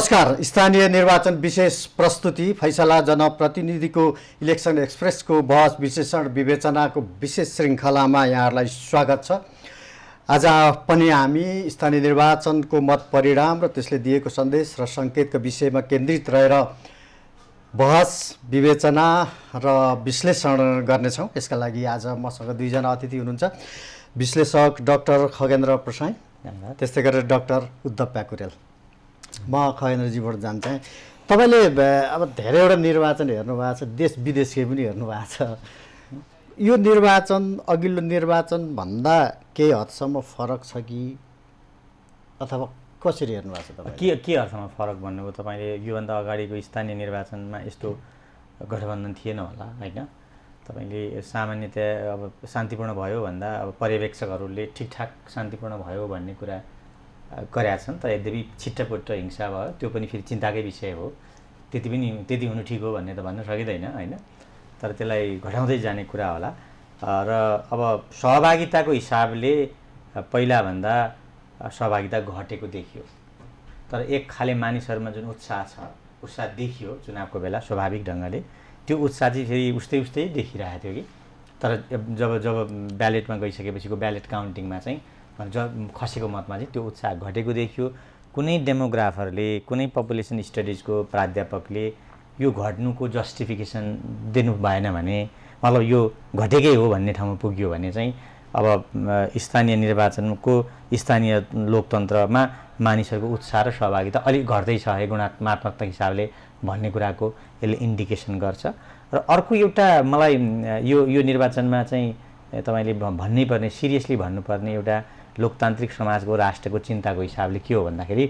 नमस्कार। स्थानीय निर्वाचन विशेष प्रस्तुति फैसला जनप्रतिनिधिको इलेक्सन एक्सप्रेसको बहस विश्लेषण विवेचनाको विशेष श्रृङ्खलामा यहाँहरूलाई स्वागत छ। आज पनि हामी स्थानीय निर्वाचनको मत परिणाम र त्यसले दिएको सन्देश र सङ्केतका विषयमा केन्द्रित रहेर बहस विवेचना र विश्लेषण गर्नेछौँ। यसका लागि आज मसँग दुईजना अतिथि हुनुहुन्छ। विश्लेषक डाक्टर खगेन्द्र प्रसाई, त्यस्तै गरेर डाक्टर उद्धव प्याकुरेल। म खगेन्द्रजीबाट जान्छ। तपाईँले अब धेरैवटा निर्वाचन हेर्नु भएको छ, देश विदेशकै पनि हेर्नु भएको छ। यो निर्वाचन अघिल्लो निर्वाचनभन्दा केही हदसम्म फरक छ कि अथवा कसरी हेर्नु भएको छ तपाईँ? के हदसम्म फरक भन्नुभयो तपाईँले? योभन्दा अगाडिको स्थानीय निर्वाचनमा यस्तो गठबन्धन थिएन होला होइन? तपाईँले सामान्यतया अब शान्तिपूर्ण भयो भन्दा अब पर्यवेक्षकहरूले ठिकठाक शान्तिपूर्ण भयो भन्ने कुरा गरेका छन्। तर यद्यपि छिट्टपुट्ट हिंसा भयो, त्यो पनि फेरि चिन्ताकै विषय हो। त्यति हुनु ठिक हो भन्ने त भन्न सकिँदैन होइन, तर त्यसलाई घटाउँदै जाने कुरा होला। र अब सहभागिताको हिसाबले पहिलाभन्दा सहभागिता घटेको देखियो, तर एक खाले मानिसहरूमा जुन उत्साह देखियो चुनावको बेला स्वाभाविक ढङ्गले, त्यो उत्साह चाहिँ फेरि उस्तै देखिरहेको थियो कि। तर जब ब्यालेटमा गइसकेपछिको ब्यालेट काउन्टिङमा चाहिँ खसेको मतमा चाहिँ त्यो उत्साह घटेको देखियो। कुनै डेमोग्राफरले, कुनै पपुलेसन स्टडिजको प्राध्यापकले यो घट्नुको जस्टिफिकेसन दिनु भएन भने, मतलब यो घटेकै हो भन्ने ठाउँमा पुग्यो भने चाहिँ अब स्थानीय निर्वाचनको स्थानीय लोकतन्त्रमा मानिसहरूको उत्साह र सहभागिता अलिक घट्दैछ है गुणात्मक हिसाबले भन्ने कुराको यसले इन्डिकेसन गर्छ। र अर्को एउटा मलाई यो निर्वाचनमा चाहिँ तपाईँले भन्नै पर्ने, सिरियसली भन्नुपर्ने एउटा लोकतान्त्रिक समाजको राष्ट्रको चिन्ताको हिसाबले के हो भन्दाखेरि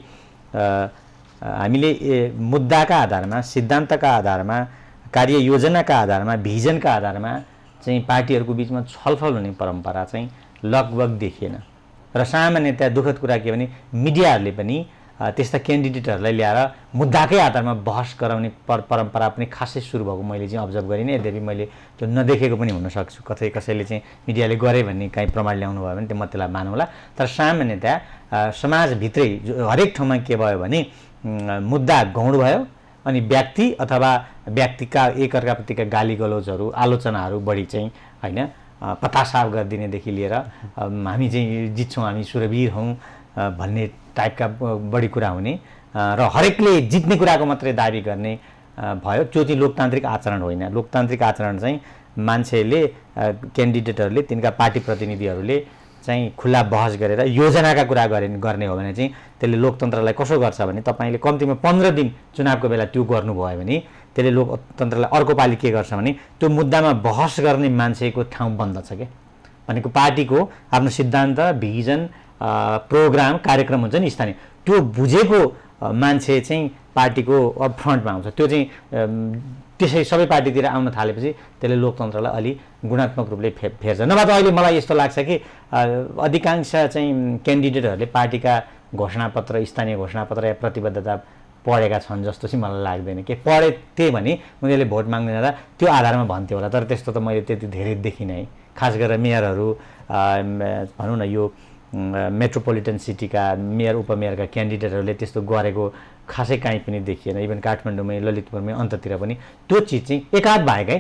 हामीले मुद्दाका आधारमा, सिद्धान्तका आधारमा, कार्ययोजनाका आधारमा, भिजनका आधारमा चाहिँ पार्टीहरूको बिचमा छलफल हुने परम्परा चाहिँ लगभग देखिएन। र सामान्यतया दुःखद कुरा के भने मिडियाहरूले पनि त्यस्ता क्यान्डिडेटहरूलाई ल्याएर मुद्दाकै आधारमा बहस गराउने परम्परा पनि खासै सुरु भएको मैले चाहिँ अब्जर्भ गरिनँ। यद्यपि मैले त्यो नदेखेको पनि हुनसक्छु, कसैले चाहिँ मिडियाले गरे भन्ने काहीँ प्रमाण ल्याउनु भयो भने त्यो म त्यसलाई मानौँला। तर सामान्यतया समाजभित्रै हरेक ठाउँमा के भयो भने मुद्दा गौण भयो अनि व्यक्ति अथवा व्यक्तिका एकअर्काप्रतिका गाली गलौजहरू, आलोचनाहरू बढी चाहिँ होइन, पतासाफ गरिदिनेदेखि लिएर हामी चाहिँ जित्छौँ, हामी सुरवीर हौँ भन्ने टाइपका बढी कुरा हुने र हरेकले जित्ने कुराको मात्रै दाबी गर्ने भयो। त्यो चाहिँ लोकतान्त्रिक आचरण होइन। लोकतान्त्रिक आचरण चाहिँ मान्छेले, क्यान्डिडेटहरूले, तिनका पार्टी प्रतिनिधिहरूले चाहिँ खुल्ला बहस गरेर योजनाका कुरा गर्ने हो भने चाहिँ त्यसले लोकतन्त्रलाई कसो गर्छ भने तपाईँले कम्तीमा 15 दिन चुनावको बेला त्यो गर्नुभयो भने त्यसले लोकतन्त्रलाई अर्को पालि के गर्छ भने त्यो मुद्दामा बहस गर्ने मान्छेको ठाउँ बन्दछ क्या। भनेको पार्टीको आफ्नो सिद्धान्त, भिजन, प्रोग्राम, कार्यक्रम हुन्छ नि स्थानीय, त्यो बुझेको मान्छे चाहिँ पार्टीको अब फ्रन्टमा आउँछ। त्यो चाहिँ त्यसै सबै पार्टीतिर आउन थालेपछि त्यसले लोकतन्त्रलाई अलि गुणात्मक रूपले फेर्छ। नभए त अहिले मलाई यस्तो लाग्छ कि अधिकांश चाहिँ क्यान्डिडेटहरूले पार्टीका घोषणापत्र, स्थानीय घोषणापत्र या प्रतिबद्धता पढेका छन् जस्तो चाहिँ मलाई लाग्दैन। के पढे भने उनीहरूले भोट माग्न जाँदा त्यो आधारमा भन्थ्यो होला, तर त्यस्तो त मैले त्यति धेरै देखिनँ है। खास गरेर मेयरहरू भनौँ न, यो मेट्रोपोलिटन सिटीका मेयर उपमेयरका क्यान्डिडेटहरूले त्यस्तो गरेको खासै काहीँ पनि देखिएन। इभन काठमाडौँमै, ललितपुरमै, अन्ततिर पनि त्यो चिज चाहिँ एकाध बाहेकै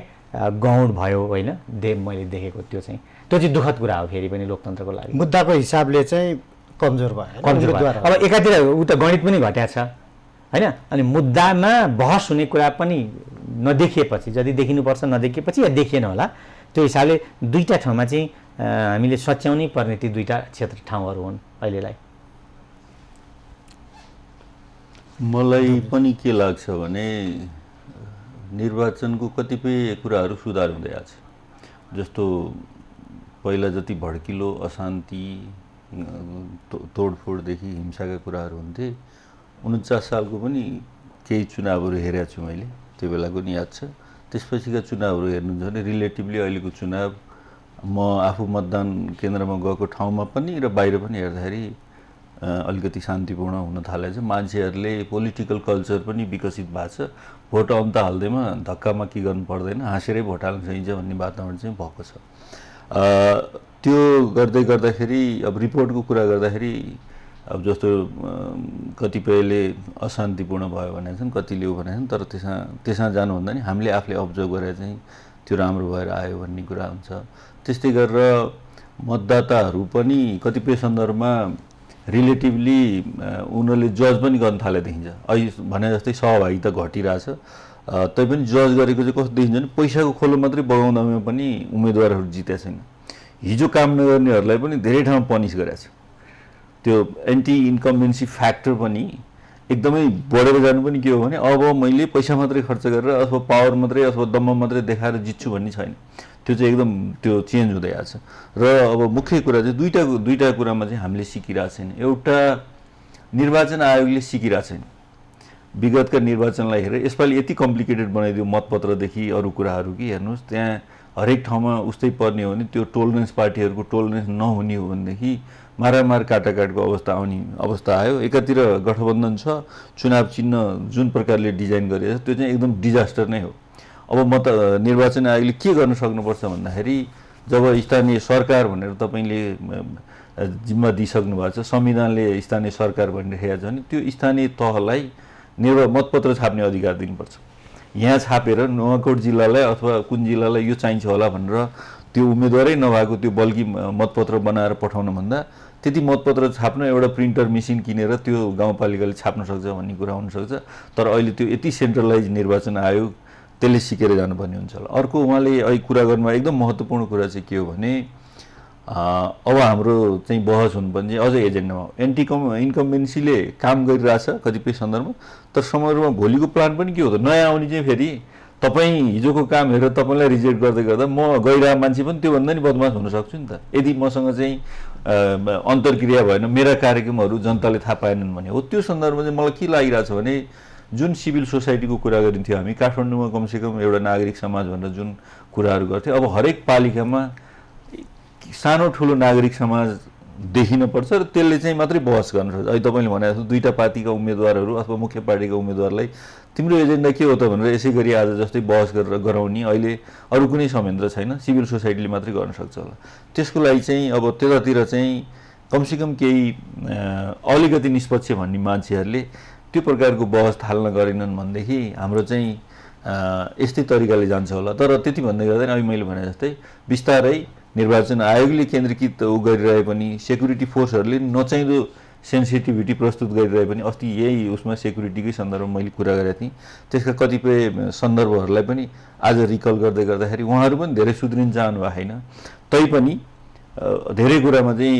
गौण भयो होइन, मैले देखेको त्यो चाहिँ दुःखद कुरा हो फेरि पनि लोकतन्त्रको लागि। मुद्दाको हिसाबले चाहिँ कमजोर भयो। अब एकातिर उता गणित पनि घट्या छ होइन, अनि मुद्दामा बहस हुने कुरा पनि नदेखिएपछि, जति देखिनुपर्छ नदेखिएपछि या देखिएन होला, त्यो हिसाबले दुईवटा ठाउँमा चाहिँ हामीले सच्याउनै पर्ने ती दुईवटा ठाउँहरू हुन् अहिलेलाई। मलाई पनि के लाग्छ भने निर्वाचनको कतिपय कुराहरू सुधार हुँदै आछ। जस्तो पहिला जति भड्किलो, अशान्ति, तोडफोडदेखि हिंसाका कुराहरू हुन्थे, 49 सालको पनि केही चुनावहरू हेरेको छु मैले, त्यो बेलाको नि याद छ। त्यसपछिका चुनावहरू हेर्नुहुन्छ भने रिलेटिभली अहिलेको चुनाव म आफू मतदान केन्द्रमा गएको ठाउँमा पनि र बाहिर पनि हेर्दाखेरि अलिकति शान्तिपूर्ण हुन थालेछ। मान्छेहरूले पोलिटिकल कल्चर पनि विकसित भएको छ। भोट आउन त हाल्दैमा धक्कामा के गर्नु पर्दैन, हाँसेरै भोट हाल्न सकिन्छ भन्ने वातावरण चाहिँ भएको छ। त्यो गर्दै गर्दाखेरि अब रिपोर्टको कुरा गर्दाखेरि अब जस्तो कतिपयले अशान्तिपूर्ण भयो भनेका छन्, कतिले उ भनेका छन्, तर त्यसमा जानुभन्दा नि हामीले आफूले अब्जर्भ गरेर चाहिँ त्यो राम्रो भएर आयो भन्ने कुरा हुन्छ। त्यस्तै गरेर मतदाताहरू पनि कतिपय सन्दर्भमा रिलेटिभली उनीहरूले जज पनि गर्न थाले देखिन्छ। अहिले भने जस्तै सहभागिता घटिरहेछ, तैपनि जज गरेको चाहिँ कस्तो देखिन्छ भने पैसाको खोलो मात्रै बगाउँदामा पनि उम्मेदवारहरू जितेका छैन। हिजो काम नगर्नेहरूलाई पनि धेरै ठाउँमा पनिस गरेको छ। त्यो एन्टी इन्कम्बेन्सी फ्याक्टर पनि एकदमै बढेर जानु पनि के हो भने अब मैले पैसा मात्रै खर्च गरेर अथवा पावर मात्रै अथवा दम्म मात्रै देखाएर जित्छु भन्ने छैन। त्यो चाहिँ एकदम त्यो चेन्ज हुँदै आएको छ। र अब मुख्य कुरा चाहिँ दुईटा कुरामा चाहिँ हामीले सिकिरहेको छैन। एउटा निर्वाचन आयोगले सिकिरहेको छैन विगतका निर्वाचनलाई हेरेर। यसपालि यति कम्प्लिकेटेड बनाइदियो मतपत्रदेखि अरू कुराहरू कि हेर्नुहोस् त्यहाँ हरेक ठाउँमा उस्तै पर्ने हो भने त्यो टोलरेन्स पार्टीहरूको टोलरेन्स नहुने हो भनेदेखि मारामार काटाकाटको अवस्था आयो। एकातिर गठबन्धन छ, चुनाव चिन्ह जुन प्रकारले डिजाइन गरिएको छ त्यो चाहिँ एकदम डिजास्टर नै हो। अब निर्वाचन आयोगले के गर्न सक्नुपर्छ भन्दाखेरि जब स्थानीय सरकार भनेर तपाईँले जिम्मा दिइसक्नु भएको छ, संविधानले स्थानीय सरकार भनिरहेको छ भने त्यो स्थानीय तहलाई मतपत्र छाप्ने अधिकार दिनुपर्छ। यहाँ छापेर नुवाकोट जिल्लालाई अथवा कुन जिल्लालाई यो चाहिन्छ होला भनेर त्यो उम्मेदवारै नभएको त्यो बल्की मतपत्र बनाएर पठाउनुभन्दा त्यति मतपत्र छाप्न एउटा प्रिन्टर मेसिन किनेर त्यो गाउँपालिकाले छाप्न सक्छ भन्ने कुरा हुनसक्छ। तर अहिले त्यो यति सेन्ट्रलाइज निर्वाचन आयोग त्यसले सिकेर जानुपर्ने हुन्छ होला। अर्को उहाँले अहिले कुरा गर्नुभयो एकदम महत्त्वपूर्ण कुरा चाहिँ के हो भने अब हाम्रो चाहिँ बहस हुनुपर्ने अझै एजेन्डामा इन्कम्बेन्सीले काम गरिरहेछ कतिपय सन्दर्भमा, तर सन्दर्भमा भोलिको प्लान पनि के हो त नयाँ आउने चाहिँ फेरि तपाईँ हिजोको काम हेरेर तपाईँलाई रिजेक्ट गर्दै गर्दा म गइरहेको मान्छे पनि त्योभन्दा नि बदमास हुनसक्छु नि त। यदि मसँग चाहिँ अन्तर्क्रिया भएन, मेरा कार्यक्रमहरू जनताले थाहा पाएनन् भने हो त्यो सन्दर्भमा चाहिँ मलाई के लागिरहेछ भने जुन सिभिल सोसाइटीको कुरा गरिन्थ्यो हामी काठमाडौँमा कमसेकम एउटा नागरिक समाज भनेर जुन कुराहरू गर्थ्यो, अब हरेक पालिकामा सानो ठुलो नागरिक समाज देखिनुपर्छ र त्यसले चाहिँ मात्रै बहस गर्न सक्छ। अहिले तपाईँले भने जस्तो दुईटा पार्टीका उम्मेदवारहरू अथवा मुख्य पार्टीका उम्मेदवारलाई तिम्रो एजेन्डा के हो त भनेर यसै गरी आज जस्तै बहस गरेर गराउने अहिले अरू कुनै संयन्त्र छैन, सिभिल सोसाइटीले मात्रै गर्न सक्छ होला। त्यसको लागि चाहिँ अब त्यतातिर चाहिँ कमसेकम केही अलिकति निष्पक्ष भन्ने मान्छेहरूले त्यो प्रकारको बहस थाल्न गरेनन् भनेदेखि हाम्रो चाहिँ यस्तै तरिकाले जान्छ होला। तर त्यति भन्दै गर्दैन अहिले मैले भने जस्तै बिस्तारै निर्वाचन आयोगले केन्द्रीकृत गरिरहे पनि सेक्युरिटी फोर्सहरूले नचाहिँदो सेन्सिटिभिटी प्रस्तुत गरिरहे पनि अस्ति यही उसमा सेक्युरिटीकै सन्दर्भमा मैले कुरा गरेको थिएँ। त्यसका कतिपय सन्दर्भहरूलाई पनि आज रिकल गर्दै गर्दाखेरि उहाँहरू पनि धेरै सुध्रिन चाहनु भएको छैन। तैपनि धेरै कुरामा चाहिँ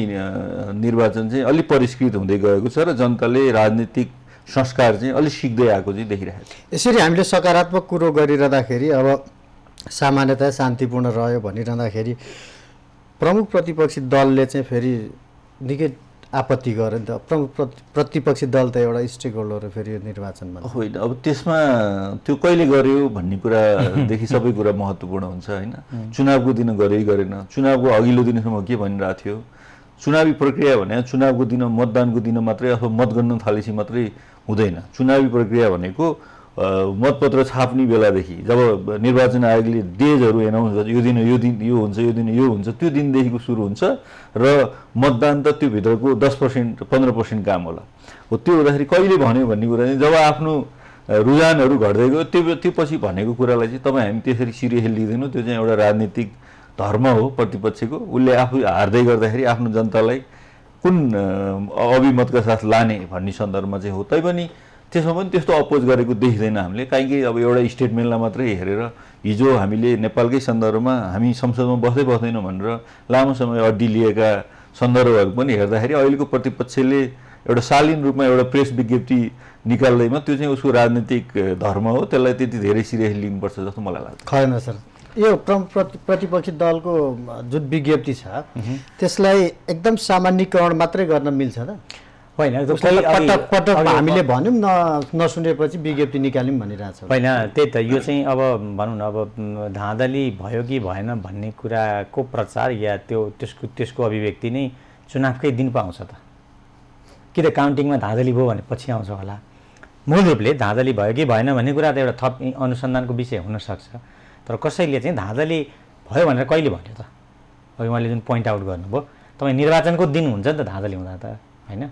निर्वाचन चाहिँ अलिक परिष्कृत हुँदै गएको छ र जनताले राजनीतिक संस्कार चाहिँ अलिक सिक्दै आएको चाहिँ देखिरहेको छ। यसरी हामीले सकारात्मक कुरो गरिरहँदाखेरि अब सामान्यतया शान्तिपूर्ण रह्यो भनिरहँदाखेरि प्रमुख प्रतिपक्षी दलले चाहिँ फेरि निकै आपत्ति गर्यो नि त। प्रमुख प्रतिपक्षी दल त एउटा स्टेक होल्डर हो फेरि यो निर्वाचनमा। होइन, अब त्यसमा त्यो कहिले गर्यो भन्ने कुरादेखि सबै कुरा महत्त्वपूर्ण हुन्छ होइन। चुनावको दिन गर्यो गरेन, चुनावको अघिल्लो दिनसम्म के भनिरहेको थियो, चुनावी प्रक्रिया भने चुनावको दिन मतदानको दिन मात्रै अथवा मतगणना थालेपछि मात्रै हुँदैन। चुनावी प्रक्रिया भनेको मतपत्र छाप्ने बेलादेखि जब निर्वाचन आयोगले डेजहरू एनाउन्स गर्छ, यो दिन यो हुन्छ, यो दिन यो हुन्छ, त्यो दिनदेखिको सुरु हुन्छ र मतदान त त्यो भित्रको 10% 15% काम होला। हो त्यो हुँदाखेरि कहिले भन्यो भन्ने कुरा चाहिँ जब आफ्नो रुझानहरू घट्दै गयो त्यो पछि भनेको कुरालाई चाहिँ तपाईँ हामी त्यसरी सिरियस लिँदैनौँ। त्यो चाहिँ एउटा राजनीतिक धर्म हो प्रतिपक्षको। उसले आफू हार्दै गर्दाखेरि आफ्नो जनतालाई कुन अभिमतका साथ लाने भन्ने सन्दर्भमा चाहिँ हो। तैपनि त्यसमा पनि त्यस्तो अपोज गरेको देखिँदैन हामीले। काहीँकि अब एउटा स्टेटमेन्टलाई मात्रै हेरेर हिजो हामीले नेपालकै सन्दर्भमा हामी संसदमा बस्दैनौँ भनेर लामो समय अड्डी लिएका सन्दर्भहरू पनि हेर्दाखेरि अहिलेको प्रतिपक्षले एउटा शालीन रूपमा एउटा प्रेस विज्ञप्ति निकाल्दैमा त्यो चाहिँ उसको राजनीतिक धर्म हो। त्यसलाई त्यति धेरै सिरियस लिनुपर्छ जस्तो मलाई लाग्छ। खैन सर, यो प्रतिपक्षी दलको जुन विज्ञप्ति छ त्यसलाई एकदम सामान्यकरण मात्रै गर्न मिल्छ त? होइन, पटक हामीले भन्यौँ नसुनेपछि विज्ञप्ति निकाल्यौँ भनिरहेछ। होइन, त्यही त यो चाहिँ अब भनौँ न अब धाँधली भयो कि भएन भन्ने कुराको प्रचार या त्यसको अभिव्यक्ति नै चुनावकै दिन पो आउँछ त। कि त काउन्टिङमा धाँधली भयो भने पछि आउँछ होला। मूल रूपले धाँधली भयो कि भएन भन्ने कुरा त एउटा थप अनुसन्धानको विषय हुनसक्छ। तर कसैले चाहिँ धाँधली भयो भनेर कहिले भन्यो त? अघि मैले जुन पोइन्ट आउट गर्नुभयो, तपाईँ निर्वाचनको दिन हुन्छ नि त धाँधली हुँदा त होइन।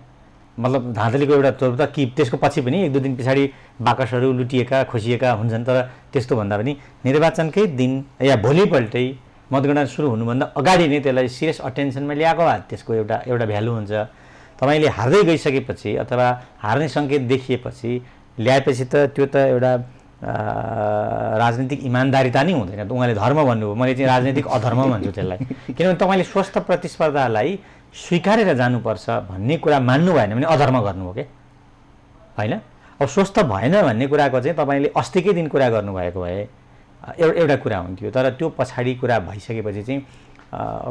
मतलब धाँधलीको एउटा तौर त कि त्यसको पछि पनि 1-2 दिन पछाडि बाकसहरू लुटिएका खोसिएका हुन्छन्, तर त्यस्तो भन्दा पनि निर्वाचनकै दिन या भोलिपल्टै मतगणना सुरु हुनुभन्दा अगाडि नै त्यसलाई सिरियस अटेन्सनमा ल्याएको भए त्यसको एउटा भ्यालु हुन्छ। तपाईँले हार्दै गइसकेपछि अथवा हार्ने सङ्केत देखिएपछि ल्याएपछि त त्यो त एउटा राजनीतिक इमान्दारिता नै हुँदैन। उहाँले धर्म भन्नुभयो, मैले चाहिँ राजनीतिक अधर्म भन्छु त्यसलाई। किनभने तपाईँले स्वस्थ प्रतिस्पर्धालाई स्वीकारेर जानुपर्छ भन्ने कुरा मान्नु भएन भने अधर्म गर्नुभयो के होइन। अब स्वस्थ भएन भन्ने कुराको चाहिँ तपाईँले अस्तिकै दिन कुरा गर्नुभएको भए एउटा कुरा हुन्थ्यो, तर त्यो पछाडि कुरा भइसकेपछि चाहिँ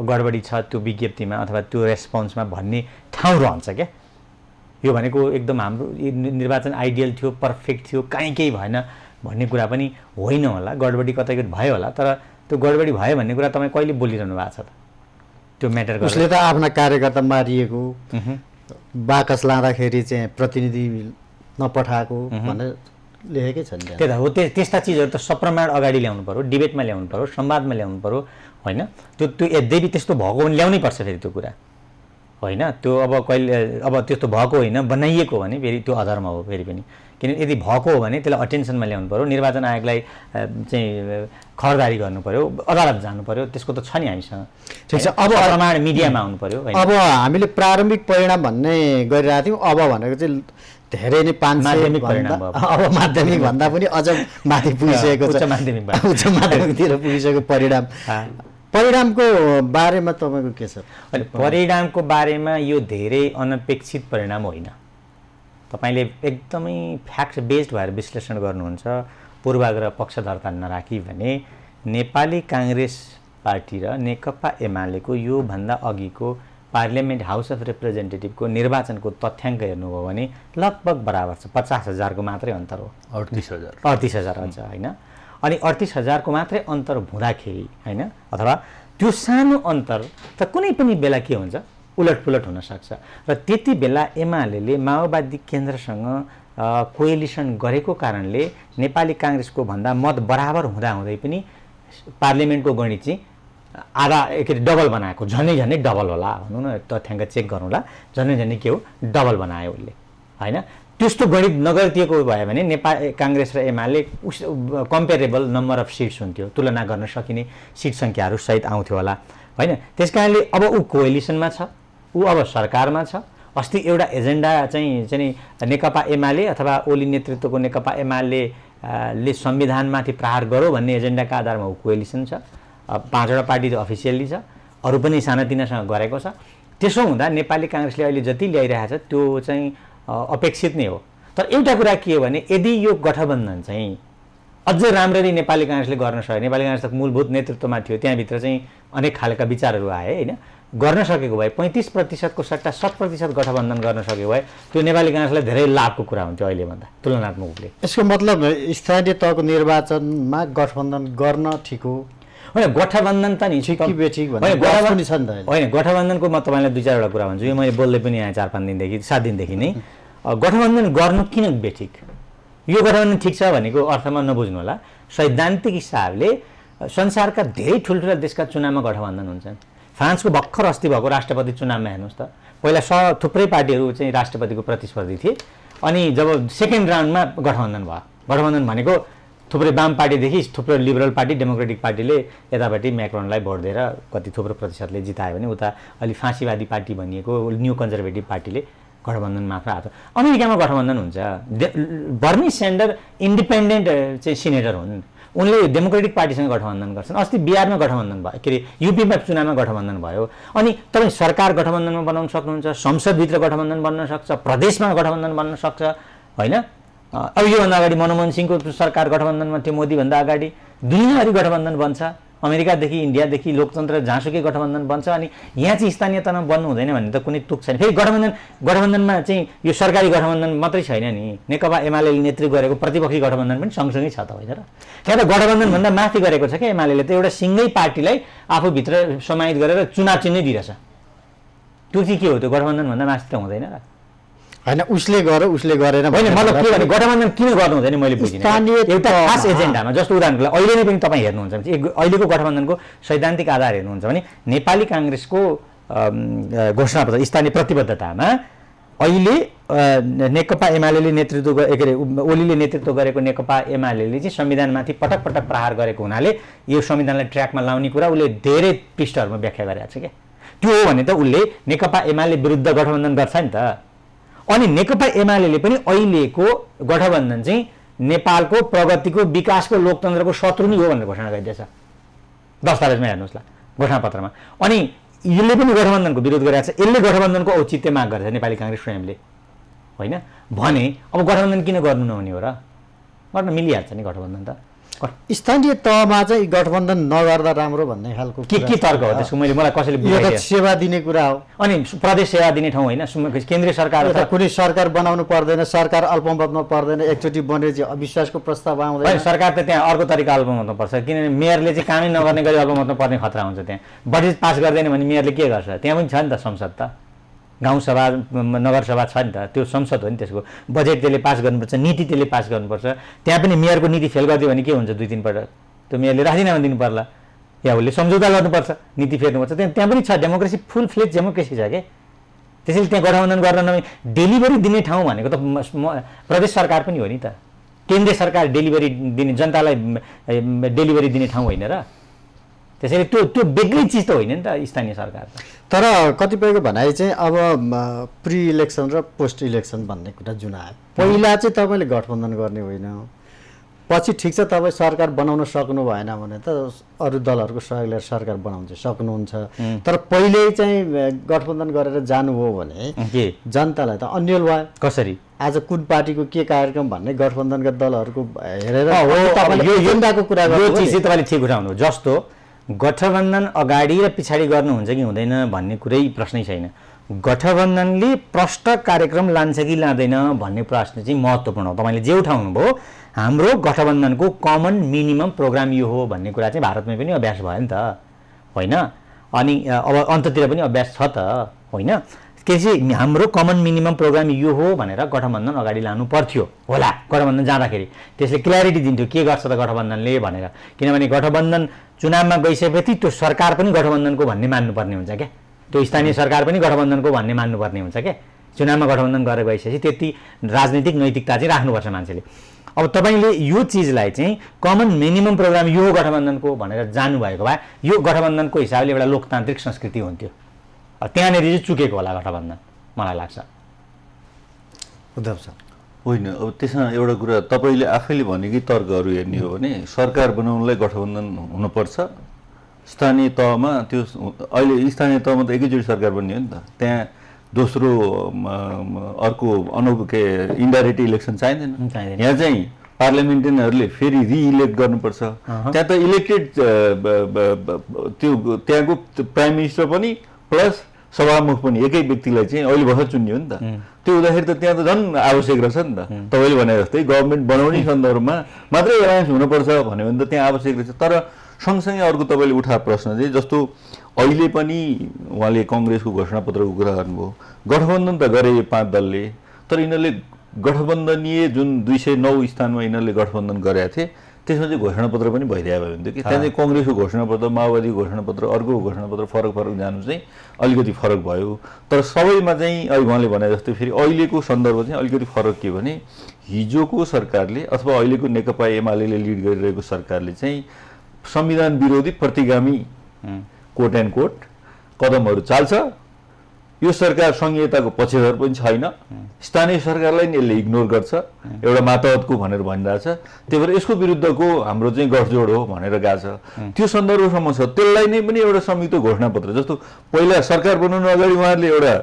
गडबडी छ त्यो विज्ञप्तिमा अथवा त्यो रेस्पोन्समा भन्ने ठाउँ रहन्छ क्या। यो भनेको एकदम हाम्रो निर्वाचन आइडियल थियो, पर्फेक्ट थियो, काहीँ केही भएन भन्ने कुरा पनि होइन होला। गडबडी कतै भयो होला, तर त्यो गडबडी भयो भन्ने कुरा तपाईँ कहिले बोलिरहनु भएको छ त? त्यो म्याटर गर्छ। उसले त आफ्ना कार्यकर्ता मारिएको, बाकस लाँदाखेरि चाहिँ प्रतिनिधि नपठाएको भनेर लेखेकै छन्। त्यही त हो, त्यस्ता चिजहरू त सप्रमाण अगाडि ल्याउनु पऱ्यो, डिबेटमा ल्याउनु पऱ्यो, संवादमा ल्याउनु पऱ्यो होइन। त्यो यद्यपि त्यस्तो भएको भने ल्याउनै पर्छ फेरि त्यो कुरा होइन। त्यो अब कहिले अब त्यस्तो भएको होइन बनाइएको भने फेरि त्यो अधर्म हो फेरि पनि। किन यदि भएको हो भने त्यसलाई अटेन्सनमा ल्याउनु पऱ्यो, निर्वाचन आयोगलाई चाहिँ खबरदारी गर्नु पऱ्यो, अदालत जानु पऱ्यो, त्यसको त छ नि हामीसँग। ठिक छ, अब प्रमाण मिडियामा आउनु पऱ्यो। अब हामीले प्रारम्भिक परिणाम भन्ने गरिरहेको थियौँ, अब भनेको चाहिँ धेरै नै 500 अब माध्यमिक भन्दा पनि अझ माथि पुगिसकेको छ, उच्च माध्यमिकतिर पुगिसकेको परिणामको बारेमा तपाईँको के छ? अनि परिणामको बारेमा यो धेरै अनपेक्षित परिणाम होइन। तपाईँले एकदमै फ्याक्ट बेस्ड भएर विश्लेषण गर्नुहुन्छ, पूर्वाग्रह पक्षधरता नराखी भने नेपाली काङ्ग्रेस पार्टी र नेकपा एमालेको योभन्दा अघिको पार्लियामेन्ट हाउस अफ रिप्रेजेन्टेटिभको निर्वाचनको तथ्याङ्क हेर्नुभयो भने लगभग बराबर छ। 50,000को मात्रै अन्तर हो। 38,000 हुन्छ होइन। अनि 38,000को मात्रै अन्तर हुँदाखेरि होइन, अथवा त्यो सानो अन्तर त कुनै पनि बेला के हुन्छ, उलटपुलट हुनसक्छ। र त्यति बेला एमाले माओवादी केन्द्रसँग कोएलिसन गरेको कारणले नेपाली काङ्ग्रेसको भन्दा मत बराबर हुँदाहुँदै पनि पार्लियामेन्टको गणित चाहिँ आधा डबल बनाएको, झनै डबल होला भनौँ न, तथ्याङ्क चेक गरौँला, झनै के हो डबल बनायो उसले होइन। त्यस्तो गणित नगरिदिएको भयो भने नेपाल काङ्ग्रेस र एमाले कम्पेरेबल नम्बर अफ सिट्स हुन्थ्यो, तुलना गर्न सकिने सिट सङ्ख्याहरू सहित आउँथ्यो होला होइन। त्यस कारणले अब ऊ कोएलिसनमा छ, ऊ अब सरकारमा छ। अस्ति एउटा एजेन्डा चाहिँ नेकपा एमाले अथवा ओली नेतृत्वको नेकपा एमाले संविधानमाथि प्रहार गरौँ भन्ने एजेन्डाका आधारमा ऊ कोएलिसन छ। 5वटा पार्टी त अफिसियल्ली छ, अरू पनि सानातिनासँग गरेको छ। त्यसो हुँदा नेपाली काङ्ग्रेसले अहिले जति ल्याइरहेको छ त्यो चाहिँ अपेक्षित नै हो। तर एउटा कुरा के हो भने यदि यो गठबन्धन चाहिँ अझै राम्ररी नेपाली काङ्ग्रेसले गर्न सक्यो, नेपाली काङ्ग्रेस त मूलभूत नेतृत्वमा थियो, त्यहाँभित्र चाहिँ अनेक खालका विचारहरू आए होइन, गर्न सकेको भए 35%को सट्टा 100% गठबन्धन गर्न सकेको भए त्यो नेपाली काङ्ग्रेसलाई धेरै लाभको कुरा हुन्थ्यो अहिलेभन्दा तुलनात्मक रूपले। यसको मतलब स्थानीय तहको निर्वाचनमा गठबन्धन गर्न ठिक हो होइन? गठबन्धन त नि होइन, गठबन्धनको म तपाईँलाई 2-4वटा कुरा भन्छु। यो मैले बोल्दै पनि आएँ 4-5 दिनदेखि 7 दिनदेखि नै। गठबन्धन गर्नु किन बेठिक? यो गठबन्धन ठिक छ भनेको अर्थमा नबुझ्नु होला। सैद्धान्तिक हिसाबले संसारका धेरै ठुल्ठुला देशका चुनावमा गठबन्धन हुन्छन्। फ्रान्सको भर्खर अस्ति भएको राष्ट्रपति चुनावमा हेर्नुहोस् त, पहिला थुप्रै पार्टीहरू चाहिँ राष्ट्रपतिको प्रतिस्पर्धी थिए, अनि जब सेकेन्ड राउन्डमा गठबन्धन भयो। गठबन्धन भनेको थुप्रै वाम पार्टीदेखि थुप्रो लिबरल पार्टी, डेमोक्रेटिक पार्टीले यतापट्टि म्याक्रोनलाई भोट दिएर कति थुप्रो प्रतिशतले जितायो भने उता अलि फाँसीवादी पार्टी भनिएको न्यू कन्जर्भेटिभ पार्टीले गठबन्धन मात्र आएको। अमेरिकामा गठबन्धन हुन्छ। बर्नी स्यान्डर इन्डिपेन्डेन्ट चाहिँ सिनेटर हुन्, उनले डेमोक्रेटिक पार्टीसँग गठबन्धन गर्छन्। अस्ति बिहारमा गठबन्धन भयो, के अरे युपीमा चुनावमा गठबन्धन भयो। अनि तपाईँ सरकार गठबन्धनमा बनाउन सक्नुहुन्छ, संसदभित्र गठबन्धन बन्न सक्छ, प्रदेशमा गठबन्धन बन्न सक्छ होइन। अब योभन्दा अगाडि मनमोहन सिंहको सरकार गठबन्धनमा थियो, मोदीभन्दा अगाडि दुनियाँभरि गठबन्धन बन्छ, अमेरिकादेखि इन्डियादेखि लोकतन्त्र जहाँसुकै गठबन्धन बन्छ। अनि यहाँ चाहिँ स्थानीय तहमा बन्नु हुँदैन भन्ने त कुनै तुक छैन। फेरि गठबन्धनमा चाहिँ यो सरकारी गठबन्धन मात्रै छैन नि, नेकपा एमाले नेतृत्व गरेको प्रतिपक्षी गठबन्धन पनि सँगसँगै छ त होइन र? त्यहाँ त गठबन्धनभन्दा माथि गरेको छ क्या एमाले त, एउटा सिङ्गै पार्टीलाई आफूभित्र समाहित गरेर चुनाव चिन्है दिइरहेछ। त्यो चाहिँ के हो? त्यो गठबन्धनभन्दा माथि त हुँदैन र होइन? उसले गरेन होइन, मतलब के भने गठबन्धन किन गर्नु हुँदैन मैले बुझिनँ। एउटा खास एजेन्डामा, जस्तो उदाहरणको लागि अहिले नै पनि तपाईँ हेर्नुहुन्छ भने अहिलेको गठबन्धनको सैद्धान्तिक आधार हेर्नुहुन्छ भने नेपाली काङ्ग्रेसको घोषणापत्र स्थानीय प्रतिबद्धतामा अहिले नेकपा एमाले नेतृत्व के अरे ओलीले नेतृत्व गरेको नेकपा एमाले चाहिँ संविधानमाथि पटक पटक प्रहार गरेको हुनाले यो संविधानलाई ट्र्याकमा लाउने कुरा उसले धेरै पृष्ठहरूमा व्याख्या गरेको छ क्या। त्यो हो भने त उसले नेकपा एमाले विरुद्ध गठबन्धन गर्छ नि त। अनि नेकपा एमाले पनि अहिलेको गठबन्धन चाहिँ नेपालको प्रगतिको विकासको लोकतन्त्रको शत्रु नै हो भनेर घोषणा गरिदिएछ दस्तावेजमा हेर्नुहोस् ल, घोषणापत्रमा। अनि यसले पनि गठबन्धनको विरोध गरेको छ, यसले गठबन्धनको औचित्य माग गरेछ नेपाली काङ्ग्रेस स्वयंले होइन भने अब गठबन्धन किन गर्नु नहुने हो र? गर्न मिलिहाल्छ नि गठबन्धन त। स्थानीय तहमा चाहिँ गठबन्धन नगर्दा राम्रो भन्ने खालको के तर्क हो त्यसको? मैले कसैले बुझाइदिए सेवा दिने कुरा हो। अनि प्रदेश सेवा दिने ठाउँ होइन, केन्द्रीय सरकार कुनै सरकार बनाउनु पर्दैन, सरकार अल्पमतमा पर्दैन, एकचोटि बनेपछि अविश्वासको प्रस्ताव आउँदैन। सरकार त त्यहाँ अर्को तरिका अल्पमतमा पर्छ, किनभने मेयरले चाहिँ कामै नगर्ने गरी अल्पमतमा पर्ने खतरा हुन्छ। त्यहाँ बजेट पास गर्दैन भने मेयरले के गर्छ? त्यहाँ पनि छ नि त संसद, त गाउँसभा नगरसभा छ नि त, त्यो संसद हो नि, त्यसको बजेट त्यसले पास गर्नुपर्छ, नीति त्यसले पास गर्नुपर्छ। त्यहाँ पनि मेयरको नीति फेल गरिदियो भने के हुन्छ? 2-3 पल्ट त्यो मेयरले राजीनामा दिनु पर्ला या उसले सम्झौता गर्नुपर्छ, नीति फेर्नुपर्छ। त्यहाँ पनि छ डेमोक्रेसी, फुल फ्लेज डेमोक्रेसी छ के। त्यसैले त्यहाँ गठबन्धन गर्न नभए डेलिभरी दिने ठाउँ भनेको त प्रदेश सरकार पनि हो नि त। केन्द्रीय सरकार डेलिभरी दिने, जनतालाई डेलिभरी दिने ठाउँ होइन र। त्यसैले त्यो बेग्लै चिज त होइन नि त स्थानीय सरकार। तर कतिपयको भनाइ चाहिँ अब प्रि इलेक्सन र पोस्ट इलेक्सन भन्ने कुरा जुन आयो, पहिला चाहिँ तपाईँले गठबन्धन गर्ने होइन, पछि ठिक छ तपाईँ सरकार बनाउन सक्नु भएन भने त अरू दलहरूको सहयोग लिएर सरकार बनाउन चाहिँ सक्नुहुन्छ। तर पहिले चाहिँ गठबन्धन गरेर जानुभयो भने जनतालाई त अन्यल भयो। कसरी? आज कुन पार्टीको के कार्यक्रम भन्ने गठबन्धनका दलहरूको हेरेर यो कुरा चिज चाहिँ तपाईँले ठिक उठाउनु। जस्तो गठबन्धन अगाडि र पछाडि गर्नुहुन्छ कि हुँदैन भन्ने कुरै प्रश्नै छैन। गठबन्धनले प्रष्ट कार्यक्रम लान्छ कि लाँदैन भन्ने प्रश्न चाहिँ महत्त्वपूर्ण हो। तपाईँले जे उठाउनु भयो, हाम्रो गठबन्धनको कमन मिनिमम प्रोग्राम यो हो भन्ने कुरा चाहिँ भारतमै पनि अभ्यास भयो नि त होइन? अनि अब अन्ततिर पनि अभ्यास छ त होइन? त्यसै हाम्रो कमन मिनिमम प्रोग्राम यो हो भनेर गठबन्धन अगाडि लानु पर्थ्यो होला। गठबन्धन जाँदाखेरि त्यसले क्ल्यारिटी दिन्थ्यो के गर्छ त गठबन्धनले भनेर। किनभने गठबन्धन चुनावमा गइसकेपछि त्यो सरकार पनि गठबन्धनको भन्ने मान्नुपर्ने हुन्छ क्या, त्यो स्थानीय सरकार पनि गठबन्धनको भन्ने मान्नुपर्ने हुन्छ क्या। चुनावमा गठबन्धन गरेर गइसकेपछि त्यति राजनीतिक नैतिकता चाहिँ राख्नुपर्छ मान्छेले। अब तपाईँले यो चिजलाई चाहिँ कमन मिनिमम प्रोग्राम यो हो गठबन्धनको भनेर जानुभएको भए यो गठबन्धनको हिसाबले एउटा लोकतान्त्रिक संस्कृति हुन्थ्यो। त्यहाँनिर चाहिँ चुकेको होला गठबन्धन, मलाई लाग्छ। उद्धव सर होइन, अब त्यसमा एउटा कुरा तपाईँले आफैले भनेकै तर्कहरू हेर्ने हो भने सरकार बनाउनलाई गठबन्धन हुनुपर्छ। स्थानीय तहमा त्यो अहिले स्थानीय तहमा त एकैचोटि सरकार बन्ने हो नि त, त्यहाँ दोस्रो अर्को के इन्डाइरेक्ट इलेक्सन चाहिँदैन। यहाँ चाहिँ पार्लियामेन्टेरियनहरूले फेरि रिइलेक्ट गर्नुपर्छ। त्यहाँ त इलेक्टेड त्यो त्यहाँको प्राइम मिनिस्टर पनि प्लस सभामुख पनि एकै व्यक्तिलाई चाहिँ अहिले भर्खर चुन्ने हो नि त। त्यो हुँदाखेरि त त्यहाँ त झन् आवश्यक रहेछ नि त। तपाईँले भने जस्तै गभर्मेन्ट बनाउने सन्दर्भमा मात्रै एलायन्स हुनुपर्छ भन्यो भने त त्यहाँ आवश्यक रहेछ। तर सँगसँगै अर्को तपाईँले उठाएको प्रश्न चाहिँ जस्तो अहिले पनि उहाँले कङ्ग्रेसको घोषणापत्रको कुरा गर्नुभयो, गठबन्धन त गरे 5 दलले, तर यिनीहरूले गठबन्धनीय जुन 209 स्थानमा यिनीहरूले गठबन्धन गरेका थिए त्यसमा चाहिँ घोषणापत्र पनि भइरहेको भयो हुन्थ्यो कि। त्यहाँ चाहिँ कङ्ग्रेसको घोषणापत्र, माओवादीको घोषणापत्र, अर्को घोषणापत्र फरक जानु चाहिँ अलिकति फरक भयो। तर सबैमा चाहिँ अहिले उहाँले भने जस्तै फेरि अहिलेको सन्दर्भ चाहिँ अलिकति फरक के भने हिजोको सरकारले अथवा अहिलेको नेकपा एमाले लिड गरिरहेको सरकारले चाहिँ संविधान विरोधी प्रतिगामी कोट एन्ड कोट कदमहरू चाल्छ। यो सरकार संघीयताको पक्षधर पनि छैन, स्थानीय सरकारलाई नि यसले इग्नोर गर्छ, एउटा मातहतको भनेर भनिरहेछ। त्यही भएर यसको विरुद्धको हाम्रो चाहिँ गठजोड हो भनेर गएको छ। त्यो सन्दर्भसम्म छ। त्यसलाई नै पनि एउटा संयुक्त घोषणापत्र जस्तो पहिला सरकार बनाउनु अगाडि उहाँहरूले एउटा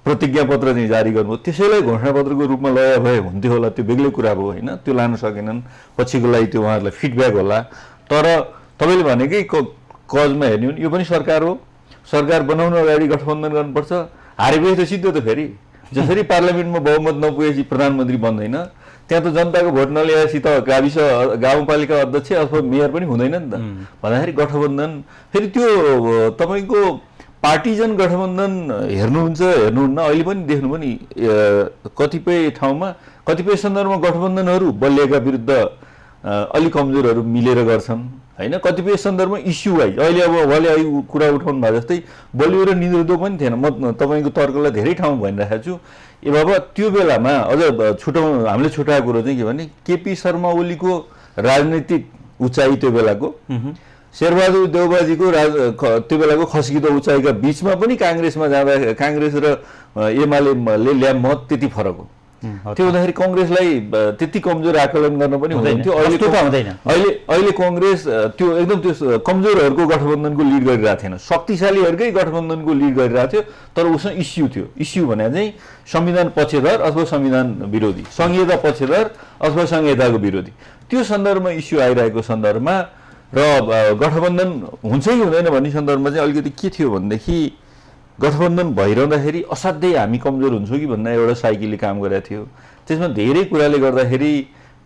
प्रतिज्ञापत्र चाहिँ जारी गर्नुभयो, त्यसैलाई घोषणापत्रको रूपमा ल्याए भए हुन्थ्यो होला। त्यो बेग्लै कुरा भयो होइन, त्यो लान सकेनन्, पछिको लागि त्यो उहाँहरूलाई फिडब्याक होला। तर तपाईँले भनेकै कजमा हेर्ने हो भने यो पनि सरकार हो, सरकार बनाउनु अगाडि गठबन्धन गर्नुपर्छ। हारेपछि त सिद्धो त फेरि जसरी पार्लियामेन्टमा बहुमत नपुगेपछि प्रधानमन्त्री बन्दैन, त्यहाँ त जनताको भोट नल्याएपछि त गाविस गाउँपालिका अध्यक्ष अथवा मेयर पनि हुँदैन नि त। भन्दाखेरि गठबन्धन फेरि त्यो तपाईँको पार्टिजन गठबन्धन हेर्नुहुन्छ हेर्नुहुन्न, अहिले पनि देख्नु पनि कतिपय ठाउँमा कतिपय सन्दर्भमा गठबन्धनहरू बलिएका विरुद्ध अलिक कमजोरहरू मिलेर गर्छन् होइन। कतिपय सन्दर्भमा इस्यु वाइज अहिले अब उहाँले अहिले कुरा उठाउनु भएको जस्तै बलियो र निरोधो पनि थिएन। म तपाईँको तर्कलाई धेरै ठाउँमा भनिरहेको छु। ए बाबा त्यो बेलामा अझ हामीले छुट्याएको कुरो चाहिँ के भने केपी शर्मा ओलीको राजनैतिक उचाइ त्यो बेलाको शेरबहादुर देउबाजीको त्यो बेलाको खस्किदो उचाइका बिचमा पनि काङ्ग्रेसमा जाँदा काङ्ग्रेस र एमाले ल्या मत त्यति फरक हो। त्यो हुँदाखेरि कङ्ग्रेसलाई त्यति कमजोर आकलन गर्न पनि हुँदैन थियो। अहिले कङ्ग्रेस त्यो एकदम त्यो कमजोरहरूको गठबन्धनको लिड गरिरहेको थिएन, शक्तिशालीहरूकै गठबन्धनको लिड गरिरहेको थियो। तर उसँग इस्यु थियो। इस्यु भने चाहिँ संविधान पक्षधर अथवा संविधान विरोधी, संघीयता पक्षधर अथवा संघीयताको विरोधी, त्यो सन्दर्भमा इस्यु आइरहेको सन्दर्भमा र गठबन्धन हुन्छ कि हुँदैन भन्ने सन्दर्भमा चाहिँ अलिकति के थियो भनेदेखि गठबन्धन भइरहँदाखेरि असाध्यै हामी कमजोर हुन्छौँ कि भन्ने एउटा साइकिलले काम गरेको थियो। त्यसमा धेरै कुराले गर्दाखेरि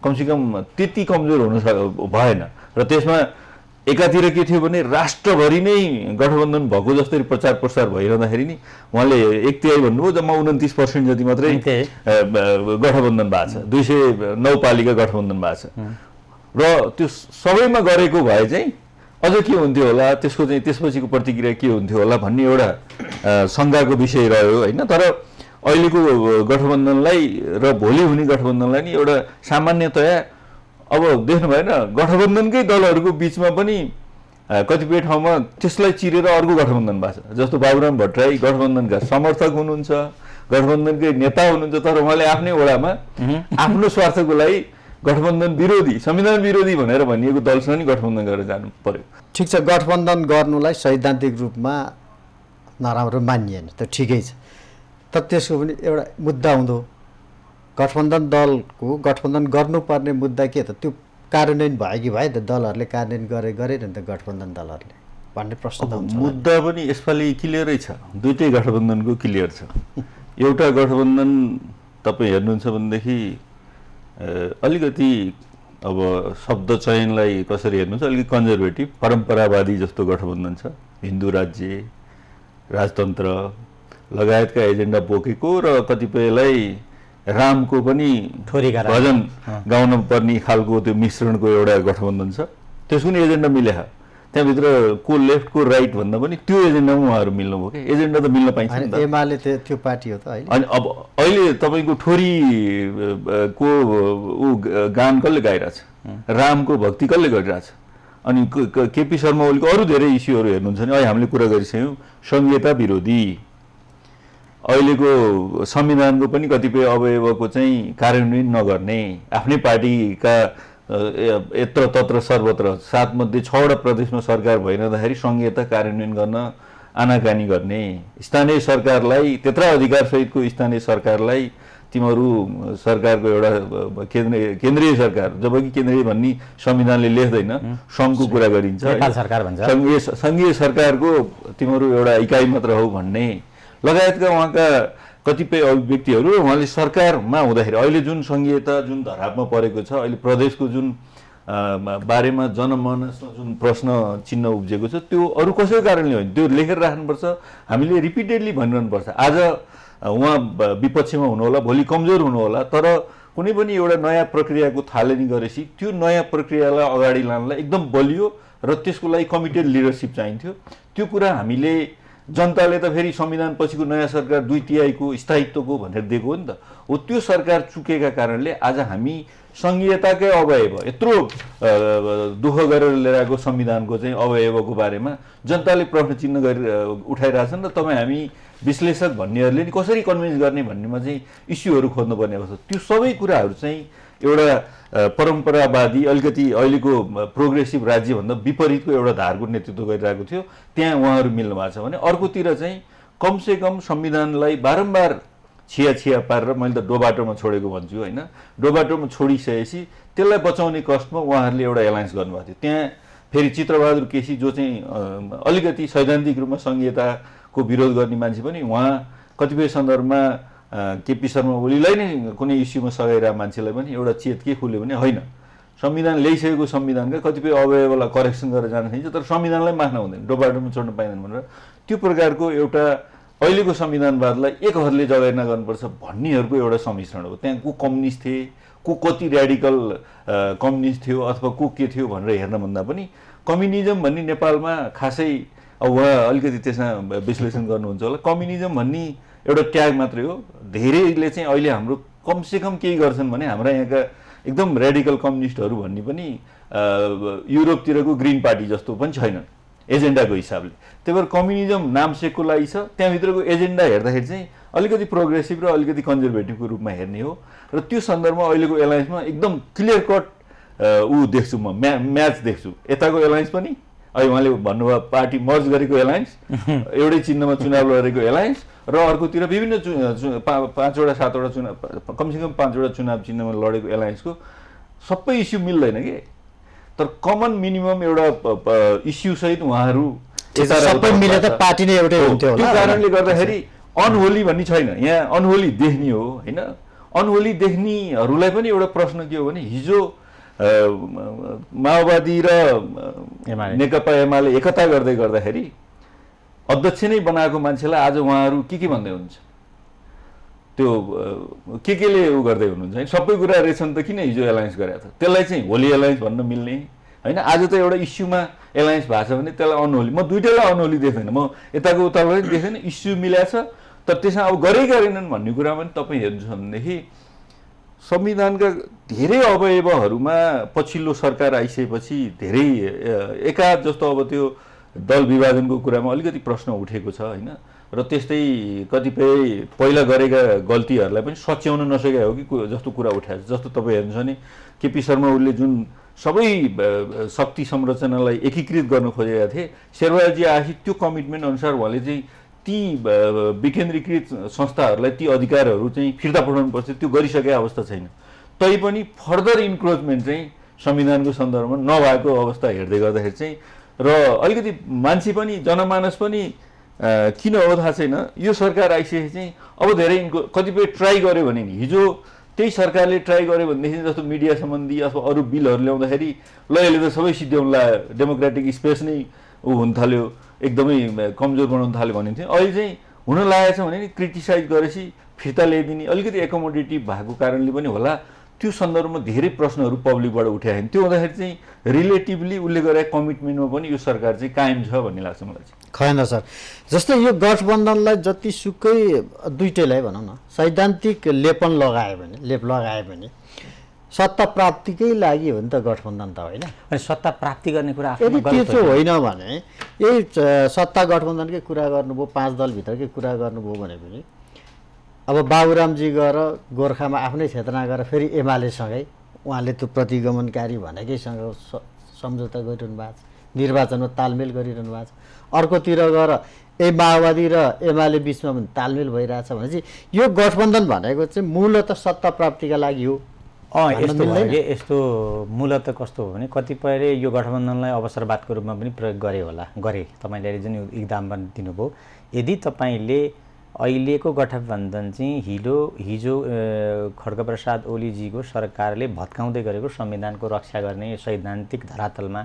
कमसेकम त्यति कमजोर हुन भएन। र त्यसमा एकातिर के थियो भने राष्ट्रभरि नै गठबन्धन भएको जस्तै प्रचार प्रसार भइरहँदाखेरि नि उहाँले 1/3 भन्नुभयो, जम्मा 29% जति मात्रै गठबन्धन भएको छ, 209 पालिका गठबन्धन भएको छ। र त्यो सबैमा गरेको भए चाहिँ अझ के हुन्थ्यो होला, त्यसको चाहिँ त्यसपछिको प्रतिक्रिया के हुन्थ्यो होला भन्ने एउटा शङ्काको विषय रह्यो होइन। तर अहिलेको गठबन्धनलाई र भोलि हुने गठबन्धनलाई नि एउटा सामान्यतया अब देख्नु भएन, गठबन्धनकै दलहरूको बिचमा पनि कतिपय ठाउँमा त्यसलाई चिरेर अर्को गठबन्धन भएको छ। जस्तो बाबुराम भट्टराई गठबन्धनका समर्थक हुनुहुन्छ, गठबन्धनकै नेता हुनुहुन्छ, तर उहाँले आफ्नै ओडामा आफ्नो स्वार्थको लागि गठबन्धन विरोधी, संविधान विरोधी भनेर भनिएको दलसँग नि गठबन्धन गरेर जानु पर्यो। ठिक छ, गठबन्धन गर्नुलाई सैद्धान्तिक रूपमा नराम्रो मानिएन, त्यो ठिकै छ। तर त्यसको पनि एउटा मुद्दा हुँदो, गठबन्धन दलको गठबन्धन गर्नुपर्ने मुद्दा के त, त्यो कार्यान्वयन भयो कि भयो त, दलहरूले कार्यान्वयन गरेन नि त गठबन्धन दलहरूले भन्ने प्रश्न त हुन्छ। मुद्दा पनि यसपालि क्लियरै छ, दुईटै गठबन्धनको क्लियर छ। एउटा गठबन्धन तपाईँ हेर्नुहुन्छ भनेदेखि अलिकति अब शब्द चयनलाई कसरी हेर्नुहुन्छ, अलिकति कन्जर्भेटिभ परम्परावादी जस्तो गठबन्धन छ। हिन्दू राज्य, राजतन्त्र लगायतका एजेन्डा बोकेको र कतिपयलाई रामको पनि भजन गाउन पर्ने खालको त्यो मिश्रणको एउटा गठबन्धन छ। त्यसको नि एजेन्डा मिले, त्यहाँभित्र को लेफ्ट को राइट भन्दा पनि त्यो एजेन्डामा उहाँहरू मिल्नुभयो क्या। एजेन्डा त मिल्न पाइन्छ नि त, एमाले त्यो पार्टी हो त अहिले। अनि अब अहिले तपाईँको ठोरी को ऊ गान कसले गाइरहेछ, रामको भक्ति कसले गरिरहेछ, अनि केपी शर्मा ओलीको अरू धेरै इस्युहरू हेर्नुहुन्छ भने अहिले हामीले कुरा गरिसक्यौँ। संघीयता विरोधी, अहिलेको संविधानको पनि कतिपय अवयवको चाहिँ कार्यान्वयन नगर्ने, आफ्नै पार्टीका यत्र तत्र सर्वत्र 7 मध्ये 6वटा प्रदेशमा सरकार भइरहँदाखेरि संघीयता कार्यान्वयन गर्न आनाकानी गर्ने, स्थानीय सरकारलाई त्यत्रा अधिकारसहितको स्थानीय सरकारलाई तिमीहरू सरकारको एउटा केन्द्रीय सरकार, जबकि केन्द्रीय भन्ने संविधानले लेख्दैन, सङ्घको कुरा गरिन्छ, सङ्घीय सरकारको तिमीहरू एउटा इकाइ मात्र हौ भन्ने लगायतका उहाँका कतिपय अभिव्यक्तिहरू उहाँले सरकारमा हुँदाखेरि अहिले जुन संघीयता जुन धरापमा परेको छ, अहिले प्रदेशको जुन बारेमा जनमानसमा जुन प्रश्न चिन्ह उब्जेको छ, त्यो अरू कसैको कारणले होइन, त्यो लेखेर राख्नुपर्छ। हामीले रिपिटेडली भनिरहनुपर्छ। आज उहाँ विपक्षमा हुनुहोला, भोलि कमजोर हुनुहोला, तर कुनै पनि एउटा नयाँ प्रक्रियाको थालनी गरेपछि त्यो नयाँ प्रक्रियालाई अगाडि लानलाई एकदम बलियो र त्यसको लागि कमिटेड लिडरसिप चाहिन्थ्यो। त्यो कुरा हामीले जनताले त फेरि संविधान पछिको नयाँ सरकार 2/3 स्थायित्वको भनेर दिएको हो नि त। हो त्यो सरकार चुकेका कारणले आज हामी संघीयताकै अवयव, यत्रो दुःख गरेर लिएर आएको संविधानको चाहिँ अवयवको बारेमा जनताले प्रश्न चिन्ह गरी उठाइरहेछन् र तपाईँ हामी विश्लेषक भन्नेहरूले नि कसरी कन्भिन्स गर्ने भन्नेमा चाहिँ इस्युहरू खोज्नुपर्ने अवस्था। त्यो सबै कुराहरू चाहिँ एउटा परम्परावादी अलिकति अहिलेको प्रोग्रेसिभ राज्यभन्दा विपरीतको एउटा धारको नेतृत्व गरिरहेको थियो, त्यहाँ उहाँहरू मिल्नु भएको छ भने अर्कोतिर चाहिँ कमसेकम संविधानलाई बारम्बार छिया पारेर मैले त डोबाटोमा छोडेको भन्छु होइन, डोबाटोमा छोडिसकेपछि त्यसलाई बचाउने कष्टमा उहाँहरूले एउटा एलायन्स गर्नुभएको थियो। त्यहाँ फेरि चित्रबहादुर केसी जो चाहिँ अलिकति सैद्धान्तिक रूपमा संघीयताको विरोध गर्ने मान्छे पनि उहाँ कतिपय सन्दर्भमा केपी शर्मा ओलीलाई नै कुनै इस्युमा सघाइरहेको मान्छेलाई पनि एउटा चेत के खुल्यो भने होइन, संविधान ल्याइसकेको संविधानका कतिपय अवयवलाई करेक्सन गरेर जान सकिन्छ, तर संविधानलाई माख्न हुँदैन, डोबाटोमा छोड्न पाइँदैन भनेर त्यो प्रकारको एउटा अहिलेको संविधानवादलाई एक हदले जगेर्ना गर्नुपर्छ भन्नेहरूको एउटा सम्मिश्रण हो। त्यहाँ को कम्युनिस्ट थिए, को कति र्याडिकल कम्युनिस्ट थियो अथवा को के थियो भनेर हेर्नभन्दा पनि कम्युनिजम भन्ने नेपालमा खासै अब उहाँ अलिकति त्यसमा विश्लेषण गर्नुहुन्छ होला। कम्युनिजम भन्ने एउटा ट्याग मात्रै हो। धेरैले चाहिँ अहिले हाम्रो कमसेकम केही गर्छन् भने हाम्रा यहाँका एकदम र्याडिकल कम्युनिस्टहरू भन्ने पनि युरोपतिरको ग्रिन पार्टी जस्तो पनि छैनन् एजेन्डाको हिसाबले। त्यही भएर कम्युनिजम नामसेको लागि छ, त्यहाँभित्रको एजेन्डा हेर्दाखेरि चाहिँ अलिकति प्रोग्रेसिभ र अलिकति कन्जर्भेटिभको रूपमा हेर्ने हो। र त्यो सन्दर्भमा अहिलेको एलायन्समा एकदम क्लियर कट देख्छु म, म्याच देख्छु। यताको एलायन्स पनि अहिले उहाँले भन्नुभयो पार्टी मर्ज गरेको एलायन्स, एउटै चिन्हमा चुनाव लडेको एलायन्स, र अर्कोतिर विभिन्न 5वटा 7वटा चुनाव, कमसेकम 5वटा चुनाव चिन्हमा लडेको एलायन्सको सबै इस्यु मिल्दैन के। तर कमन मिनिमम एउटा इस्युसहित उहाँहरू सबै मिले त पार्टी नै एउटै हुन्थ्यो होला। त्यो कारणले गर्दाखेरि अनहोली भन्ने छैन यहाँ। अनहोली देख्ने हो होइन। अनहोली देख्नेहरूलाई पनि एउटा प्रश्न के हो भने हिजो माओवादी र नेकपा एमाले एकता गर्दै गर्दाखेरि अध्यक्ष नै बनाएको मान्छेलाई आज उहाँहरू के भन्दै हुनुहुन्छ, त्यो केले उ गर्दै हुनुहुन्छ। सबै कुरा रहेछन् त किन हिजो एलायन्स गरेको त, त्यसलाई चाहिँ होली एलायन्स भन्न मिल्ने होइन। आज त एउटा इस्युमा एलायन्स भएको छ भने त्यसलाई अनहोली, म दुइटैलाई अनहोली देख्दैन, म यताको उताको पनि देख्दैन। इस्यु मिलाएको छ तर त्यसमा अब गरेनन् भन्ने कुरा पनि तपाईँ हेर्नुहुन्छ भनेदेखि संविधानका धेरै अवयवहरूमा पछिल्लो सरकार आइसकेपछि धेरै एकाध जस्तो अब त्यो दल विभाजनको कुरामा अलिकति प्रश्न उठेको छ होइन। र त्यस्तै कतिपय पहिला गरेका गल्तीहरूलाई पनि सच्याउन नसकेका हो कि जस्तो कुरा उठाएको छ। जस्तो तपाईँ हेर्नुहुन्छ भने केपी शर्मा ओलीले जुन सबै शक्ति संरचनालाई एकीकृत गर्न खोजेका थिए, शेरबहादुरजी आएपछि त्यो कमिटमेन्ट अनुसार उहाँले चाहिँ ती विकेन्द्रीकृत संस्थाहरूलाई ती अधिकारहरू चाहिँ फिर्ता पठाउनुपर्छ, त्यो गरिसकेको अवस्था छैन। तैपनि फर्दर इन्क्रोचमेन्ट चाहिँ संविधानको सन्दर्भमा नभएको अवस्था हेर्दै गर्दाखेरि चाहिँ र अलिकति मान्छे पनि जनमानस पनि किन हो थाहा छैन, यो सरकार आइसकेपछि चाहिँ अब धेरै कतिपय ट्राई गर्यो भने नि हिजो त्यही सरकारले ट्राई गर्यो भनेदेखि जस्तो मिडिया सम्बन्धी अथवा अरू बिलहरू ल्याउँदाखेरि ल यसले त सबै सिद्ध्याउला, डेमोक्रेटिक स्पेस नै ऊ हुन थाल्यो, एकदमै कमजोर बनाउन थाल्यो भन्ने थियो। अहिले चाहिँ हुन लागेको छ भने नि क्रिटिसाइज गरेपछि फिर्ता ल्याइदिने अलिकति एकोमोडेटिभ भएको कारणले पनि होला त्यो सन्दर्भमा धेरै प्रश्नहरू पब्लिकबाट उठाएको थियो। त्यो हुँदाखेरि चाहिँ रिलेटिभली उसले गरेको कमिटमेन्टमा पनि यो सरकार चाहिँ कायम छ भन्ने लाग्छ मलाई चाहिँ। खैन सर, जस्तै यो गठबन्धनलाई जतिसुकै दुइटैलाई भनौँ न सैद्धान्तिक लेप लगाए भने सत्ता प्राप्तिकै लागि हो नि त गठबन्धन त होइन। अनि सत्ता प्राप्ति गर्ने कुरा यदि त्यो होइन भने यही सत्ता गठबन्धनकै कुरा गर्नुभयो, 5 दलभित्रकै कुरा गर्नुभयो भने पनि अब बाबुरामजी गएर गोर्खामा आफ्नै क्षेत्रमा गएर फेरि एमालेसँगै उहाँले त्यो प्रतिगमनकारी भनेकैसँग सम्झौता गरिरहनु भएको छ, निर्वाचनमा तालमेल गरिरहनु भएको छ। अर्कोतिर गएर माओवादी र एमाले बिचमा पनि तालमेल भइरहेछ भने चाहिँ यो गठबन्धन भनेको चाहिँ मूलत सत्ता प्राप्तिका लागि हो। यस्तो भयो कि यस्तो मूलत कस्तो हो भने कतिपयले यो गठबन्धनलाई अवसरवादको रूपमा पनि प्रयोग गरे तपाईँले जुन इक्जाम दिनुभयो। यदि तपाईँले अहिलेको गठबन्धन चाहिँ हिजो खड्गप्रसाद ओलीजीको सरकारले भत्काउँदै गरेको संविधानको रक्षा गर्ने सैद्धान्तिक धरातलमा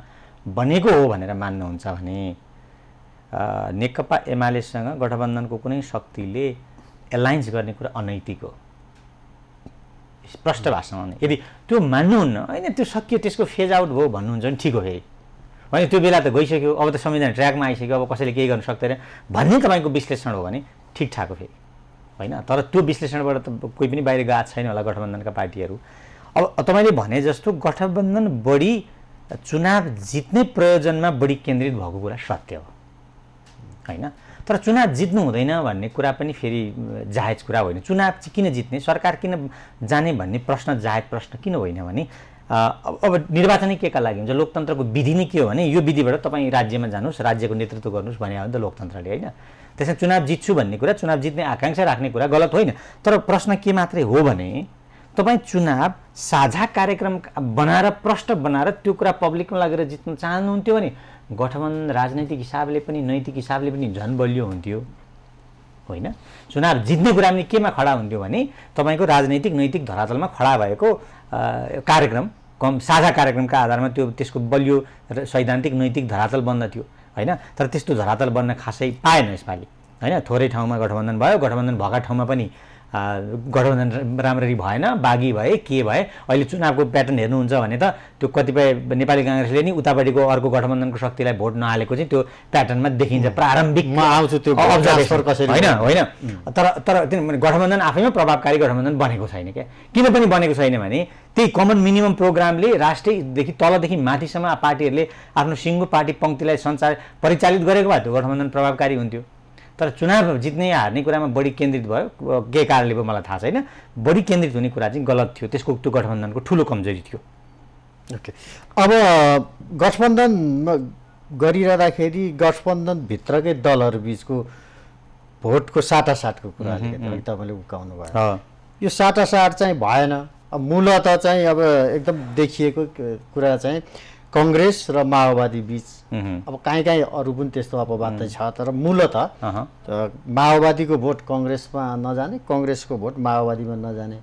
बनेको हो भनेर मान्नुहुन्छ भने नेकपा एमालेसँग गठबन्धनको कुनै शक्तिले एलायन्स गर्ने कुरा अनैतिक हो, स्पष्ट भाषामा भने। यदि त्यो मान्नुहुन्न होइन त्यो सकियो त्यसको फेज आउट भयो भन्नुहुन्छ भने ठिक हो, फेरि होइन त्यो बेला त गइसक्यो, अब त संविधान ट्र्याकमा आइसक्यो, अब कसैले केही गर्न सक्दैन भन्ने तपाईँको विश्लेषण हो भने ठिकठाक हो फेरि होइन। तर त्यो विश्लेषणबाट त कोही पनि बाहिर गएको छैन होला गठबन्धनका पार्टीहरू। अब तपाईँले भने जस्तो गठबन्धन बढी चुनाव जित्ने प्रयोजनमा बढी केन्द्रित भएको कुरा सत्य हो होइन। तर चुनाव जित्नु हुँदैन भन्ने कुरा पनि फेरि जायज कुरा होइन। चुनाव चाहिँ किन जित्ने, सरकार किन जाने भन्ने प्रश्न जायज प्रश्न किन होइन भने अब निर्वाचनै केका लागि हुन्छ, लोकतन्त्रको विधि नै के हो भने यो विधिबाट तपाईँ राज्यमा जानुहोस्, राज्यको नेतृत्व गर्नुहोस् भने हो नि त लोकतन्त्रले होइन। त्यसमा चुनाव जित्छु भन्ने कुरा, चुनाव जित्ने आकाङ्क्षा राख्ने कुरा गलत होइन। तर प्रश्न के मात्रै हो भने तपाईँ चुनाव साझा कार्यक्रम बनाएर प्रष्ट बनाएर त्यो कुरा पब्लिकमा लगेर जित्न चाहनुहुन्थ्यो भने गठबन्धन राजनैतिक हिसाबले पनि नैतिक हिसाबले पनि झन् बलियो हुन्थ्यो होइन। चुनाव जित्ने कुरा पनि केमा खडा हुन्थ्यो भने तपाईँको राजनैतिक नैतिक धरातलमा खडा भएको कार्यक्रम साझा कार्यक्रमका आधारमा त्यसको बलियो सैद्धान्तिक नैतिक धरातल बन्द थियो होइन। तर त्यस्तो धरातल बन्न खासै पाएन यसपालि होइन। थोरै ठाउँमा गठबन्धन भयो, गठबन्धन भएका ठाउँमा पनि गठबन्धन राम्ररी भएन, बागी भए, के भए, अहिले चुनावको प्याटर्न हेर्नुहुन्छ भने त त्यो कतिपय नेपाली काङ्ग्रेसले नि उतापट्टिको अर्को गठबन्धनको शक्तिलाई भोट नहालेको चाहिँ त्यो प्याटर्नमा देखिन्छ प्रारम्भिक। म आउँछु त्यो ट्रान्सफर कसरी होइन तर गठबन्धन आफैमा प्रभावकारी गठबन्धन बनेको छैन क्या। किन पनि बनेको छैन भने त्यही कमन मिनिमम प्रोग्रामले राष्ट्रियदेखि तलदेखि माथिसम्म पार्टीहरूले आफ्नो सिङ्गो पार्टी पङ्क्तिलाई परिचालित गरेको भए त्यो गठबन्धन प्रभावकारी हुन्थ्यो। तर चुनाव जित्ने या हार्ने कुरामा बढी केन्द्रित भयो, के कारणले भयो मलाई थाहा छैन, बढी केन्द्रित हुने कुरा चाहिँ गलत थियो। त्यसको त्यो गठबन्धनको ठुलो कमजोरी थियो। ओके, अब गठबन्धन गरिरहँदाखेरि गठबन्धनभित्रकै दलहरू बिचको भोटको साटासाटको कुरा तपाईँले उकाउनु भयो। यो साटासाट चाहिँ भएन। अब मूलत चाहिँ अब एकदम देखिएको कुरा चाहिँ कङ्ग्रेस र माओवादी बिच, अब काहीँ अरू पनि त्यस्तो अपवाद चाहिँ छ, तर मूलत माओवादीको भोट कङ्ग्रेसमा नजाने, कङ्ग्रेसको भोट माओवादीमा नजाने,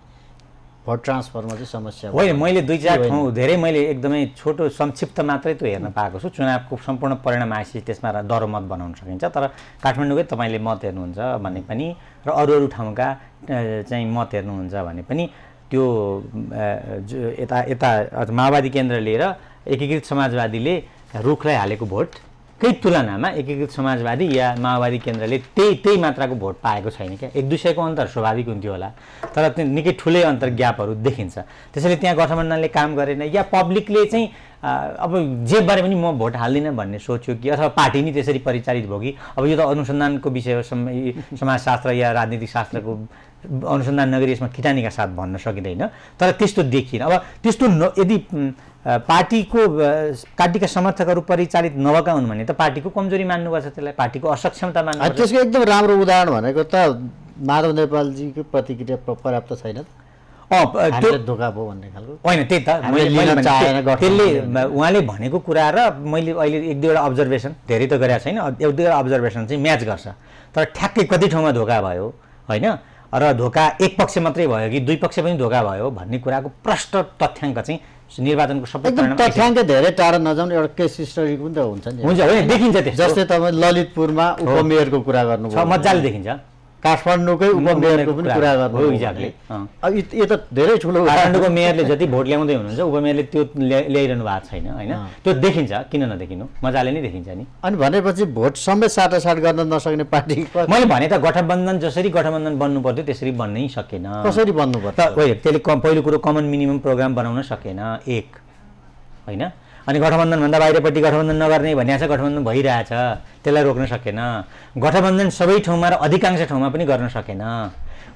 भोट ट्रान्सफरमा चाहिँ समस्या होइन। मैले 2-4 ठाउँ धेरै मैले एकदमै छोटो संक्षिप्त मात्रै त्यो हेर्न पाएको छु। चुनावको सम्पूर्ण परिणाम आएपछि त्यसमा दरो मत बनाउन सकिन्छ, तर काठमाडौँकै तपाईँले मत हेर्नुहुन्छ भने पनि र अरू ठाउँका चाहिँ मत हेर्नुहुन्छ भने पनि त्यो यता माओवादी केन्द्र लिएर एकीकृत समाजवादीले रुखलाई हालेको भोटकै तुलनामा एकीकृत समाजवादी या माओवादी केन्द्रले त्यही मात्राको भोट पाएको छैन क्या। 1-200 अन्तर स्वाभाविक हुन्थ्यो होला, तर त्यो निकै ठुलै अन्तर ग्यापहरू देखिन्छ। त्यसैले त्यहाँ गठबन्धनले काम गरेन या पब्लिकले चाहिँ अब जे बारे पनि म भोट हाल्दिनँ भन्ने सोच्यो कि अथवा पार्टी नै त्यसरी परिचालित भयो कि अब यो त अनुसन्धानको विषय हो, समाजशास्त्र या राजनीतिक शास्त्रको अनुसन्धान नगरी यसमा किटानीका साथ भन्न सकिँदैन। तर त्यस्तो देखिन। अब त्यस्तो यदि पार्टीका समर्थकहरू परिचालित नभएका हुन् भने त पार्टीको कमजोरी मान्नुपर्छ, त्यसलाई पार्टीको असक्षमता मान्नुपर्छ। त्यसको एकदम राम्रो उदाहरण भनेको त माधव नेपालजीको प्रतिक्रिया पर्याप्त छैन, धोका भयो भन्ने खालको होइन। त्यही त त्यसले उहाँले भनेको कुरा र मैले अहिले 1-2वटा अब्जर्भेसन, धेरै त गरेको छैन, 1-2वटा अब्जर्भेसन चाहिँ म्याच गर्छ। तर ठ्याक्कै कति ठाउँमा धोका भयो होइन, र धोका एक पक्ष मात्रै भयो कि दुई पक्ष पनि धोका भयो भन्ने कुराको प्रष्ट तथ्याङ्क चाहिँ निर्वाचनको सबै परिणाम तथ्याङ्क धेरै टाढा नजाउँ, एउटा केस हिस्टोरी पनि त हुन्छ नि, हुन्छ होइन, देखिन्छ। जस्तै तपाईँ ललितपुरमा उपमेयरको कुरा गर्नुभयो, मजाले देखिन्छ। काठमाडौँकै उपमेयरको पनि कुरा गर्नु एक्ज्याक्टली। अब यो त धेरै ठुलो, काठमाडौँको मेयरले जति भोट ल्याउँदै हुनुहुन्छ उपमेयरले त्यो ल्याइरहनु भएको छैन होइन, त्यो देखिन्छ। किन नदेखिनु, मजाले नै देखिन्छ नि। अनि भनेपछि भोट समेत साटासाट गर्न नसक्ने पार्टी, मैले भने त गठबन्धन जसरी गठबन्धन बन्नु पर्थ्यो त्यसरी बन्नै सकेन। कसरी बन्नु पर्छ? त्यसले पहिलो कुरो कमन मिनिमम प्रोग्राम बनाउन सकेन, एक होइन। अनि गठबन्धनभन्दा बाहिरपट्टि गठबन्धन नगर्ने भनिएको छ, गठबन्धन भइरहेछ, त्यसलाई रोक्न सकेन। गठबन्धन सबै ठाउँमा र अधिकांश ठाउँमा पनि गर्न सकेन।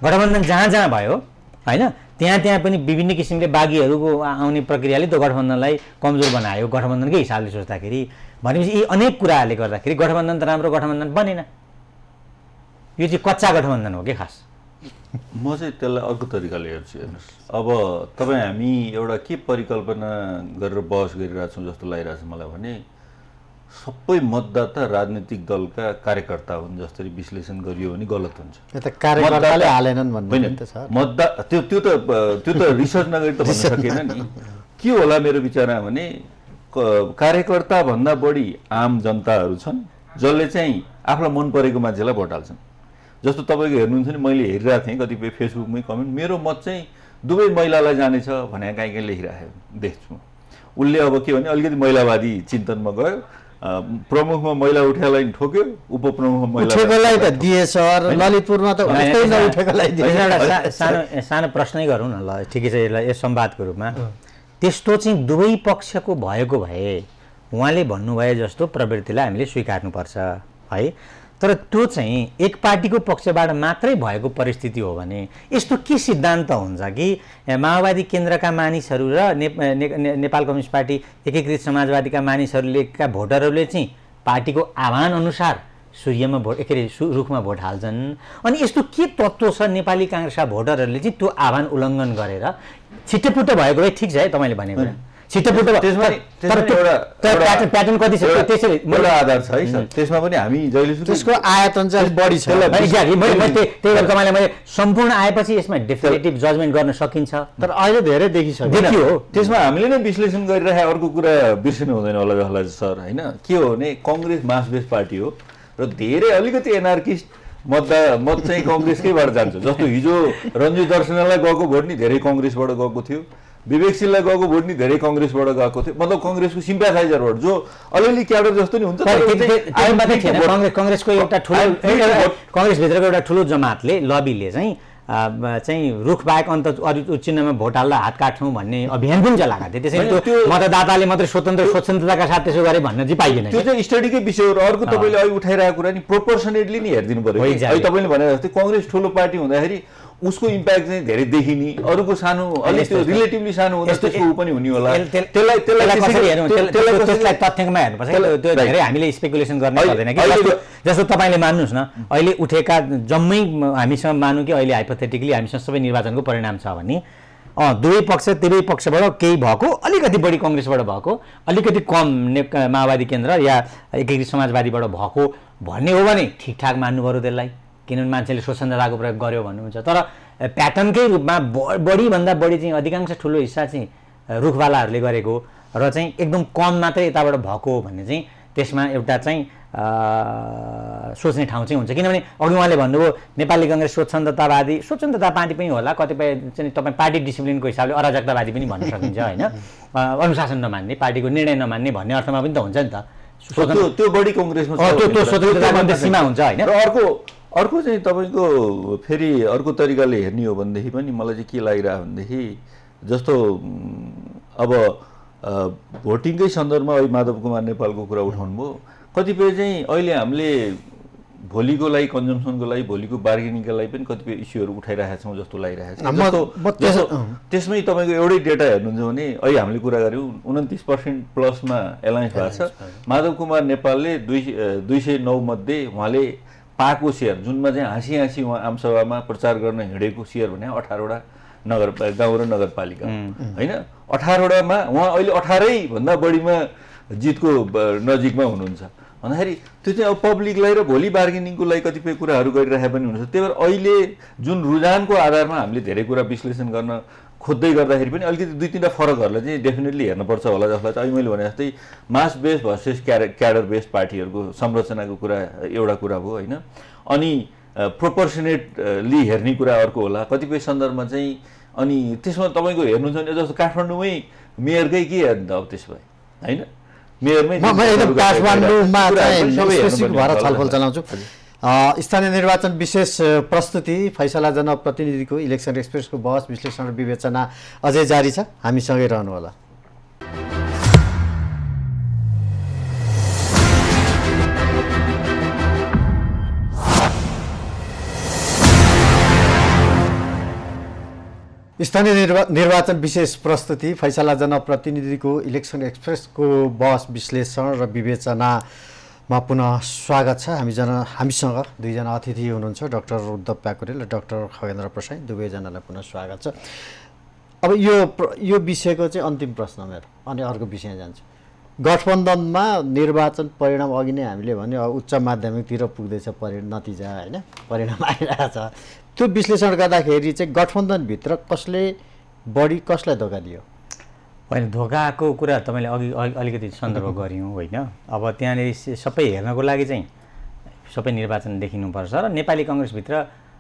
गठबन्धन जहाँ जहाँ भयो होइन त्यहाँ पनि विभिन्न किसिमले बागीहरूको आउने प्रक्रियाले त्यो गठबन्धनलाई कमजोर बनायो गठबन्धनकै हिसाबले सोच्दाखेरि। भनेपछि यी अनेक कुराहरूले गर्दाखेरि गठबन्धन त राम्रो गठबन्धन बनेन। यो चाहिँ कच्चा गठबन्धन हो कि खास। म चाहिँ त्यसलाई अर्को तरिकाले हेर्छु। हेर्नुहोस्, अब तपाईँ हामी एउटा के परिकल्पना गरेर बहस गरिरहेको छौँ जस्तो लागिरहेको छ मलाई भने सबै मतदाता राजनीतिक दलका कार्यकर्ता हुन् जसरी विश्लेषण गरियो भने गलत हुन्छ। कार्यकर्ताले हालेनन् भन्ने त छ। त्यो त रिसर्च नगरी त भन्न सकेन नि। के होला मेरो विचारमा भने कार्यकर्ता भन्दा बढी आम जनताहरू छन् जसले चाहिँ आफूलाई मन परेको मान्छेलाई भोट हाल्छन्। जस्तो तपाईँको हेर्नुहुन्छ नि, मैले हेरिरहेको थिएँ कतिपय फेसबुकमै कमेन्ट, मेरो मत चाहिँ दुवै महिलालाई जानेछ भनेर काहीँ काहीँ लेखिरहेको देख्छु। उसले अब के भने अलिकति महिलावादी चिन्तनमा गयो, प्रमुखमा महिला उठेलाई ठोक्यो, उपप्रमुखमा महिला उठेकोलाई त दिएछ, ललितपुरमा त उठेकै नउठेकोलाई दिएछ। एउटा सानो प्रश्नै गरौँ न ल, ठिकै छ, यसलाई यस संवादको रूपमा त्यस्तो चाहिँ दुवै पक्षको भएको भए उहाँले भन्नुभए जस्तो प्रवृत्तिलाई हामीले स्वीकार्नुपर्छ है। तर त्यो चाहिँ एक पार्टीको पक्षबाट मात्रै भएको परिस्थिति हो भने यस्तो के सिद्धान्त हुन्छ कि माओवादी केन्द्रका मानिसहरू र नेपाल कम्युनिस्ट पार्टी एकीकृत समाजवादीका मानिसहरूले भोटरहरूले चाहिँ पार्टीको आह्वान अनुसार सूर्यमा भोट रुखमा भोट हाल्छन्। अनि यस्तो के तत्त्व छ नेपाली काङ्ग्रेसका भोटरहरूले चाहिँ त्यो आह्वान उल्लङ्घन गरेर छिट्टोपुट्टो भएको भए ठिक छ है तपाईँले भनेको छिट्टोपुट्टो प्याटर्न कति छ त्यसरी एउटा आधार छ है सर। त्यसमा पनि हामी जहिले त्यसको आयतन चाहिँ बढी छ। त्यही भएर तपाईँलाई मैले सम्पूर्ण आएपछि यसमा डेफिनेटिभ जजमेन्ट गर्न सकिन्छ, तर अहिले धेरै देखियो। त्यसमा हामीले नै विश्लेषण गरिरहेको अर्को कुरा बिर्सिनु हुँदैन होला जसलाई सर होइन। के हो भने कङ्ग्रेस मास बेस पार्टी हो र धेरै अलिकति एनार्किस्ट मत चाहिँ कङ्ग्रेसकैबाट जान्छ। जस्तो हिजो रञ्जु दर्शनलाई गएको भोट नि धेरै कङ्ग्रेसबाट गएको थियो, विवेकशीललाई गएको भोट नि धेरै कङ्ग्रेसबाट गएको थियो। मतलब कङ्ग्रेसको सिम्प्याथाइजरबाट जो अलिअलि क्याडर जस्तो नि हुन्छ। कङ्ग्रेसको एउटा ठुलो कङ्ग्रेसभित्रको एउटा ठुलो जमातले लबीले चाहिँ रुख बाहेक अन्त अरू चिन्हमा भोट हाल्दा हात काट्छौँ भन्ने अभियान पनि चलाएको थियो। त्यसैले त्यो मतदाताले मात्रै स्वतन्त्रताका साथ त्यसो गरे भन्न चाहिँ पाइएन। त्यो चाहिँ स्टडीकै विषय हो। र अर्को तपाईँले अहिले उठाइरहेको कुरा नि प्रोपोर्सनेटली नि हेरिदिनु पर्यो। अहिले तपाईँले भने जस्तै कङ्ग्रेस ठुलो पार्टी हुँदाखेरि उसको इम्प्याक्ट चाहिँ धेरै देखिने, अरूको सानो अलिक त्यो रिलेटिभली सानो हुँदा त्यसको ऊ पनि हुने होला। त्यसलाई तथ्यमा हेर्नुपर्छ। त्यो धेरै हामीले स्पेकुलेसन गर्ने पर्दैन कि। जस्तो तपाईँले मान्नुहोस् न, अहिले उठेका जम्मै हामीसँग मानौँ कि अहिले हाइपोथेटिकली हामीसँग सबै निर्वाचनको परिणाम छ भने दुवै पक्षबाट केही भएको, अलिकति बढी कङ्ग्रेसबाट भएको, अलिकति कम माओवादी केन्द्र या एकीकृत समाजवादीबाट भएको भन्ने हो भने ठिकठाक मान्नु पऱ्यो त्यसलाई, किनभने मान्छेले स्वतन्त्रताको प्रयोग गर्यो भन्नुहुन्छ। तर प्याटर्नकै रूपमा बढीभन्दा बढी चाहिँ अधिकांश ठुलो हिस्सा चाहिँ रुखवालाहरूले गरेको र चाहिँ एकदम कम मात्रै यताबाट भएको भन्ने चाहिँ त्यसमा एउटा चाहिँ सोच्ने ठाउँ चाहिँ हुन्छ। किनभने अघि उहाँले भन्नुभयो नेपाली कङ्ग्रेस स्वतन्त्रतावादी पनि होला, कतिपय चाहिँ तपाईँ पार्टी डिसिप्लिनको हिसाबले अराजकतावादी पनि भन्न सकिन्छ होइन, अनुशासन नमान्ने, पार्टीको निर्णय नमान्ने भन्ने अर्थमा पनि त हुन्छ नि त। त्यो बढी कङ्ग्रेसमा त्यो स्वतन्त्रताको सीमा हुन्छ होइन। र अर्को चाहिँ तपाईँको फेरि अर्को तरिकाले हेर्ने हो भनेदेखि पनि मलाई चाहिँ के लागिरहेको भनेदेखि जस्तो अब भोटिङकै सन्दर्भमा अहिले माधव कुमार नेपालको कुरा उठाउनु भयो। कतिपय चाहिँ अहिले हामीले भोलिको लागि कन्जम्सनको लागि भोलिको बार्गेनिङको लागि पनि कतिपय इस्युहरू उठाइरहेका छौँ जस्तो लागिरहेको छ। त्यसमै तपाईँको एउटै डेटा हेर्नुहुन्छ भने अहिले हामीले कुरा गऱ्यौँ 29% प्लसमा एलायन्स भएको छ। माधव कुमार नेपालले 209 मध्ये उहाँले पाएको सेयर जुनमा चाहिँ हाँसी हाँसी उहाँ आमसभामा प्रचार गर्न हिँडेको सेयर भने 18वटा गाउँ र नगरपालिका होइन। 18वटामा उहाँ अहिले 18 भन्दा बढीमा जितको नजिकमा हुनुहुन्छ भन्दाखेरि त्यो चाहिँ अब पब्लिकलाई र भोलि बार्गेनिङको लागि कतिपय कुराहरू गरिरहेको पनि हुन्छ। त्यही भएर अहिले जुन रुझानको आधारमा हामीले धेरै कुरा विश्लेषण गर्न खोज्दै गर्दाखेरि पनि अलिकति 2-3टा फरकहरूलाई चाहिँ डेफिनेटली हेर्नुपर्छ होला जसलाई चाहिँ अहिले मैले भने जस्तै मास बेस्ड भर्सेस क्याडर बेस्ड पार्टीहरूको संरचनाको कुरा एउटा कुरा भयो होइन। अनि प्रोपोर्सनेटली हेर्ने कुरा अर्को होला कतिपय सन्दर्भमा चाहिँ। अनि त्यसमा तपाईँको हेर्नुहुन्छ भने जस्तो काठमाडौँमै मेयरकै के हेर्नु त अब त्यसमा होइन, मेयरमै काठमाडौँमा छलफल चलाउँछु। स्थानीय निर्वाचन विशेष प्रस्तुति फैसला जनप्रतिनिधिको इलेक्सन एक्सप्रेसको बहस विश्लेषण र विवेचना अझै जारी छ, हामीसँगै रहनुहोला। स्थानीय निर्वाचन विशेष प्रस्तुति फैसला जनप्रतिनिधिको इलेक्सन एक्सप्रेसको बहस विश्लेषण र विवेचनामा पुनः स्वागत छ। हामीसँग दुईजना अतिथि हुनुहुन्छ, डाक्टर उद्धव प्याकुरेल र डाक्टर खगेन्द्र प्रसाई, दुवैजनालाई पुनः स्वागत छ। अब यो विषयको चाहिँ अन्तिम प्रश्न मेरो, अनि अर्को विषय जान्छु। गठबन्धनमा निर्वाचन परिणाम अघि नै हामीले भने उच्च माध्यमिकतिर पुग्दैछ नतिजा होइन, परिणाम आइरहेको छ। त्यो विश्लेषण गर्दाखेरि चाहिँ गठबन्धनभित्र कसले बढी कसलाई धोका दियो? होइन, धोकाको कुरा तपाईँले अघि अलिकति सन्दर्भ गऱ्यौँ होइन। अब त्यहाँनिर सबै हेर्नको लागि चाहिँ सबै निर्वाचन देखिनुपर्छ र नेपाली कङ्ग्रेसभित्र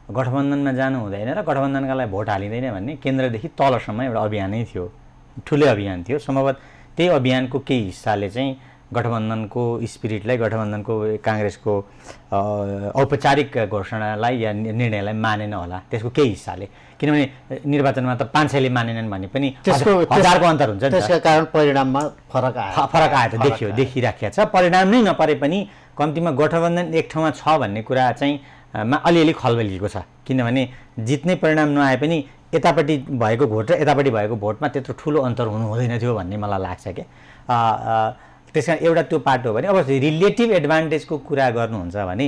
गठबन्धनमा जानु हुँदैन र गठबन्धनका लागि भोट हालिँदैन भन्ने केन्द्रदेखि तलसम्म एउटा अभियानै थियो, ठुलै अभियान थियो। सम्भवतः त्यही अभियानको केही हिस्साले चाहिँ गठबन्धनको स्पिरिटलाई, गठबन्धनको काङ्ग्रेसको औपचारिक घोषणालाई या निर्णयलाई मानेन होला त्यसको केही हिस्साले, किनभने निर्वाचनमा त 500ले मानेनन् भने पनि हजारको अन्तर हुन्छ नि। त्यसका कारण परिणाममा फरक आयो त देखिराखेको छ। परिणाम नै नपरे पनि कम्तीमा गठबन्धन एक ठाउँमा छ भन्ने कुरा चाहिँ अलिअलि खलबलिएको छ, किनभने जित्ने परिणाम नआए पनि यतापट्टि भएको भोट र यतापट्टि भएको भोटमा त्यत्रो ठुलो अन्तर हुँदैन थियो भन्ने मलाई लाग्छ क्या। त्यस कारण एउटा त्यो पाटो हो भने अब रिलेटिभ एडभान्टेजको कुरा गर्नुहुन्छ भने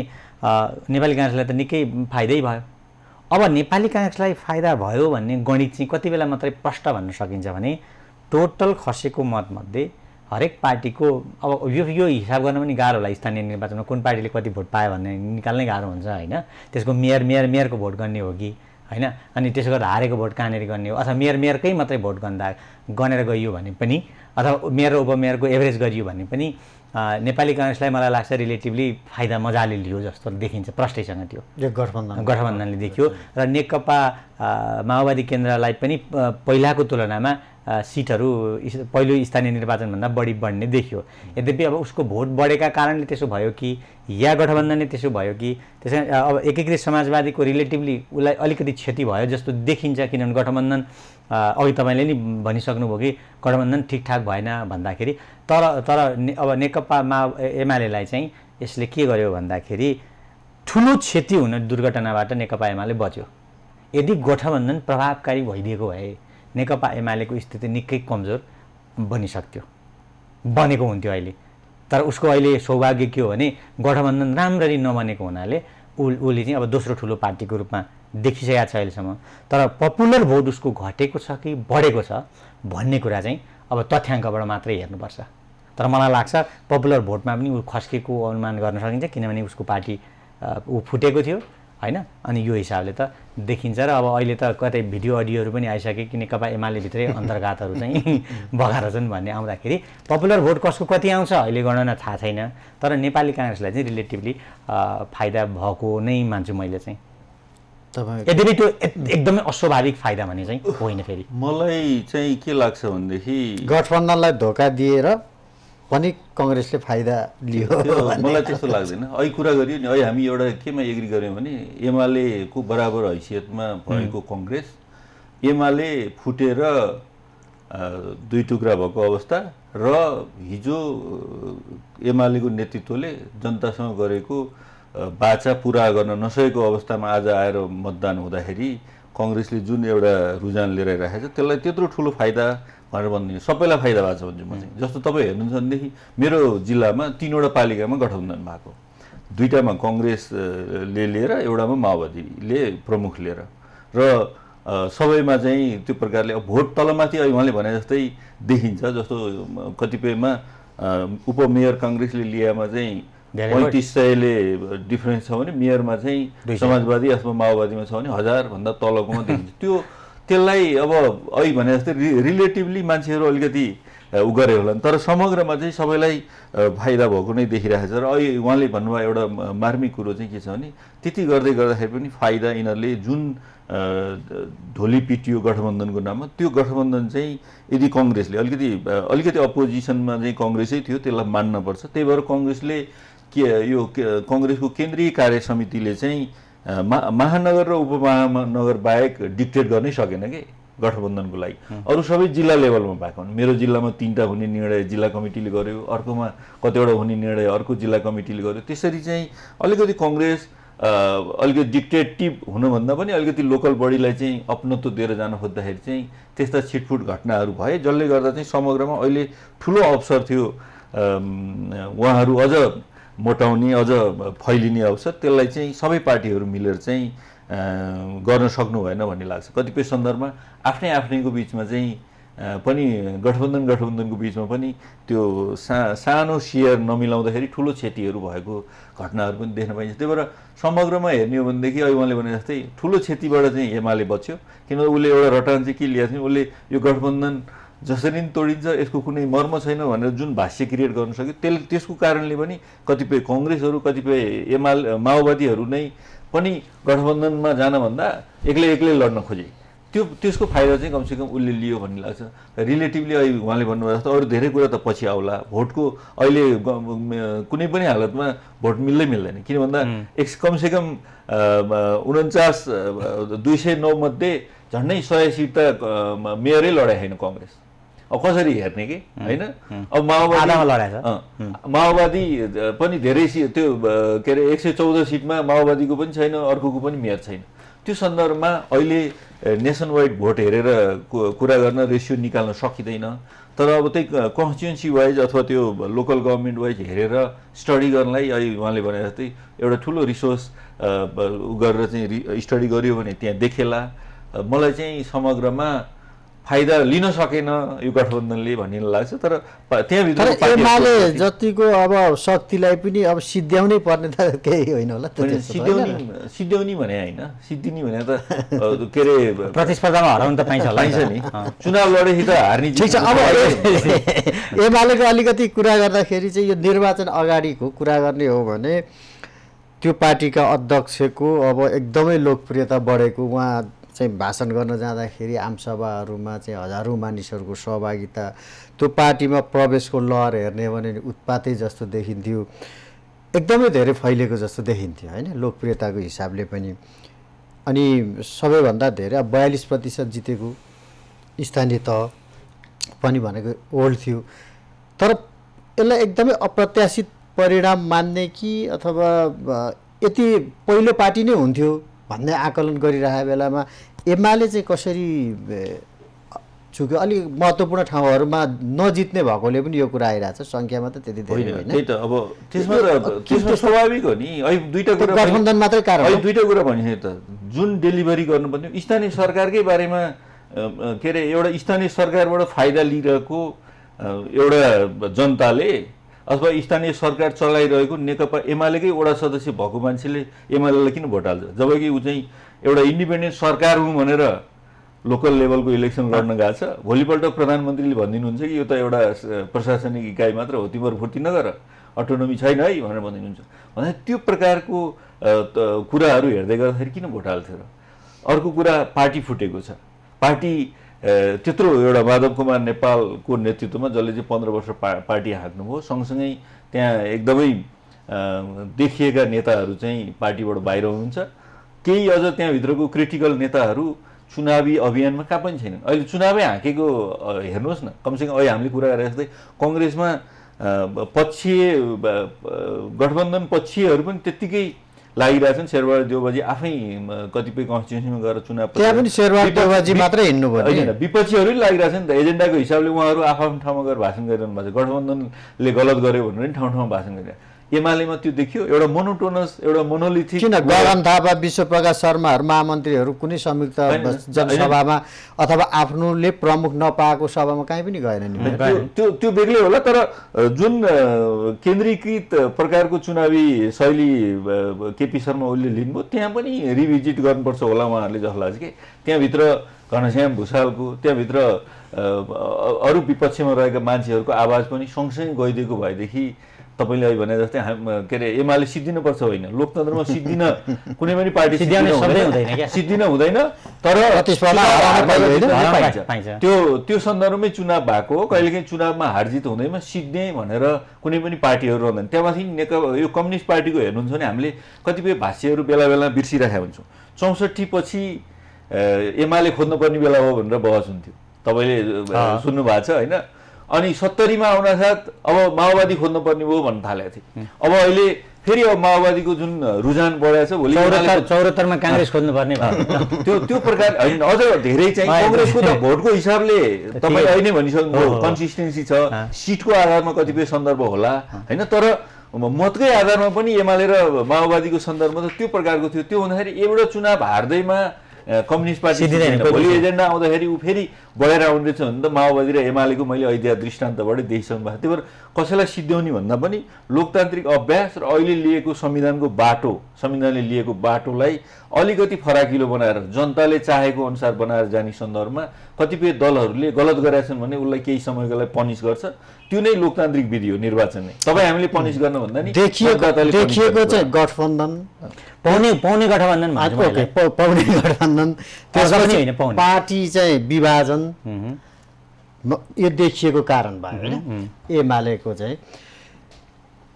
नेपाली काङ्ग्रेसलाई त निकै फाइदै भयो। अब नेपाली काङ्ग्रेसलाई फाइदा भयो भन्ने गणित चाहिँ कति बेला मात्रै प्रष्ट भन्न सकिन्छ भने टोटल खसेको मतमध्ये हरेक पार्टीको अब यो हिसाब गर्न पनि गाह्रो होला। स्थानीय निर्वाचनमा कुन पार्टीले कति भोट पायो भन्ने निकाल्नै गाह्रो हुन्छ होइन। त्यसको मेयरको भोट गर्ने हो कि होइन, अनि त्यसो गर्दा हारेको भोट कहाँनिर गर्ने हो, अथवा मेयरकै मात्रै भोट गनेर गइयो भने पनि अथवा मेयर र उपमेयरको एभरेज गरियो भने पनि नेपाली काङ्ग्रेसलाई मलाई लाग्छ रिलेटिभली फाइदा मजाले लियो जस्तो देखिन्छ प्रष्टैसँग त्यो गठबन्धनले देखियो र नेकपा माओवादी केन्द्रलाई पनि पहिलाको तुलनामा सिटहरू पहिलो स्थानीय निर्वाचनभन्दा बढी बढ्ने देखियो। यद्यपि अब उसको भोट बढेका कारणले त्यसो भयो कि या गठबन्धनले त्यसो भयो कि त्यसै अब एकीकृत समाजवादीको रिलेटिभली उसलाई अलिकति क्षति भयो जस्तो देखिन्छ, किनभने गठबन्धन अघि तपाईँले नि भनिसक्नुभयो कि गठबन्धन ठिकठाक भएन भन्दाखेरि तर अब नेकपा एमालेलाई चाहिँ यसले के गर्यो भन्दाखेरि ठुलो क्षति हुने दुर्घटनाबाट नेकपा एमाले बच्यो। यदि गठबन्धन प्रभावकारी भइदिएको भए नेकपा एमालेको स्थिति निकै कमजोर बनेको हुन्थ्यो अहिले। तर उसको अहिले सौभाग्य के हो भने गठबन्धन राम्ररी नबनेको हुनाले उसले चाहिँ अब दोस्रो ठुलो पार्टीको रूपमा देखिसकेको छ अहिलेसम्म। तर पपुलर भोट उसको घटेको छ कि बढेको छ भन्ने कुरा चाहिँ अब तथ्याङ्कबाट मात्रै हेर्नुपर्छ। तर मलाई लाग्छ पपुलर भोटमा पनि ऊ खस्केको अनुमान गर्न सकिन्छ, किनभने उसको पार्टी ऊ फुटेको थियो हैन। अनि यो हिसाबले त देखिन्छ र अब अहिले त कतै भिडियो अडियोहरू पनि आइसके कि नेकपा एमाले भित्रै अन्तर्घातहरू चाहिँ बगाएर छन् भन्ने आउँदाखेरि पपुलर भोट कसको कति आउँछ अहिले गणना थाहा छैन। तर नेपाली काङ्ग्रेसलाई चाहिँ रिलेटिभली फाइदा भएको नै मान्छु मैले चाहिँ। यद्यपि त्यो एकदमै अस्वाभाविक फाइदा भने चाहिँ होइन। फेरि मलाई चाहिँ के लाग्छ भनेदेखि गठबन्धनलाई धोका दिएर पनि कङ्ग्रेसले फाइदा लियो मलाई त्यस्तो लाग्दैन। अहिले कुरा गरियो नि, अहिले हामी एउटा केमा एग्री गऱ्यौँ भने एमालेको बराबर हैसियतमा भएको कङ्ग्रेस एमाले फुटेर दुई टुक्रा भएको अवस्था र हिजो एमालेको नेतृत्वले जनतासँग गरेको बाचा पुरा गर्न नसकेको अवस्थामा आज आएर मतदान हुँदाखेरि कङ्ग्रेसले जुन एउटा रुझान लिएर राखेको छ त्यसलाई त्यत्रो ठुलो फाइदा भनेर भन्दिनँ। सबैलाई फाइदा भएको छ भन्छु म चाहिँ। जस्तो तपाईँ हेर्नुहुन्छ भनेदेखि मेरो जिल्लामा 3वटा पालिकामा गठबन्धन भएको, 2टामा कङ्ग्रेसले लिएर एउटामा माओवादीले प्रमुख लिएर र सबैमा चाहिँ त्यो प्रकारले भोट तलमाथि अहिले उहाँले भने जस्तै देखिन्छ। जस्तो कतिपयमा उपमेयर कङ्ग्रेसले लिएमा चाहिँ 3500ले डिफरेन्स छ भने मेयरमा चाहिँ समाजवादी अथवा माओवादीमा छ भने 1000भन्दा तलकोमा देखिन्छ। त्यसलाई अब अहिले भने जस्तै रिलेटिभली मान्छेहरू अलिकति उ गरे होला, तर समग्रमा चाहिँ सबैलाई फाइदा भएको नै देखिरहेको छ। र अहिले उहाँले भन्नुभयो एउटा मार्मिक कुरो चाहिँ के छ भने त्यति गर्दै गर्दाखेरि पनि फाइदा यिनीहरूले जुन ढोली पिटियो गठबन्धनको नाममा, त्यो गठबन्धन चाहिँ यदि कङ्ग्रेसले अलिकति अपोजिसनमा चाहिँ कङ्ग्रेसै थियो त्यसलाई मान्नुपर्छ। त्यही भएर कङ्ग्रेसले यो कङ्ग्रेसको केन्द्रीय कार्य समितिले चाहिँ महानगर र उपमहानगर बाहेक डिक्टेट गर्नै सकेन कि गठबन्धनको लागि। अरू सबै जिल्ला लेभलमा भएको हुन्। मेरो जिल्लामा 3टा हुने निर्णय जिल्ला कमिटीले गर्यो, अर्कोमा कतिवटा हुने निर्णय अर्को जिल्ला कमिटीले गर्यो। त्यसरी चाहिँ अलिकति कङ्ग्रेस अलिकति डिक्टेटिभ हुनुभन्दा पनि अलिकति लोकल बडीलाई चाहिँ अपनत्व दिएर जान खोज्दाखेरि चाहिँ त्यस्ता छिटफुट घटनाहरू भए, जसले गर्दा चाहिँ समग्रमा अहिले ठुलो अवसर थियो उहाँहरू अझ मोटाउने, अझ फैलिने अवसर। त्यसलाई चाहिँ सबै पार्टीहरू मिलेर चाहिँ गर्न सक्नु भएन भन्ने लाग्छ। कतिपय सन्दर्भमा आफ्नैको बिचमा चाहिँ पनि गठबन्धनको बिचमा पनि त्यो सानो सेयर नमिलाउँदाखेरि ठुलो क्षतिहरू भएको घटनाहरू पनि देख्न पाइन्छ। त्यही भएर समग्रमा हेर्ने हो भनेदेखि अहिले उहाँले भने जस्तै ठुलो क्षतिबाट चाहिँ एमाले बच्यो, किनभने उसले एउटा रटान चाहिँ के लिएको थियो, उसले यो गठबन्धन जसरी नि तोडिन्छ यसको कुनै मर्म छैन भनेर जुन भाष्य क्रिएट गर्न सक्यो त्यसको कारणले पनि कतिपय कङ्ग्रेसहरू, कतिपय माओवादीहरू नै पनि गठबन्धनमा जानभन्दा एक्लै लड्न खोजे। त्यसको फाइदा चाहिँ कमसेकम उसले लियो भन्ने लाग्छ। रिलेटिभली अहिले उहाँले भन्नुभयो जस्तो अरू धेरै कुरा त पछि आउला। भोटको अहिले कुनै पनि हालतमा भोट मिल्दैन, किन भन्दा कमसेकम 209 मध्ये झन्डै 100 सिट त मेयरै लडाइ छैन कङ्ग्रेस। अब कसरी हेर्ने कि होइन। अब माओवादी पनि धेरै त्यो के अरे 114 सिटमा माओवादीको पनि छैन, अर्कोको पनि मेयर छैन। त्यो सन्दर्भमा अहिले नेसन वाइड भोट हेरेर कुरा गर्न रेसियो निकाल्न सकिँदैन। तर अब त्यही कन्स्टिट्युन्सी वाइज अथवा त्यो लोकल गभर्मेन्ट वाइज हेरेर स्टडी गर्नलाई अहिले उहाँले भने जस्तै एउटा ठुलो रिसोर्स गरेर चाहिँ स्टडी गरियो भने त्यहाँ देखेला। मलाई चाहिँ समग्रमा फाइदा लिन सकेन यो गठबन्धनले भन्ने लाग्छ। तर त्यहाँभित्र तर एमाले जतिको अब शक्तिलाई पनि अब सिद्ध्याउनै पर्ने त केही होइन होला सिद्ध्याउने भने होइन, सिद्धिने भने त के अरे प्रतिस्पर्धामा हराउनु त पाइन्छ होला नि। चुनाव लडेपछि त हार्ने ठिक छ। अब एमालेको अलिकति कुरा गर्दाखेरि चाहिँ यो निर्वाचन अगाडिको कुरा गर्ने हो भने त्यो पार्टीका अध्यक्षको अब एकदमै लोकप्रियता बढेको, उहाँ चाहिँ भाषण गर्न जाँदाखेरि आमसभाहरूमा चाहिँ हजारौँ मानिसहरूको सहभागिता, त्यो पार्टीमा प्रवेशको लहर हेर्ने भने उत्पातै जस्तो देखिन्थ्यो, एकदमै धेरै फैलिएको जस्तो देखिन्थ्यो होइन लोकप्रियताको हिसाबले पनि। अनि सबैभन्दा धेरै अब 42% जितेको स्थानीय तह पनि भनेको ओल्ड थियो। तर यसलाई एकदमै अप्रत्याशित परिणाम मान्ने कि अथवा यति पहिलो पार्टी नै हुन्थ्यो भन्ने आकलन गरिरहेको बेलामा एमाले चाहिँ कसरी चुक्यो? अलिक महत्त्वपूर्ण ठाउँहरूमा नजित्ने भएकोले पनि यो कुरा आइरहेछ, सङ्ख्यामा त त्यति धेरै होइन। त्यही त अब त्यसमा स्वाभाविक हो नि। अहिले दुईटा कुरा गठबन्धन मात्रै कारण, अहिले दुईटा कुरा भनिसक्यो त, जुन डेलिभरी गर्नुपर्ने स्थानीय सरकारकै बारेमा के अरे एउटा स्थानीय सरकारबाट फाइदा लिइरहेको एउटा जनताले अथवा स्थानीय सरकार चलाइरहेको नेकपा एमालेकै वडा सदस्य भएको मान्छेले एमालेलाई किन भोट हाल्छ? जबकि ऊ चाहिँ एउटा इन्डिपेन्डेन्ट सरकार हुँ भनेर लोकल लेभलको इलेक्सन लड्न गएको छ। भोलिपल्ट प्रधानमन्त्रीले भनिदिनुहुन्छ कि यो त एउटा प्रशासनिक इकाइ मात्र हो, तिमीहरू फुर्ती नगर, अटोनोमी छैन है भनेर भनिदिनुहुन्छ। भने त्यो प्रकारको कुराहरू हेर्दै गर्दाखेरि किन भोट हाल्थ्यो र? अर्को कुरा, पार्टी फुटेको छ। पार्टी त्यत्रो एउटा माधव कुमार नेपालको नेतृत्वमा जसले चाहिँ 15 वर्ष पार्टी हाँक्नुभयो, सँगसँगै त्यहाँ एकदमै देखिएका नेताहरू चाहिँ पार्टीबाट बाहिर हुनुहुन्छ। केही अझ त्यहाँभित्रको क्रिटिकल नेताहरू चुनावी अभियानमा कहाँ पनि छैनन्। अहिले चुनावै हाँकेको हेर्नुहोस् न, कमसेकम अहिले हामीले कुरा गरेर जस्तै कङ्ग्रेसमा पक्षीय गठबन्धन पक्षीयहरू पनि त्यत्तिकै लागिरहेछन्। शेरबहादुर देउबाजी आफै कतिपय कन्स्टिट्युन्सीमा गएर चुनाव, त्यहाँ पनि शेरबहादुर देउबाजी मात्रै हिँड्नु भयो होइन, विपक्षीहरू पनि लागिरहेछन् नि त। एजेन्डाको हिसाबले उहाँहरू आफ्नो ठाउँमा गएर भाषण गरिरहनु भएको छ। गठबन्धनले गलत गर्यो भनेर नि ठाउँ ठाउँमा भाषण गरिरहेको। एमालेमा त्यो देखियो एउटा मोनोटोनस, एउटा मोनोलिथिक। किन गगन थापा, विश्वप्रकाश शर्माहरू महामन्त्रीहरू कुनै संयुक्त जनसभामा अथवा आफ्नोले प्रमुख नपाएको सभामा कहीँ पनि गएन नि? त्यो बेग्लै होला। तर जुन केन्द्रीकृत प्रकारको चुनावी शैली केपी शर्मा ओलीले लिनुभयो, त्यहाँ पनि रिभिजिट गर्नुपर्छ होला उहाँहरूले जस्तो लाग्छ कि। त्यहाँभित्र घनश्याम भुषालको, त्यहाँभित्र अरू विपक्षमा रहेका मान्छेहरूको आवाज पनि सँगसँगै गइदिएको भएदेखि तपाईँले अहिले भने जस्तै के अरे एमाले सिद्धिनुपर्छ होइन, लोकतन्त्रमा सिद्धिन कुनै पनि पार्टी सिद्धिन हुँदैन। तर त्यो सन्दर्भमै चुनाव भएको हो। कहिलेकाहीँ चुनावमा हारजित हुँदैमा सिद्धे भनेर कुनै पनि पार्टीहरू रहँदैन। त्यहाँमाथि नेकपा यो कम्युनिस्ट पार्टीको हेर्नुहुन्छ भने हामीले कतिपय भाष्यहरू बेला बेला बिर्सिरहेका हुन्छौँ। 64 पछि एमाले खोज्नुपर्ने बेला हो भनेर बहस हुन्थ्यो, तपाईँले सुन्नु भएको छ होइन? अनि 70मा आउनासाथ अब माओवादी खोज्नुपर्ने भयो भन्न थालेको थिए। अब अहिले फेरि अब माओवादीको जुन रुझान बढाएको छ, भोलि 74मा काङ्ग्रेस खोज्नुपर्ने त्यो प्रकार होइन। अझ धेरै चाहिँ कङ्ग्रेसको त भोटको हिसाबले तपाईँ अहिले नै भनिसक्नुभयो, कन्सिस्टेन्सी छ, सिटको आधारमा कतिपय सन्दर्भ होला होइन। तर मतकै आधारमा पनि एमाले र माओवादीको सन्दर्भमा त त्यो प्रकारको थियो। त्यो हुँदाखेरि एउटा चुनाव हार्दैमा कम्युनिस्ट पार्टी भोलि एजेन्डा आउँदाखेरि ऊ फेरि बढेर आउने रहेछ भने त माओवादी र एमालेको मैले ऐतिहासिक दृष्टान्तबाटै देखिसक्नु भएको। त्यही भएर कसैलाई सिद्ध्याउने भन्दा पनि लोकतान्त्रिक अभ्यास र अहिले लिएको संविधानको बाटो, संविधानले लिएको बाटोलाई अलिकति फराकिलो बनाएर जनताले चाहेको अनुसार बनाएर जाने सन्दर्भमा कतिपय दलहरूले गलत गरेका छन् भने उसलाई केही समयको लागि पनिस गर्छ। त्यो नै लोकतान्त्रिक विधि हो निर्वाचन नै। तपाईँ हामीले पनिस गर्न भन्दा नि देखिएको चाहिँ गठबन्धन पाउने गठबन्धन पाउने गठबन्धन, त्यसपछि पार्टी चाहिँ विभाजन, यो देखिएको कारण भयो होइन। एमालेको चाहिँ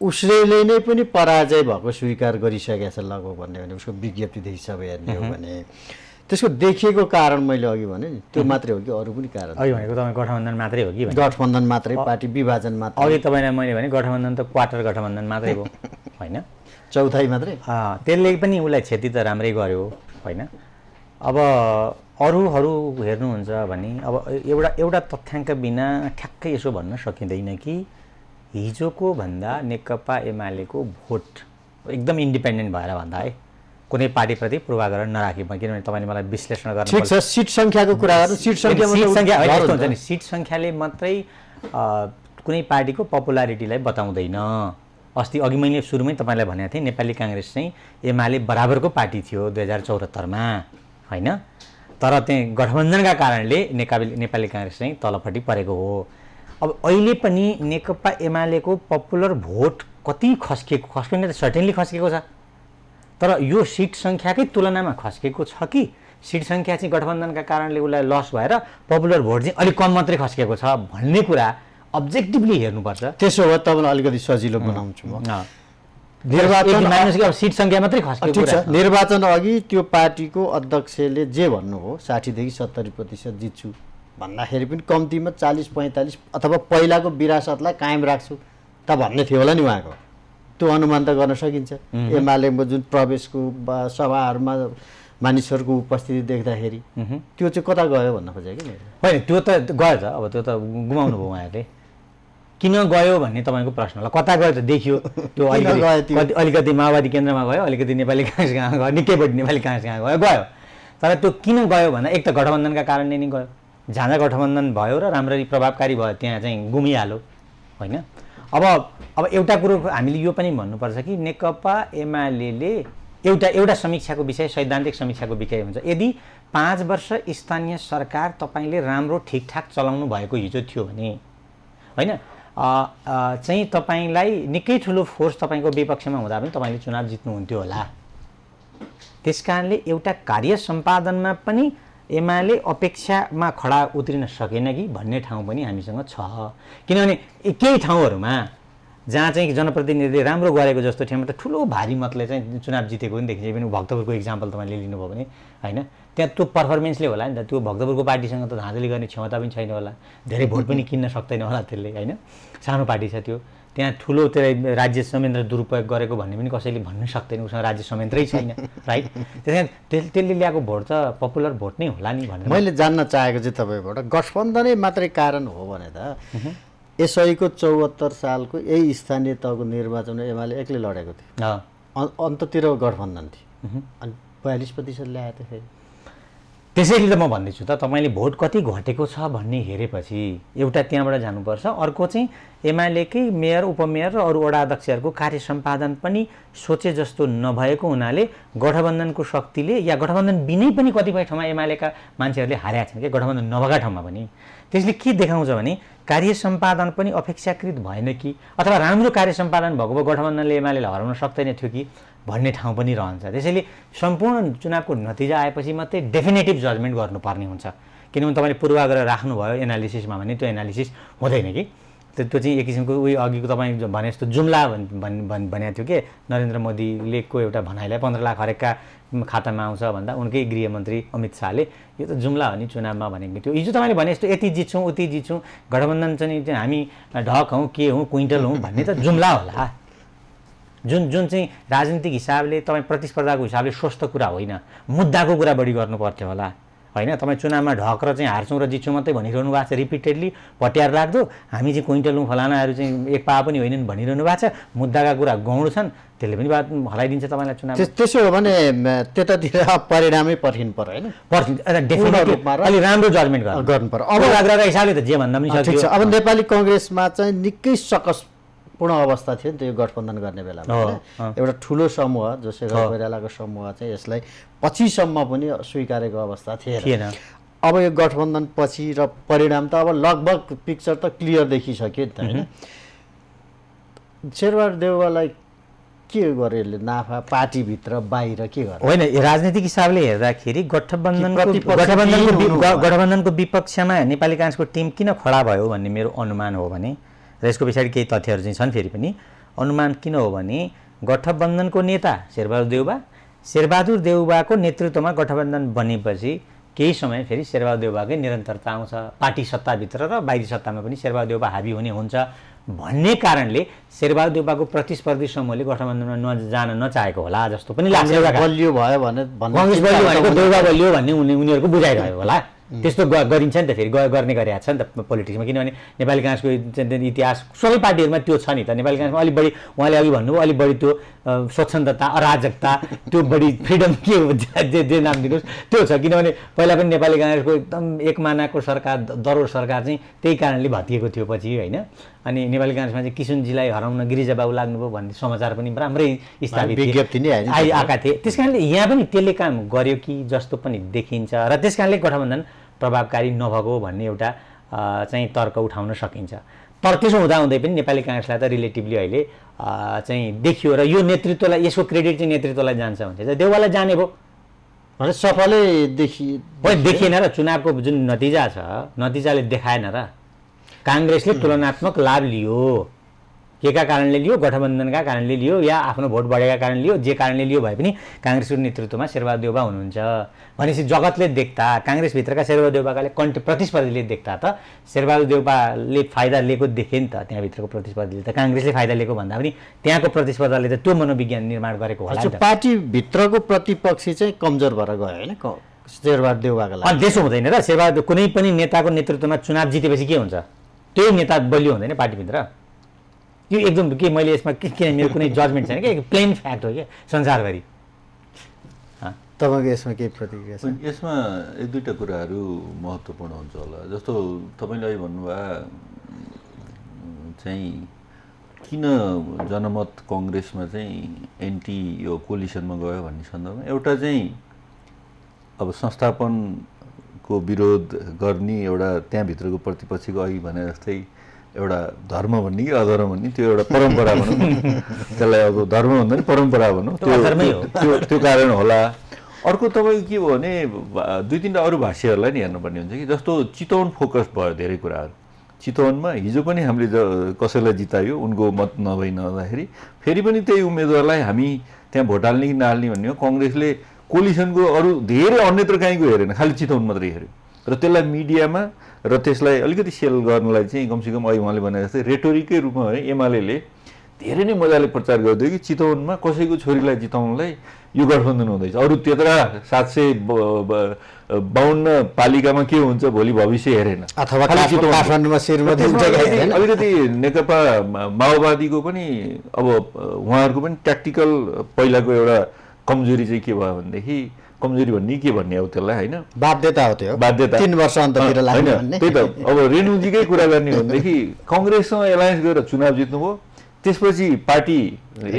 उसले नै पनि पराजय भएको स्वीकार गरिसकेको छ लगभग भन्ने भने, उसको विज्ञप्तिदेखि सबै हेर्ने हो भने त्यसको देखिएको कारण मैले अघि भने नि त्यो मात्रै हो कि अरू पनि कारण? अघि भनेको तपाईँ गठबन्धन मात्रै हो कि? गठबन्धन मात्रै, पार्टी विभाजन मात्रै। अघि तपाईँलाई मैले भने गठबन्धन त क्वार्टर गठबन्धन मात्रै हो होइन, चौथाइ मात्रै। त्यसले पनि उसलाई क्षति त राम्रै गर्यो होइन। अब अरूहरू हेर्नुहुन्छ भने अब एउटा तथ्याङ्क बिना ठ्याक्कै यसो भन्न सकिँदैन कि हिजोको भन्दा नेकपा एमालेको भोट एकदम इन्डिपेन्डेन्ट भएर भन्दा है कुनै पार्टीप्रति पूर्वाग्रह नराखी, किनभने तपाईँले मलाई विश्लेषण गर्नु ठिक छ, सिट सङ्ख्याको कुरा गर्नु, सिट सङ्ख्या यस्तो हुन्छ नि, सिट सङ्ख्याले मात्रै कुनै पार्टीको पपुलारिटीलाई बताउँदैन। अस्ति अघि मैले सुरुमै तपाईँलाई भनेको थिएँ, नेपाली काङ्ग्रेस चाहिँ एमाले बराबरको पार्टी थियो 2074मा, होइन? तर त्यहाँ गठबन्धनका कारणले नेपाली काङ्ग्रेस चाहिँ तलपट्टि परेको हो। अब अहिले पनि नेकपा एमालेको पपुलर भोट कति खस्किने त सर्टेनली खस्केको छ, तर यो सिट सङ्ख्याकै तुलनामा खस्केको छ कि सिट सङ्ख्या चाहिँ गठबन्धनका कारणले उसलाई लस भएर पपुलर भोट चाहिँ अलिक कम मात्रै खस्केको छ भन्ने कुरा अब्जेक्टिभली हेर्नुपर्छ। त्यसो भए तपाईँलाई अलिकति सजिलो बनाउँछु म। निर्वाचन अब सिट सङ्ख्या मात्रै खस्केको ठिक छ, निर्वाचन अघि त्यो पार्टीको अध्यक्षले जे भन्नुभयो 60 देखि 70% जित्छु भन्दाखेरि पनि कम्तीमा 40-45 अथवा पहिलाको विरासतलाई कायम राख्छु त भन्ने थियो होला नि उहाँको। त्यो अनुमान त गर्न सकिन्छ। एमालेको जुन प्रवेशको सभाहरूमा मानिसहरूको उपस्थिति देख्दाखेरि त्यो चाहिँ कता गयो भन्न खोजेको कि होइन? त्यो त गयो त, अब त्यो त गुमाउनु भयो उहाँहरूले। किन गयो भन्ने तपाईँको प्रश्नलाई कता गयो त देखियो। त्यो अलिकति माओवादी केन्द्रमा गयो, अलिकति नेपाली काङ्ग्रेस कहाँ गयो, निकैपट्टि नेपाली काङ्ग्रेस कहाँ गयो। तर त्यो किन गयो भन्दा एक त गठबन्धनका कारणले नै गयो। जहाँ गठबन्धन भयो र राम्ररी प्रभावकारी भयो त्यहाँ चाहिँ गुमिहाल्यो, होइन? अब एउटा कुरो हामीले यो पनि भन्नुपर्छ कि नेकपा एमाले एउटा समीक्षाको विषय, सैद्धान्तिक समीक्षाको विषय हुन्छ। यदि 5 वर्ष स्थानीय सरकार तपाईँले राम्रो ठिकठाक चलाउनु भएको हिजो थियो भने, होइन, चाहिँ तपाईँलाई निकै ठुलो फोर्स तपाईँको विपक्षमा हुँदा पनि तपाईँले चुनाव जित्नुहुन्थ्यो होला। त्यस कारणले एउटा कार्य सम्पादनमा पनि एमाले अपेक्षामा खडा उत्रिन सकेन कि भन्ने ठाउँ पनि हामीसँग छ। किनभने केही ठाउँहरूमा जहाँ चाहिँ जनप्रतिनिधिले राम्रो गरेको जस्तो ठाउँमा त ठुलो भारी मतले चाहिँ चुनाव जितेको पनि देखिन्छ। पनि भक्तपुरको इक्जाम्पल तपाईँले लिनुभयो भने, होइन, त्यहाँ त्यो पर्फर्मेन्सले होला नि त। त्यो भक्तपुरको पार्टीसँग त धाँधली गर्ने क्षमता पनि छैन होला, धेरै भोट पनि किन्न सक्दैन होला त्यसले, होइन? सानो पार्टी छ त्यो, त्यहाँ ठुलो त्यो राज्य संयन्त्र दुरुपयोग गरेको भन्ने पनि कसैले भन्न सक्दैन, उसँग राज्य संयन्त्रै छैन, राइट? त्यसले ल्याएको भोट त पपुलर भोट नै होला नि भनेर मैले जान्न चाहेको चाहिँ तपाईँबाट गठबन्धनै मात्रै कारण हो भने त यसैको 74 सालको यही स्थानीय तहको निर्वाचनमा एमाले एक्लै लडेको थियो, अन्ततिर गठबन्धन थियो, अनि 42% ल्यायो त फेरि। त्यसैले त म भन्दैछु त, तपाईँले भोट कति घटेको छ भन्ने हेरेपछि एउटा त्यहाँबाट जानुपर्छ। अर्को चाहिँ एमालेकै मेयर, उपमेयर र अरू वडा अध्यक्षहरूको कार्य सम्पादन पनि सोचे जस्तो नभएको हुनाले गठबन्धनको शक्तिले या गठबन्धन बिनै पनि कतिपय ठाउँमा एमालेका मान्छेहरूले हारेका छन् कि गठबन्धन नभएका ठाउँमा पनि। त्यसले के देखाउँछ भने कार्य सम्पादन पनि अपेक्षाकृत भएन कि, अथवा राम्रो कार्य सम्पादन भएको भए गठबन्धनले एमालेलाई हराउन सक्दैन थियो कि भन्ने ठाउँ पनि रहन्छ। त्यसैले सम्पूर्ण चुनावको नतिजा आएपछि मात्रै डेफिनेटिभ जजमेन्ट गर्नुपर्ने हुन्छ। किनभने तपाईँले पूर्वाग्रह राख्नुभयो एनालिसिसमा भने त्यो एनालिसिस हुँदैन कि। त्यो चाहिँ एक किसिमको उयो अघिको तपाईँ भने जस्तो जुम्ला भनेको थियो कि नरेन्द्र मोदीले को एउटा भनाइलाई 15 लाख हरेकका खातामा आउँछ भन्दा उनकै गृहमन्त्री अमित शाहले यो त जुम्ला हो नि चुनावमा भनेको थियो। हिजो तपाईँले भने जस्तो यति जित्छौँ उति जित्छौँ, गठबन्धन चाहिँ हामी ढक हौँ के हौँ क्विन्टल हौँ भन्ने त जुम्ला होला। जुन चाहिँ राजनीतिक हिसाबले तपाईँ प्रतिस्पर्धाको हिसाबले स्वस्थ कुरा होइन, मुद्दाको कुरा बढी गर्नु पर्थ्यो होला, होइन? तपाईँ चुनावमा ढक र चाहिँ हार्छौँ र जित्छौँ मात्रै भनिरहनु भएको छ रिपिटेडली, पट्याएर राख्दो हामी चाहिँ क्विन्टल हौँ फलानाहरू चाहिँ एक पा पनि होइनन् भनिरहनु भएको छ। मुद्दाका कुरा गौण छन्, त्यसले पनि बात हराइदिन्छ तपाईँलाई चुनाव। त्यसो हो भने त्यतातिर परिणामै पर्खिनु पर्यो, होइन? डेफिनेटली अलि राम्रो जजमेन्ट गर्नु पर्यो। अब आग्रहका हिसाबले त जे भन्दा पनि ठिक छ। अब नेपाली कङ्ग्रेसमा चाहिँ निकै सकसपूर्ण अवस्था थियो नि त यो गठबन्धन गर्ने बेलामा, होइन? एउटा ठुलो समूह जो शेखर कोइरालाको समूह चाहिँ यसलाई पछिसम्म पनि स्वीकारेको अवस्था थिएन। अब यो गठबन्धन पछि र परिणाम त अब लगभग पिक्चर त क्लियर देखिसक्यो नि त, होइन? शेरबहादुर देउवालाई के गर्यो यसले नाफा, पार्टीभित्र बाहिर के गर्यो? होइन, राजनीतिक हिसाबले हेर्दाखेरि गठबन्धनको विपक्षमा नेपाली काङ्ग्रेसको टिम किन खडा भयो भन्ने मेरो अनुमान हो भने, र यसको पछाडि केही तथ्यहरू चाहिँ छन् फेरि पनि। अनुमान किन हो भने गठबन्धनको नेता शेरबहादुर देउवाको नेतृत्वमा गठबन्धन बनेपछि केही समय फेरि शेरबहादुर देउवाकै निरन्तरता आउँछ, पार्टी सत्ताभित्र र बाहिरी सत्तामा पनि शेरबहादुर देउवा हाबी हुने हुन्छ भन्ने कारणले शेरबहादुर देउवाको प्रतिस्पर्धी समूहले गठबन्धनमा जान नचाहेको होला जस्तो पनि लाग्छ। बलियो भयो भने कङ्ग्रेस बलियो भनेको देउवा बलियो भन्ने उनीहरूको बुझाइरह्यो होला। त्यस्तो गरिन्छ नि त, फेरि गर्ने गरिरहेको छ नि त पोलिटिक्समा। किनभने नेपाली काङ्ग्रेसको इतिहास सबै पार्टीहरूमा त्यो छ नि त। नेपाली काङ्ग्रेसमा अलिक बढी उहाँले अघि भन्नुभयो अलिक बढी त्यो स्वच्छन्दता अराजकता त्यो बढी फ्रिडम के हो जे नाम दिनुहोस् त्यो छ। किनभने पहिला पनि नेपाली काङ्ग्रेसको एकदम एकमानाको सरकार दरोड सरकार चाहिँ त्यही कारणले भत्किएको थियो पछि होइन। अनि नेपाली काङ्ग्रेसमा चाहिँ किशुनजीलाई हराउन गिरिजाबाबु लाग्नुभयो भन्ने समाचार पनि राम्रै स्थापित विज्ञप्ति नै आएका थिए। त्यस कारणले यहाँ पनि त्यसले काम गर्यो कि जस्तो पनि देखिन्छ र त्यस कारणले गठबन्धन प्रभावकारी नभएको भन्ने एउटा चाहिँ तर्क उठाउन सकिन्छ। तर त्यसो हुँदाहुँदै पनि नेपाली काङ्ग्रेसलाई त रिलेटिभली अहिले चाहिँ देखियो र यो नेतृत्वलाई यसको क्रेडिट चाहिँ नेतृत्वलाई जान्छ भने चाहिँ देउवालाई जाने भयो भने सफलै देखिएन र चुनावको जुन नतिजा छ नतिजाले देखाएन र काङ्ग्रेसले तुलनात्मक लाभ लियो। के का कारणले लियो? गठबन्धनका कारणले लियो या आफ्नो भोट बढेका कारण लियो, जे कारणले लियो भए पनि काङ्ग्रेसको नेतृत्वमा शेरबहादुर देउबा हुनुहुन्छ भनेपछि जगतले देख्दा काङ्ग्रेसभित्रका शेरबहादुर देउबाले प्रतिस्पर्धीले देख्दा त शेरबहादुर देउबाले फाइदा लिएको देखे नि त। त्यहाँभित्रको प्रतिस्पर्धीले त काङ्ग्रेसले फाइदा लिएको भन्दा पनि त्यहाँको प्रतिस्पर्धाले त त्यो मनोविज्ञान निर्माण गरेको होला नि त। पार्टीभित्रको प्रतिपक्षी चाहिँ कमजोर भएर गयो होइन शेरबहादुर देउबाको लागि। अनि त्यसो हुँदैन र शेरबहादुर कुनै पनि नेताको नेतृत्वमा चुनाव जितेपछि के हुन्छ? त्यही नेता बलियो हुँदैन पार्टीभित्र। यो एकदम के मैले यसमा किन मेरो कुनै जजमेन्ट छैन कि प्लेन फ्याक्ट हो क्या संसारभरि। तपाईँको यसमा केही प्रतिक्रिया छ? यसमा एक दुईवटा कुराहरू महत्त्वपूर्ण हुन्छ होला। जस्तो तपाईँले अहिले भन्नुभयो चाहिँ किन जनमत कङ्ग्रेसमा चाहिँ एन्टी यो कोलिसनमा गयो भन्ने सन्दर्भमा एउटा चाहिँ अब संस्थापनको विरोध गर्ने एउटा त्यहाँभित्रको प्रतिपक्षीको अघि भने जस्तै एउटा धर्म भन्ने कि अधर्म भन्ने त्यो एउटा परम्परा भनौँ त्यसलाई अब धर्म भन्दा नि परम्परा भनौँ त्यो कारण होला। अर्को तपाईँको के भयो भने दुई तिनवटा अरू भाष्यहरूलाई नि हेर्नुपर्ने हुन्छ कि जस्तो चितवन फोकस भयो धेरै कुराहरू। चितवनमा हिजो पनि हामीले कसैलाई जितायो उनको मत नभई नहुँदाखेरि फेरि पनि त्यही उम्मेदवारलाई हामी त्यहाँ भोट हाल्ने कि नहाल्ने भन्ने हो। कङ्ग्रेसले कोलिसनको अरू धेरै अन्यत्र कहीँको हेरेन, खालि चितवन मात्रै हेऱ्यो र त्यसलाई मिडियामा र त्यसलाई अलिकति सेल गर्नलाई चाहिँ कमसेकम अहिले उहाँले भने जस्तै रेटोरिकै रूपमा भने एमाले धेरै नै मजाले प्रचार गरिदियो कि चितवनमा कसैको छोरीलाई जिताउनलाई यो गठबन्धन हुँदैछ। अरू त्यत्रा 752 पालिकामा के हुन्छ भोलि भविष्य हेरेन। अथवा काठमाडौँमा अलिकति नेकपा माओवादीको पनि अब उहाँहरूको पनि ट्याक्टिकल पहिलाको एउटा कमजोरी चाहिँ के भयो भनेदेखि कमजोरी भन्ने के भन्ने अब त्यसलाई होइन बाध्यता हो त्यो बाध्यता 3 वर्ष अन्ततिर लाग्ने भन्ने त्यही त। अब रेणुजीकै कुरा गर्ने हो भनेदेखि कङ्ग्रेससँग एलायन्स गरेर चुनाव जित्नुभयो त्यसपछि पार्टी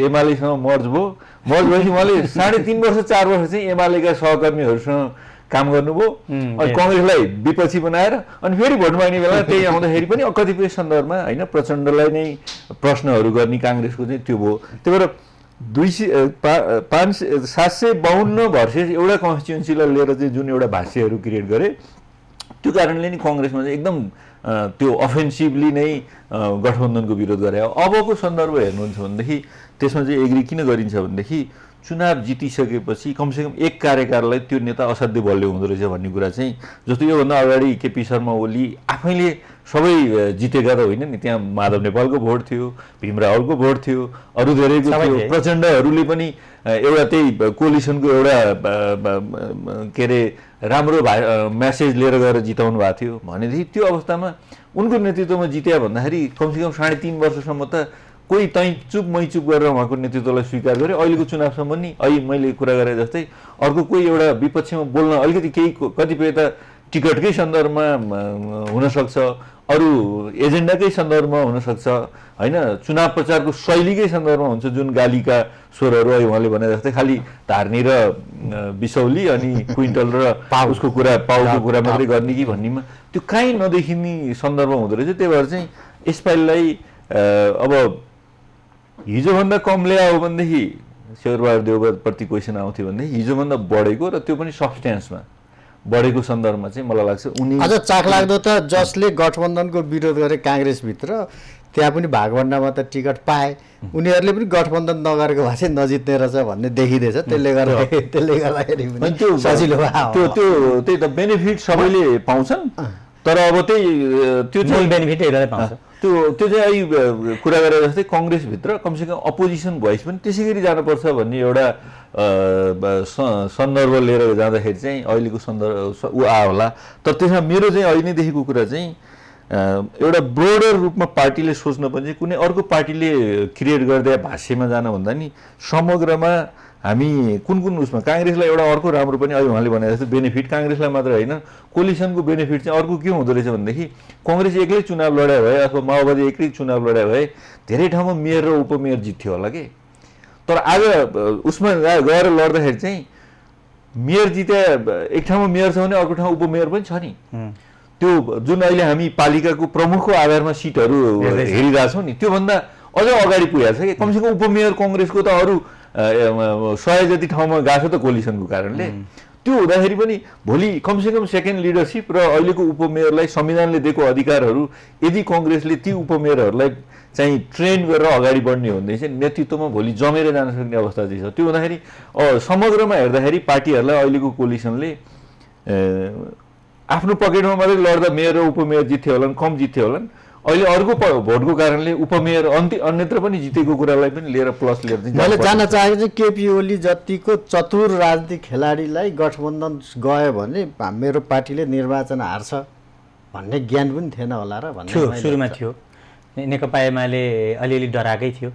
एमालेसँग मर्ज भयो। मर्ज भएपछि उहाँले 3.5 वर्ष 4 वर्ष चाहिँ एमालेका सहकर्मीहरूसँग काम गर्नुभयो अनि कङ्ग्रेसलाई विपक्षी बनाएर अनि फेरि भोट माग्ने बेला त्यही आउँदाखेरि पनि कतिपय सन्दर्भमा होइन प्रचण्डलाई नै प्रश्नहरू गर्ने काङ्ग्रेसको चाहिँ त्यो भयो। त्यही भएर 752 भर्सेस एउटा कन्स्टिट्युन्सीलाई लिएर चाहिँ जुन एउटा भाष्यहरू क्रिएट गरे त्यो कारणले नि कङ्ग्रेसमा चाहिँ एकदम त्यो अफेन्सिभली नै गठबन्धनको विरोध गरे। अबको सन्दर्भ हेर्नुहुन्छ भनेदेखि त्यसमा चाहिँ एग्री किन गरिन्छ भनेदेखि चुनाव जितिसकेपछि कमसेकम एक कार्यकाललाई त्यो नेता असाध्यै बलियो हुँदो रहेछ भन्ने कुरा चाहिँ जस्तो योभन्दा अगाडि केपी शर्मा ओली आफैले सबै जितेका त होइन नि, त्यहाँ माधव नेपालको भोट थियो, भीम रावलको भोट थियो, अरू धेरैको थियो, प्रचण्डहरूले पनि एउटा त्यही कोलिसनको एउटा के अरे राम्रो म्यासेज लिएर गएर जिताउनु भएको थियो भनेदेखि त्यो अवस्थामा उनको नेतृत्वमा जित्या भन्दाखेरि कमसेकम 3.5 वर्षसम्म त कोही तै चुप मै चुप गरेर उहाँको नेतृत्वलाई स्वीकार गरे। अहिलेको चुनावसम्म नि अहिले मैले कुरा गरे जस्तै अर्को कोही एउटा विपक्षमा बोल्न अलिकति केही कतिपय त टिकटकै सन्दर्भमा हुनसक्छ, अरू एजेन्डाकै सन्दर्भमा हुनसक्छ होइन, चुनाव प्रचारको शैलीकै सन्दर्भमा हुन्छ जुन गालीका स्वरहरू अहिले उहाँले भने जस्तै खालि धार्नी र बिसौली अनि क्विन्टल र उसको कुरा पाउको कुरा मात्रै गर्ने कि भन्नेमा त्यो काहीँ नदेखिने सन्दर्भ हुँदो रहेछ। त्यही भएर चाहिँ यसपालिलाई अब हिजोभन्दा कम ल्यायो भनेदेखि शेरबहादुर देउबाप्रति क्वेसन आउँथ्यो भनेदेखि हिजोभन्दा बढेको र त्यो पनि सब्सटेन्समा बढेको सन्दर्भमा चाहिँ मलाई लाग्छ उनी अझ चाखलाग्दो त जसले गठबन्धनको विरोध गरे काङ्ग्रेसभित्र त्यहाँ पनि भागभण्डामा त टिकट पाए उनीहरूले पनि गठबन्धन नगरेको भए चाहिँ नजित्ने रहेछ भन्ने देखिँदैछ। त्यसले गर्दाखेरि सजिलो त्यो त्यही त बेनिफिट सबैले पाउँछन् तर अब त्यो चाहिँ बेनिफिट पाउँछ। त्यो चाहिँ अहिले कुरा गरेर जस्तै कङ्ग्रेसभित्र कमसेकम अपोजिसन भोइस पनि त्यसै गरी जानुपर्छ भन्ने एउटा सन्दर्भ लिएर जाँदाखेरि चाहिँ अहिलेको सन्दर्भ ऊ आयो होला। तर त्यसमा मेरो चाहिँ अहिले नै देखेको कुरा चाहिँ एउटा ब्रोडर रूपमा पार्टीले सोच्नुपर्ने कुनै अर्को पार्टीले क्रिएट गर्दै भाष्यमा जानुभन्दा नि समग्रमा हामी कुन कुन उसमा काङ्ग्रेसलाई एउटा अर्को राम्रो पनि अहिले उहाँले भने जस्तो बेनिफिट काङ्ग्रेसलाई मात्र होइन कोलिसनको बेनिफिट चाहिँ अर्को के हुँदो रहेछ भनेदेखि कङ्ग्रेस एक्लै चुनाव लडाइ भए अथवा माओवादी एक्लै चुनाव लडाइ भए धेरै ठाउँमा मेयर र उपमेयर जित्थ्यो होला कि तर आज उसमा गएर लड्दाखेरि चाहिँ मेयर जिते एक ठाउँमा मेयर छ भने अर्को ठाउँमा उपमेयर पनि छ नि त्यो जुन अहिले हामी पालिकाको प्रमुखको आधारमा सिटहरू हेरिरहेछौँ नि त्योभन्दा अझ अगाडि पुगेको छ कि कमसेकम उपमेयर कङ्ग्रेसको त अरू 100 जति ठाउँमा गएको त कोलिसनको कारणले त्यो हुँदाखेरि पनि भोलि कमसेकम सेकेन्ड लिडरसिप र अहिलेको उपमेयरलाई संविधानले दिएको अधिकारहरू यदि कङ्ग्रेसले ती उपमेयरहरूलाई चाहिँ ट्रेन गरेर अगाडि बढ्ने हो भने चाहिँ नेतृत्वमा भोलि जमेर जान सक्ने अवस्था चाहिँ छ त्यो हुँदाखेरि समग्रमा हेर्दाखेरि पार्टीहरूलाई अहिलेको कोलिसनले आफ्नो पकेटमा मात्रै लड्दा मेयर र उपमेयर जित्थ्यो होलान् कम जित्थ्यो होलान् अहिले अर्को भोटको कारणले उपमेयर अन्यत्र पनि जितेको कुरालाई पनि लिएर प्लस लिएर मैले जान्न चाहेको चाहिँ केपी ओली जतिको चतुर राजनीतिक खेलाडीलाई गठबन्धन गयो भने मेरो पार्टीले निर्वाचन हार्छ भन्ने ज्ञान पनि थिएन होला र भन्ने सुरुमा थियो नेकपा एमाले अलिअलि डराएकै थियो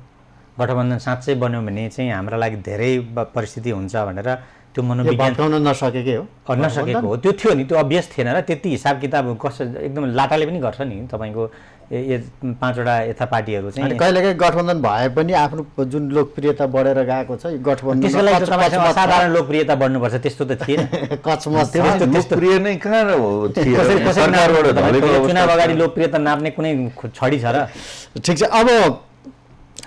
गठबन्धन साँच्चै बन्यो भने चाहिँ हाम्रो लागि धेरै परिस्थिति हुन्छ भनेर त्यो मनोविज्ञान भत्काउन नसकेकै हो नसकेको हो त्यो थियो नि त्यो अभ्यास थिएन र त्यति हिसाब किताब कसो एकदम लाटाले पनि गर्छ नि तपाईँको 5वटा यथा पार्टीहरू चाहिँ कहिलेकाहीँ गठबन्धन भए पनि आफ्नो जुन लोकप्रियता बढेर गएको छ गठबन्धन त्यसको लागि तपाईँसँग साधारण लोकप्रियता बढ्नुपर्छ त्यस्तो त थिएन कचमच लोकप्रिय नै कहाँ चुनाव अगाडि लोकप्रियता नाप्ने कुनै छडी छ र ठिक छ अब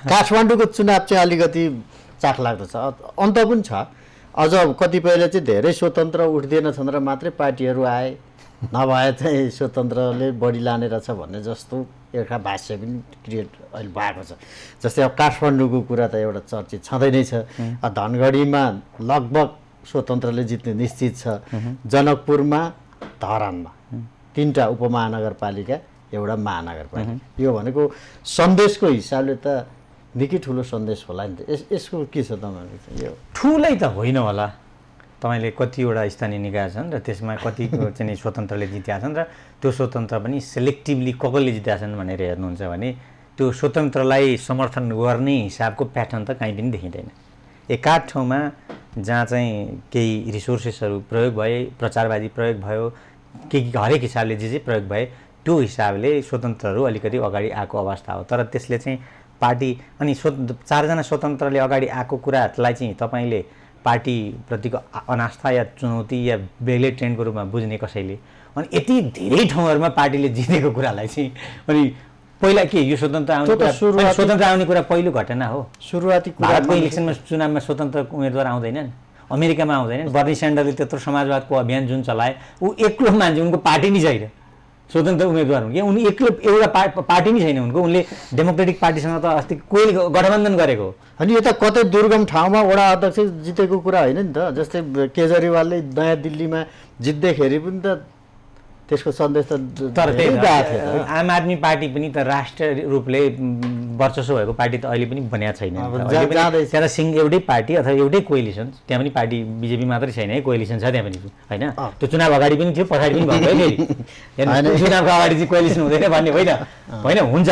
काठमाडौँको चुनाव चाहिँ अलिकति चाखलाग्दो छ अन्त पनि छ अझ कतिपयले चाहिँ धेरै स्वतन्त्र उठ्दैनछन् र मात्रै पार्टीहरू आए नभए चाहिँ स्वतन्त्रले बढी लाने रहेछ भन्ने जस्तो एउटा भाष्य पनि क्रिएट अहिले भएको छ जस्तै अब काठमाडौँको कुरा त एउटा चर्चित छँदै नै छ धनगढीमा लगभग स्वतन्त्रले जित्ने निश्चित छ जनकपुरमा धरानमा 3टा उपमहानगरपालिका एउटा महानगरपालिका यो भनेको सन्देशको हिसाबले त निकै ठुलो सन्देश होला नि त यसको के छ तपाईँहरूको यो ठुलै त होइन होला तपाईँले कतिवटा स्थानीय निकाय छन् र त्यसमा कति चाहिँ स्वतन्त्रले जितेका छन् र त्यो स्वतन्त्र पनि सेलेक्टिभली कसले जितेका छन् भनेर हेर्नुहुन्छ भने त्यो स्वतन्त्रलाई समर्थन गर्ने हिसाबको प्याटर्न त कहीँ पनि देखिँदैन एकाध ठाउँमा जहाँ चाहिँ केही रिसोर्सेसहरू प्रयोग भए प्रचारबाजी प्रयोग भयो हरेक हिसाबले जे प्रयोग भए त्यो हिसाबले स्वतन्त्रहरू अलिकति अगाडि आएको अवस्था हो तर त्यसले चाहिँ पार्टी अनि 4जना स्वतन्त्रले अगाडि आएको कुरालाई चाहिँ तपाईँले पार्टीप्रतिको अनास्था या चुनौती या बेग्लै ट्रेन्डको रूपमा बुझ्ने कसैले अनि यति धेरै ठाउँहरूमा पार्टीले जितेको कुरालाई चाहिँ अनि पहिला के यो स्वतन्त्र आउने कुरा पहिलो घटना हो सुरुवाती भारतको इलेक्सनमा चुनावमा स्वतन्त्र उम्मेदवार आउँदैनन् अमेरिकामा आउँदैनन् बर्नी स्यान्डरले त्यत्रो समाजवादको अभियान जुन चलाए ऊ एक्लो मान्छे उनको पार्टी नै छैन स्वतन्त्र उम्मेदवार हुन् कि उनी एक्लो एउटा पार्टी नै छैन उनको उनले डेमोक्रेटिक पार्टीसँग त अस्ति कोही गठबन्धन गरेको अनि यो त कतै दुर्गम ठाउँमा वडा अध्यक्ष जितेको कुरा होइन नि त जस्तै केजरीवालले नयाँ दिल्लीमा जित्दाखेरि पनि त त्यसको सन्देश त तर आम आदमी पार्टी पनि त राष्ट्रिय रूपले वर्चस्व भएको पार्टी त अहिले पनि बनिएको छैन त्यहाँ त एउटै पार्टी अथवा एउटै कोएलिसन त्यहाँ पनि पार्टी बिजेपी मात्रै छैन है कोएलिसन छ त्यहाँ पनि होइन त्यो चुनाव अगाडि पनि थियो पछाडि पनि भएको फेरि चुनावको अगाडि चाहिँ कोएलिसन हुँदैन भन्ने होइन हुन्छ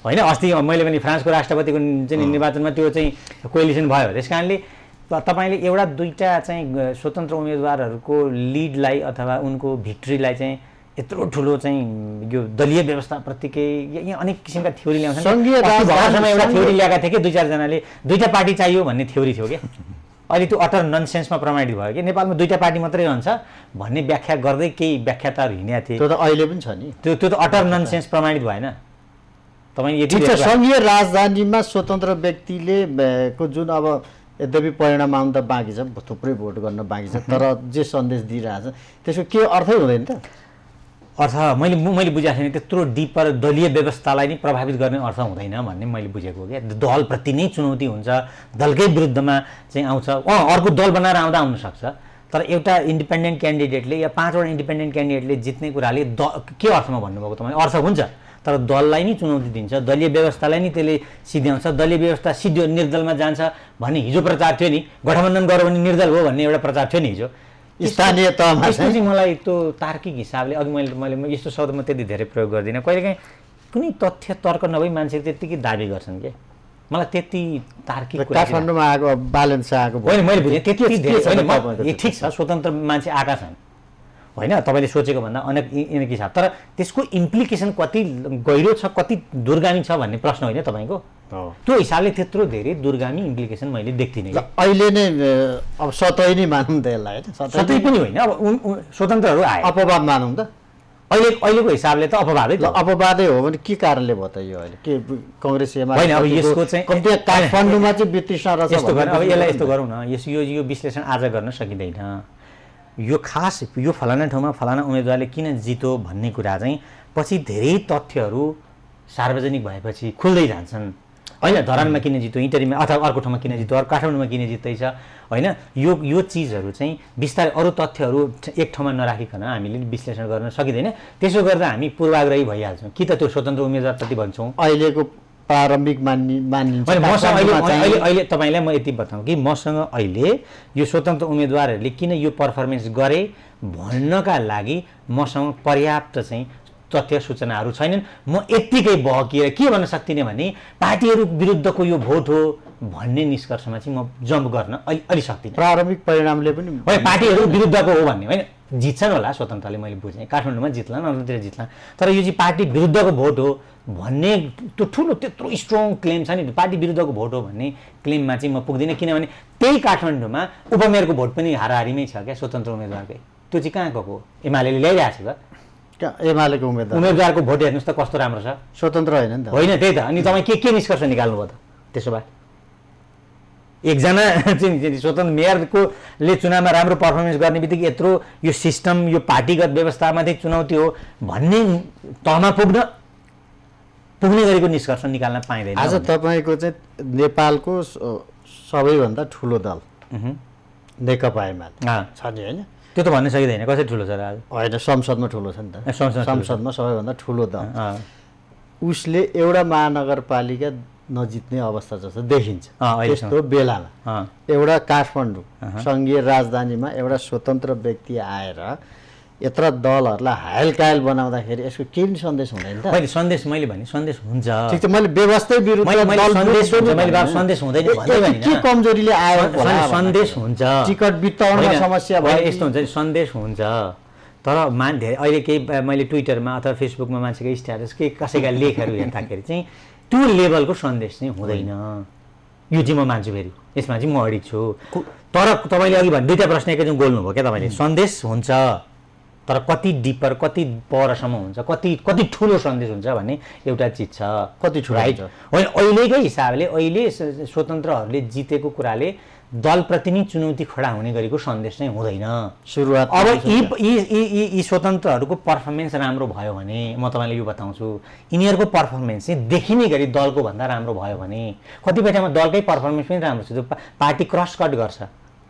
होइन अस्ति मैले पनि फ्रान्सको राष्ट्रपतिको चाहिँ निर्वाचनमा त्यो चाहिँ कोएलिसन भयो त्यस कारणले तपाईँले एउटा दुईटा चाहिँ स्वतन्त्र उम्मेदवारहरूको लिडलाई अथवा उनको भिक्ट्रीलाई चाहिँ यत्रो ठुलो चाहिँ यो दलीय व्यवस्थाप्रतिकै यहाँ अनेक किसिमका थ्योरी ल्याउँछन् एउटा थ्योरी ल्याएका थिए कि 2-4जनाले 2टा पार्टी चाहियो भन्ने थ्योरी थियो क्या अहिले त्यो अटर ननसेन्समा प्रमाणित भयो कि नेपालमा 2टा पार्टी मात्रै रहन्छ भन्ने व्याख्या गर्दै केही व्याख्याताहरू हिँडेका थिए त्यो त अहिले पनि छ नि त्यो त अटर ननसेन्स प्रमाणित भएन तपाईँ सङ्घीय राजधानीमा स्वतन्त्र व्यक्तिले को जुन अब यद्यपि परिणाम आउनु त बाँकी छ थुप्रै भोट गर्न बाँकी छ तर जे सन्देश दिइरहेछ त्यसको के अर्थै हुँदैन त अर्थ मैले बुझेको छैन त्यत्रो डिपर दलीय व्यवस्थालाई नै प्रभावित गर्ने अर्थ हुँदैन भन्ने मैले बुझेको हो क्या दलप्रति नै चुनौती हुन्छ दलकै विरुद्धमा चाहिँ आउँछ अर्को दल बनाएर आउँदा आउनसक्छ तर एउटा इन्डिपेन्डेन्ट क्यान्डिडेटले या 5वटा इन्डिपेन्डेन्ट क्यान्डिडेटले जित्ने कुराले के अर्थमा भन्नुभएको तपाईँ अर्थ हुन्छ तर दललाई नै चुनौती दिन्छ दलीय व्यवस्थालाई नै त्यसले सिध्याउँछ दलीय व्यवस्था सिध्यो निर्दलमा जान्छ भन्ने हिजो प्रचार थियो नि गठबन्धन गर्यो भने निर्दल हो भन्ने एउटा प्रचार थियो नि हिजो स्थानीय तहमा त्यसपछि मलाई त्यो तार्किक हिसाबले अघि मैले यस्तो शब्द म त्यति धेरै प्रयोग गर्दिनँ। कहिलेकाहीँ कुनै तथ्य तर्क नभई मान्छेले त्यत्तिकै दाबी गर्छन् के, मलाई त्यति तार्किक कुरा काठमाडौँमा आएको बालेन शाहको होइन, मैले बुझेँ त्यति धेरै छैन। ठिक छ, स्वतन्त्र मान्छे आएका छन् होइन, तपाईँले सोचेको भन्दा अनेक हिसाब, तर त्यसको इम्प्लिकेसन कति गहिरो छ, कति दूरगामी छ भन्ने प्रश्न होइन तपाईँको। त्यो हिसाबले त्यत्रो धेरै दूरगामी इम्प्लिकेसन मैले देख्दिनँ। अहिले नै अब सतै नै मानौँ त यसलाई होइन, सतै पनि होइन, अब स्वतन्त्रहरू आए अपवाद मानौँ त। अहिलेको हिसाबले त अपवादै ल अपवादै हो भने के कारणले भयो त यो अहिले के काङ्ग्रेस होइन, अब यसको चाहिँ काठमाडौँमा चाहिँ वित्तीय संरचना यस्तो गरौँ, अब यसलाई यस्तो गरौँ न, यो विश्लेषण आज गर्न सकिँदैन। यो खास यो फलाना ठाउँमा फलाना उम्मेदवारले किन जित्यो भन्ने कुरा चाहिँ पछि धेरै तथ्यहरू सार्वजनिक भएपछि खुल्दै जान्छन् होइन। धरानमा किन जित्यो, इन्टरीमा अथवा अर्को ठाउँमा किन जित्यो, अर्को काठमाडौँमा किन जित्दैछ होइन, यो चिजहरू चाहिँ बिस्तारै अरू तथ्यहरू एक ठाउँमा नराखिकन हामीले विश्लेषण गर्न सकिँदैन। त्यसो गर्दा हामी पूर्वाग्रही भइहाल्छौँ कि त त्यो स्वतन्त्र उम्मेदवारप्रति भन्छौँ। अहिलेको प्रारम्भिक मानिन्छ मसँग अहिले तपाईँलाई म यति बताउँ कि मसँग अहिले यो स्वतन्त्र उम्मेदवारहरूले किन यो पर्फर्मेन्स गरे भन्नका लागि मसँग पर्याप्त चाहिँ तथ्य सूचनाहरू छैनन्। म यत्तिकै बहकिएर के भन्न सक्दिनँ भने पार्टीहरू विरुद्धको यो भोट हो भन्ने निष्कर्षमा चाहिँ म जम्प गर्न अलि सक्दिनँ। प्रारम्भिक परिणामले पनि होइन, पार्टीहरू विरुद्धको हो भन्ने होइन, जित्छन् होला स्वतन्त्रले, मैले बुझेँ काठमाडौँमा जित्ला नर्तिर जित्ला, तर यो चाहिँ पार्टी विरुद्धको भोट हो भन्ने त्यो ठुलो त्यत्रो स्ट्रङ क्लेम छ नि, पार्टी विरुद्धको भोट हो भन्ने क्लेममा चाहिँ म पुग्दिनँ। किनभने त्यही काठमाडौँमा उपमेयरको भोट पनि हाराहारीमै छ क्या स्वतन्त्र उम्मेदवारकै। त्यो चाहिँ कहाँ गएको, एमाले ल्याइरहेको छ त एमालेको उम्मेदवारको भोट हेर्नुहोस् त कस्तो राम्रो छ, स्वतन्त्र होइन नि त। होइन त्यही त, अनि तपाईँ के निष्कर्ष निकाल्नुभयो त त्यसो भए? एकजना चाहिँ स्वतन्त्र मेयरले चुनावमा राम्रो पर्फर्मेन्स गर्ने बित्तिकै यत्रो यो सिस्टम यो पार्टीगत व्यवस्थामा चाहिँ चुनौती हो भन्ने तहमा पुग्ने गरेको निष्कर्ष निकाल्न पाइँदैन। आज तपाईँको चाहिँ नेपालको सबैभन्दा ठुलो दल नेकपा एमाले छ नि होइन, त्यो त भन्न सकिँदैन कसरी ठुलो छ र आज होइन, संसदमा ठुलो छ नि त, संसदमा सबैभन्दा ठुलो दल। उसले एउटा महानगरपालिका नजित्ने अवस्था जस्तो देखिन्छ। त्यस्तो बेलामा एउटा काठमाडौँ सङ्घीय राजधानीमा एउटा स्वतन्त्र व्यक्ति आएर यत्र दलहरूलाई हायलकायल बनाउँदाखेरि यसको केही पनि सन्देश हुँदैन त? मैले सन्देश मैले भने सन्देश हुन्छ, ठिक छ, मैले व्यवस्था विरुद्ध सन्देश हुँदैन के कमजोरीले आयो, सन्देश हुन्छ, टिकट वितरणमा समस्या भयो, यस्तो हुन्छ, सन्देश हुन्छ। तर धेरै अहिले केही मैले ट्विटरमा अथवा फेसबुकमा मान्छेको स्ट्याटस के कसैका लेखहरू हेर्दाखेरि चाहिँ त्यो लेभलको सन्देश चाहिँ हुँदैन। यो चाहिँ म मान्छु, फेरि यसमा चाहिँ म अडिक छु। तर तपाईँले अघि भने दुईवटा प्रश्न एकैचोटि गोल्नुभयो क्या तपाईँले। सन्देश हुन्छ तर कति डिपर कति परसम्म हुन्छ, कति ठुलो सन्देश हुन्छ भन्ने एउटा चिज छ। कति ठुलो राइट होइन, अहिलेकै हिसाबले अहिले स्वतन्त्रहरूले जितेको कुराले दलप्रति नै चुनौती खडा हुने गरेको सन्देश चाहिँ हुँदैन सुरुवात। अब यी स्वतन्त्रहरूको पर्फर्मेन्स राम्रो भयो भने म तपाईँलाई यो बताउँछु, यिनीहरूको पर्फर्मेन्स चाहिँ देखिने गरी दलको भन्दा राम्रो भयो भने, कतिपय ठाउँमा दलकै पर्फर्मेन्स पनि राम्रो छ, जो पार्टी क्रस कट गर्छ।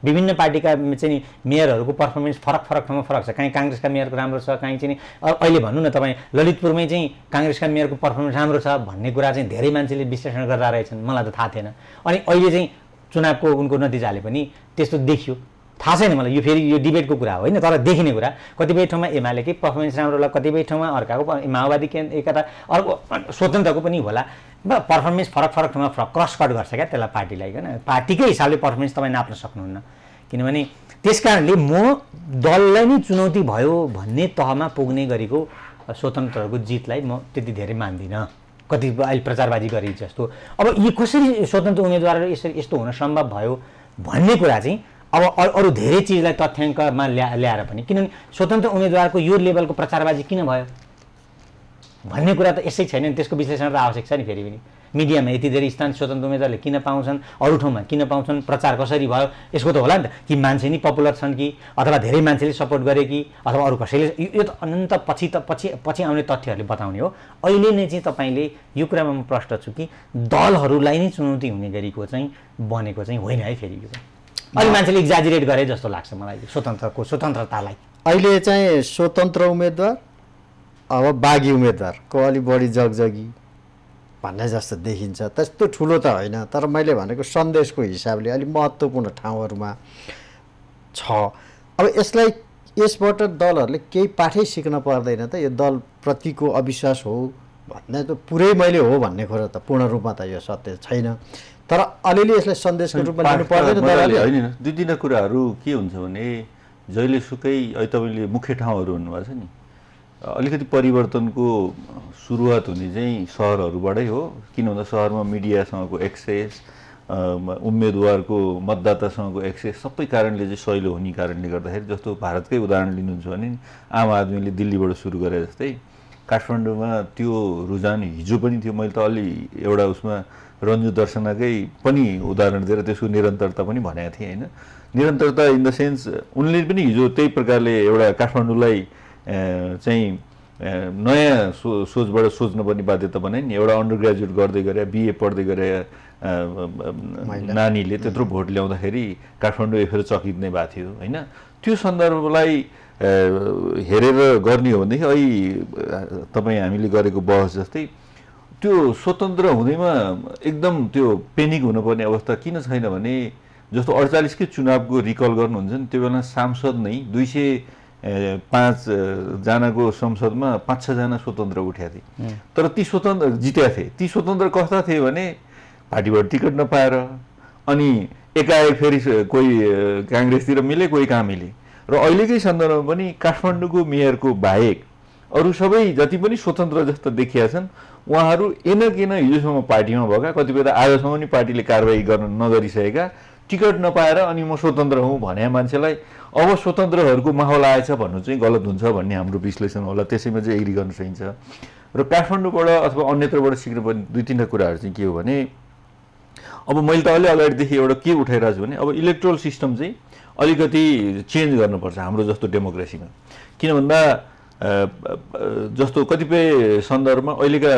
विभिन्न पार्टीका चाहिँ मेयरहरूको पर्फर्मेन्स फरक ठाउँमा फरक छ, कहीँ काङ्ग्रेसका मेयरको राम्रो छ, कहीँ चाहिँ अहिले भन्नु न तपाईँ ललितपुरमै चाहिँ काङ्ग्रेसका मेयरको पर्फर्मेन्स राम्रो छ भन्ने कुरा चाहिँ धेरै मान्छेले विश्लेषण गर्दा रहेछन्, मलाई त थाहा थिएन। अनि अहिले चाहिँ चुनावको उनको नतिजाले पनि त्यस्तो देखियो, थाहा छैन मलाई, यो फेरि यो डिबेटको कुरा होइन, तर देखिने कुरा कतिपय ठाउँमा एमालेकै पर्फर्मेन्स राम्रो होला, कतिपय ठाउँमा अर्काको माओवादी एकता अर्को स्वतन्त्रको पनि होला, पर्फर्मेन्स फरक ठाउँमा क्रस कट गर्छ क्या त्यसलाई पार्टीलाई, होइन पार्टीकै हिसाबले पर्फर्मेन्स तपाईँ नाप्न सक्नुहुन्न। किनभने त्यस कारणले म दललाई नै चुनौती भयो भन्ने तहमा पुग्ने गरेको स्वतन्त्रहरूको जितलाई म त्यति धेरै मान्दिनँ, कति अहिले प्रचारबाजी गरिन्छ जस्तो। अब यी कसरी स्वतन्त्र उम्मेदवारहरू यसरी यस्तो हुन सम्भव भयो भन्ने कुरा चाहिँ अब अरू धेरै चिजलाई तथ्याङ्कमा ल्याएर पनि, किनभने स्वतन्त्र उम्मेदवारको यो लेभलको प्रचारबाजी किन भयो भन्ने कुरा त यसै छैन, त्यसको विश्लेषण त आवश्यक छ नि। फेरि पनि मिडियामा यति धेरै स्थान स्वतन्त्र उम्मेदवारले किन पाउँछन्, अरू ठाउँमा किन पाउँछन्, प्रचार कसरी भयो, यसको त होला नि त, कि मान्छे नि पपुलर छन् कि अथवा धेरै मान्छेले सपोर्ट गरे कि अथवा अरू कसैले, यो त अनन्त पछि आउने तथ्यहरूले बताउने हो। अहिले नै चाहिँ तपाईँले यो कुरामा म प्रष्ट छु कि दलहरूलाई नै चुनौती हुने गरेको चाहिँ बनेको चाहिँ होइन है। फेरि यो अहिले मान्छेले एक्जाजिरेट गरे जस्तो लाग्छ मलाई स्वतन्त्रतालाई। अहिले चाहिँ स्वतन्त्र उम्मेदवार अब बागी उम्मेदवारको अलिक बढी जगजगी भन्ने जस्तो देखिन्छ, त्यस्तो ठुलो त होइन, तर मैले भनेको सन्देशको हिसाबले अलिक महत्त्वपूर्ण ठाउँहरूमा छ। अब यसबाट दलहरूले केही पाठै सिक्न पर्दैन त? यो दलप्रतिको अविश्वास हो भन्ने त पुरै मैले हो भन्ने कुरा त पूर्ण रूपमा त यो सत्य छैन, तर अलिअलि यसलाई सन्देशको रूपमा लिनु पर्दैन दलहरूले? होइन, दुई तिनवटा कुराहरू के हुन्छ भने जहिलेसुकै अहिले तपाईँले मुख्य ठाउँहरू भन्नुभएको छ नि, अलिकति परिवर्तनको सुरुवात हुने चाहिँ सहरहरूबाटै हो। किन भन्दा सहरमा मिडियासँगको एक्सेस, उम्मेदवारको मतदातासँगको एक्सेस सबै कारणले चाहिँ सहिलो हुने कारणले गर्दाखेरि, जस्तो भारतकै उदाहरण लिनुहुन्छ भने आम आदमीले दिल्लीबाट सुरु गरे जस्तै काठमाडौँमा त्यो रुझान हिजो पनि थियो। मैले त अलि एउटा उसमा रन्जु दर्शनकै पनि उदाहरण दिएर त्यसको निरन्तरता पनि भनेको थिएँ होइन। निरन्तरता इन द सेन्स उनले पनि हिजो त्यही प्रकारले एउटा काठमाडौँलाई चाहिँ नयाँ सोचबाट सोच्नुपर्ने बाध्यता बनाए नि। एउटा अन्डर ग्रेजुएट गर्दै गरे, बिए पढ्दै गरे नानीले त्यत्रो भोट ल्याउँदाखेरि काठमाडौँ फेर चकित नै भएको थियो होइन। त्यो सन्दर्भलाई हेरेर गर्ने हो भनेदेखि अहिले तपाईँ हामीले गरेको बहस जस्तै त्यो स्वतन्त्र हुँदैमा एकदम त्यो पेनिक हुनुपर्ने अवस्था किन छैन भने, जस्तो 48 चुनावको रिकल गर्नुहुन्छ नि, त्यो बेला सांसद नै 205 जनाको संसदमा 5-6 जना स्वतन्त्र उठ्या थिए। तर ती स्वतन्त्र जित्या थिए। ती स्वतन्त्र कस्ता थिए भने पार्टीबाट टिकट नपाएर, अनि एकाएक फेरि कोही काङ्ग्रेसतिर मिले, कोही कहाँ मिले। र अहिलेकै सन्दर्भमा पनि काठमाडौँको मेयरको बाहेक अरू सबै जति पनि स्वतन्त्र जस्तो देखिया छन् उहाँहरू किन हिजोसम्म पार्टीमा भएका, कतिपय त आजसम्म नि पार्टीले कारबाही गर्न नगरिसकेका, टिकट नपाएर अनि म स्वतन्त्र हुँ भने मान्छेलाई अब स्वतन्त्रहरूको माहौल आएछ भन्नु चाहिँ गलत हुन्छ भन्ने हाम्रो विश्लेषण होला। त्यसैमा चाहिँ एग्री गर्न सकिन्छ। र काठमाडौँबाट अथवा अन्यत्रबाट सिक्नुपर्ने दुई तिनवटा कुराहरू चाहिँ के हो भने, अब मैले त अलि अगाडिदेखि एउटा के उठाइरहेको छु भने अब इलेक्ट्रोल सिस्टम चाहिँ अलिकति चेन्ज गर्नुपर्छ हाम्रो जस्तो डेमोक्रेसीमा। किन भन्दा जस्तो कतिपय सन्दर्भमा अहिलेका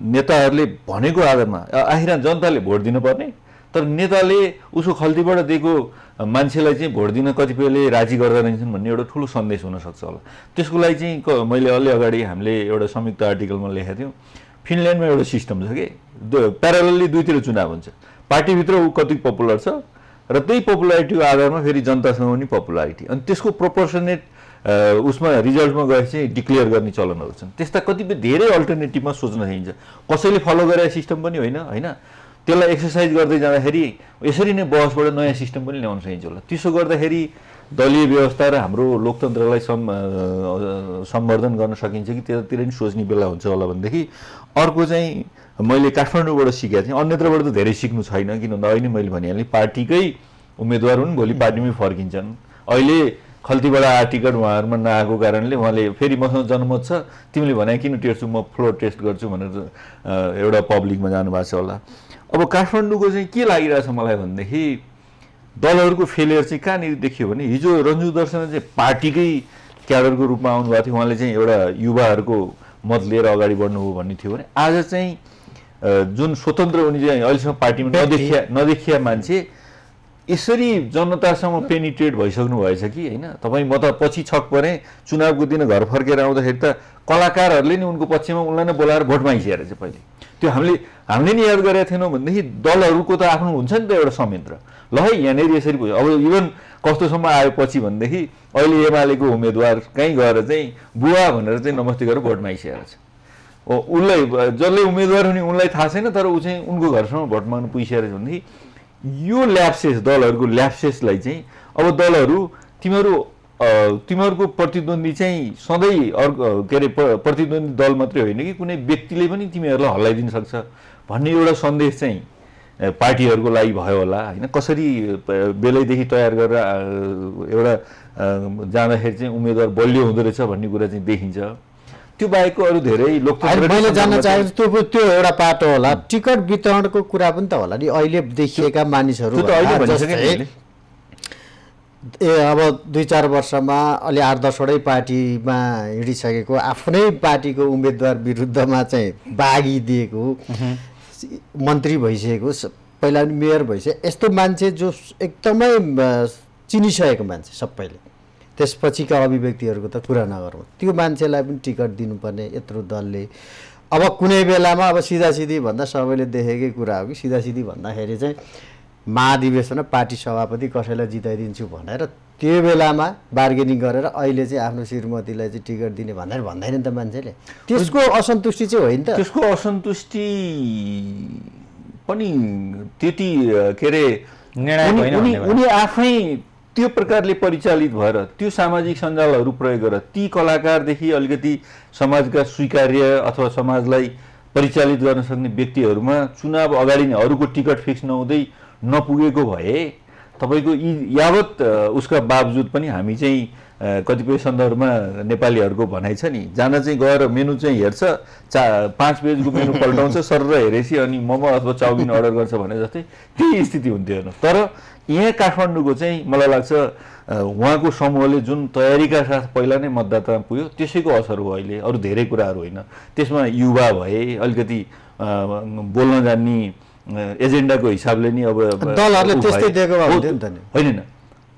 नेताहरूले भनेको आधारमा आखिर जनताले भोट दिनुपर्ने, तर नेताले उसको खल्तीबाट दिएको मान्छेलाई चाहिँ भोट दिन कतिपयले राजी गर्दा रहन्छन् भन्ने एउटा ठुलो सन्देश हुनसक्छ होला। त्यसको लागि चाहिँ मैले अलि अगाडि हामीले एउटा संयुक्त आर्टिकलमा लेखेका थियौँ, फिनल्यान्डमा एउटा सिस्टम छ कि प्यारालली दुईतिर चुनाव हुन्छ, पार्टीभित्र ऊ कति पपुलर छ र त्यही पपुलारिटीको आधारमा फेरि जनतासँग पनि पपुलारिटी, अनि त्यसको प्रोपोर्सनेट उसमा रिजल्टमा गएर चाहिँ डिक्लेयर गर्ने चलनहरू छन्। त्यस्ता कतिपय धेरै अल्टरनेटिभमा सोच्न सकिन्छ। कसैले फलो गरेर सिस्टम पनि होइन, त्यसलाई एक्सर्साइज गर्दै जाँदाखेरि यसरी नै बहसबाट नयाँ सिस्टम पनि ल्याउन सकिन्छ होला। त्यसो गर्दाखेरि दलीय व्यवस्था र हाम्रो लोकतन्त्रलाई सम्वर्धन गर्न सकिन्छ कि त्यतातिर नि सोच्ने बेला हुन्छ होला भनेदेखि। अर्को चाहिँ मैले काठमाडौँबाट सिकेको थिएँ, अन्यत्रबाट त धेरै सिक्नु छैन। किन भन्दा अहिले मैले भनिहालेँ पार्टीकै उम्मेदवार हुन्, भोलि पार्टीमै फर्किन्छन्। अहिले खल्तीबाट टिकट उहाँहरूमा नआएको कारणले उहाँले फेरि मसँग जनमत छ, तिमीले भने किन टेर्छु, म फ्लोर टेस्ट गर्छु भनेर एउटा पब्लिकमा जानुभएको छ होला। अब काठमाडौँको चाहिँ के लागिरहेछ मलाई भनेदेखि दलहरूको फेलियर चाहिँ कहाँनिर देखियो भने, हिजो रन्जु दर्शन चाहिँ पार्टीकै क्याडरको रूपमा आउनुभएको थियो, उहाँले चाहिँ एउटा युवाहरूको मत लिएर अगाडि बढ्नु हो भन्ने थियो भने आज चाहिँ जुन स्वतन्त्र हुने चाहिँ अहिलेसम्म पार्टीमा नदेखिया मान्छे यसरी जनतासँग पेनिट्रेट भइसक्नु भएछ कि होइन। तपाईँ म त पछि छक परेँ, चुनावको दिन घर फर्केर आउँदाखेरि त कलाकारहरूले नि उनको पक्षमा उनलाई नै बोलाएर भोट मागिसकेर चाहिँ पहिले त्यो हामीले नि याद गरेका थिएनौँ भनेदेखि दलहरूको त आफ्नो हुन्छ नि त एउटा संयन्त्र। ल है यहाँनिर यसरी भयो। अब इभन कस्तोसम्म आयो पछि भनेदेखि अहिले एमालेको उम्मेदवार कहीँ गएर चाहिँ बुवा भनेर चाहिँ नमस्ते गरेर भोट मागिसकेर छ। उसलाई जसले उम्मेदवार हुने उनलाई थाहा छैन, तर ऊ चाहिँ उनको घरसम्म भोट माग्नु पुगिसकेर छ भनेदेखि यो ल्याप्सेस, दलहरूको ल्याप्सेसलाई चाहिँ अब दलहरू तिमीहरूको प्रतिद्वन्दी चाहिँ सधैँ अर्को के अरे प्रतिद्वन्दी दल मात्रै होइन कि कुनै व्यक्तिले पनि तिमीहरूलाई हल्लाइदिन सक्छ भन्ने एउटा सन्देश चाहिँ पार्टीहरूको लागि भयो होला होइन। कसरी बेलैदेखि तयार गरेर एउटा जाँदाखेरि चाहिँ उम्मेदवार बलियो हुँदो रहेछ भन्ने कुरा चाहिँ देखिन्छ। त्यो बाहेकको अरू धेरै लोकतन्त्र मैले जान्न चाहेको त्यो एउटा पाटो होला। टिकट वितरणको कुरा पनि त होला नि अहिले देखिएका मानिसहरू अब 2-4 वर्षमा अलि 8-10वटै पार्टीमा हिँडिसकेको, आफ्नै पार्टीको उम्मेदवार विरुद्धमा चाहिँ भागिदिएको, मन्त्री भइसकेको, पहिला पनि मेयर भइसक्यो, यस्तो मान्छे जो एकदमै चिनिसकेको मान्छे सबैले, त्यसपछिका अभिव्यक्तिहरूको त कुरा नगरौँ, त्यो मान्छेलाई पनि टिकट दिनुपर्ने यत्रो दलले। अब कुनै बेलामा अब सिधासिधी भन्दा सबैले देखेकै कुरा हो कि सिधासिधी भन्दाखेरि चाहिँ महाधिवेशन पार्टी सभापति कसैलाई जिताइदिन्छु भनेर त्यो बेलामा बार्गेनिङ गरेर अहिले चाहिँ आफ्नो श्रीमतीलाई चाहिँ टिकट दिने भनेर भन्दैन नि त मान्छेले। त्यसको असन्तुष्टि चाहिँ होइन त? त्यसको असन्तुष्टि पनि त्यति के अरे उनी आफै त्यो प्रकारले परिचालित भएर त्यो सामाजिक सञ्जालहरू प्रयोग गरेर ती कलाकारदेखि अलिकति समाजका स्वीकार्य अथवा समाजलाई परिचालित गर्न सक्ने व्यक्तिहरूमा चुनाव अगाडि नै अरूको टिकट फिक्स नहुँदै नपुगेको भए तपाईँको यावत उसका बावजुद पनि हामी चाहिँ कतिपय सन्दर्भमा नेपालीहरूको भनाइ छ नि, जान चाहिँ गएर मेनु चाहिँ हेर्छ, 5 पेजको मेनु पल्टाउँछ सर र हेरेपछि अनि मोमो अथवा चाउमिन अर्डर गर्छ भने जस्तै त्यही स्थिति हुन्थ्यो हेर्नु। तर यहाँ काठमाडौँको चाहिँ मलाई लाग्छ उहाँको समूहले जुन तयारीका साथ पहिला नै मतदातामा पुग्यो त्यसैको असर हो अहिले, अरू धेरै कुराहरू होइन। त्यसमा युवा भए, अलिकति बोल्न जान्ने एजेन्डाको हिसाबले नि अब दलहरूले त्यस्तै दिएको भए हुन्थ्यो नि त नि। होइन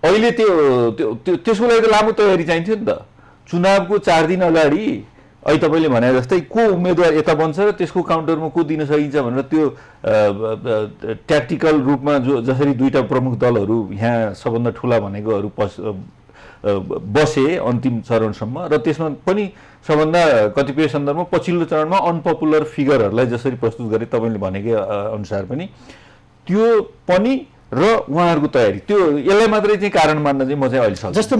अहिले त्यसको लागि त लामो तयारी चाहिन्थ्यो नि त। चुनावको 4 दिन अगाडि अहिले तपाईँले भने जस्तै को उम्मेदवार यता बन्छ र त्यसको काउन्टरमा को दिन सकिन्छ भनेर त्यो ट्याक्टिकल रूपमा जसरी दुईटा प्रमुख दलहरू यहाँ सबभन्दा ठुला भनेकोहरू बसे अन्तिम चरणसम्म, र त्यसमा पनि सबभन्दा कतिपय सन्दर्भमा पछिल्लो चरणमा अनपपुलर फिगरहरूलाई जसरी प्रस्तुत गरे तपाईँले भनेकै अनुसार पनि त्यो पनि र उहाँहरूको तयारी, त्यो यसलाई मात्रै चाहिँ कारण मान्न चाहिँ म चाहिँ अहिले सक्छु। जस्तो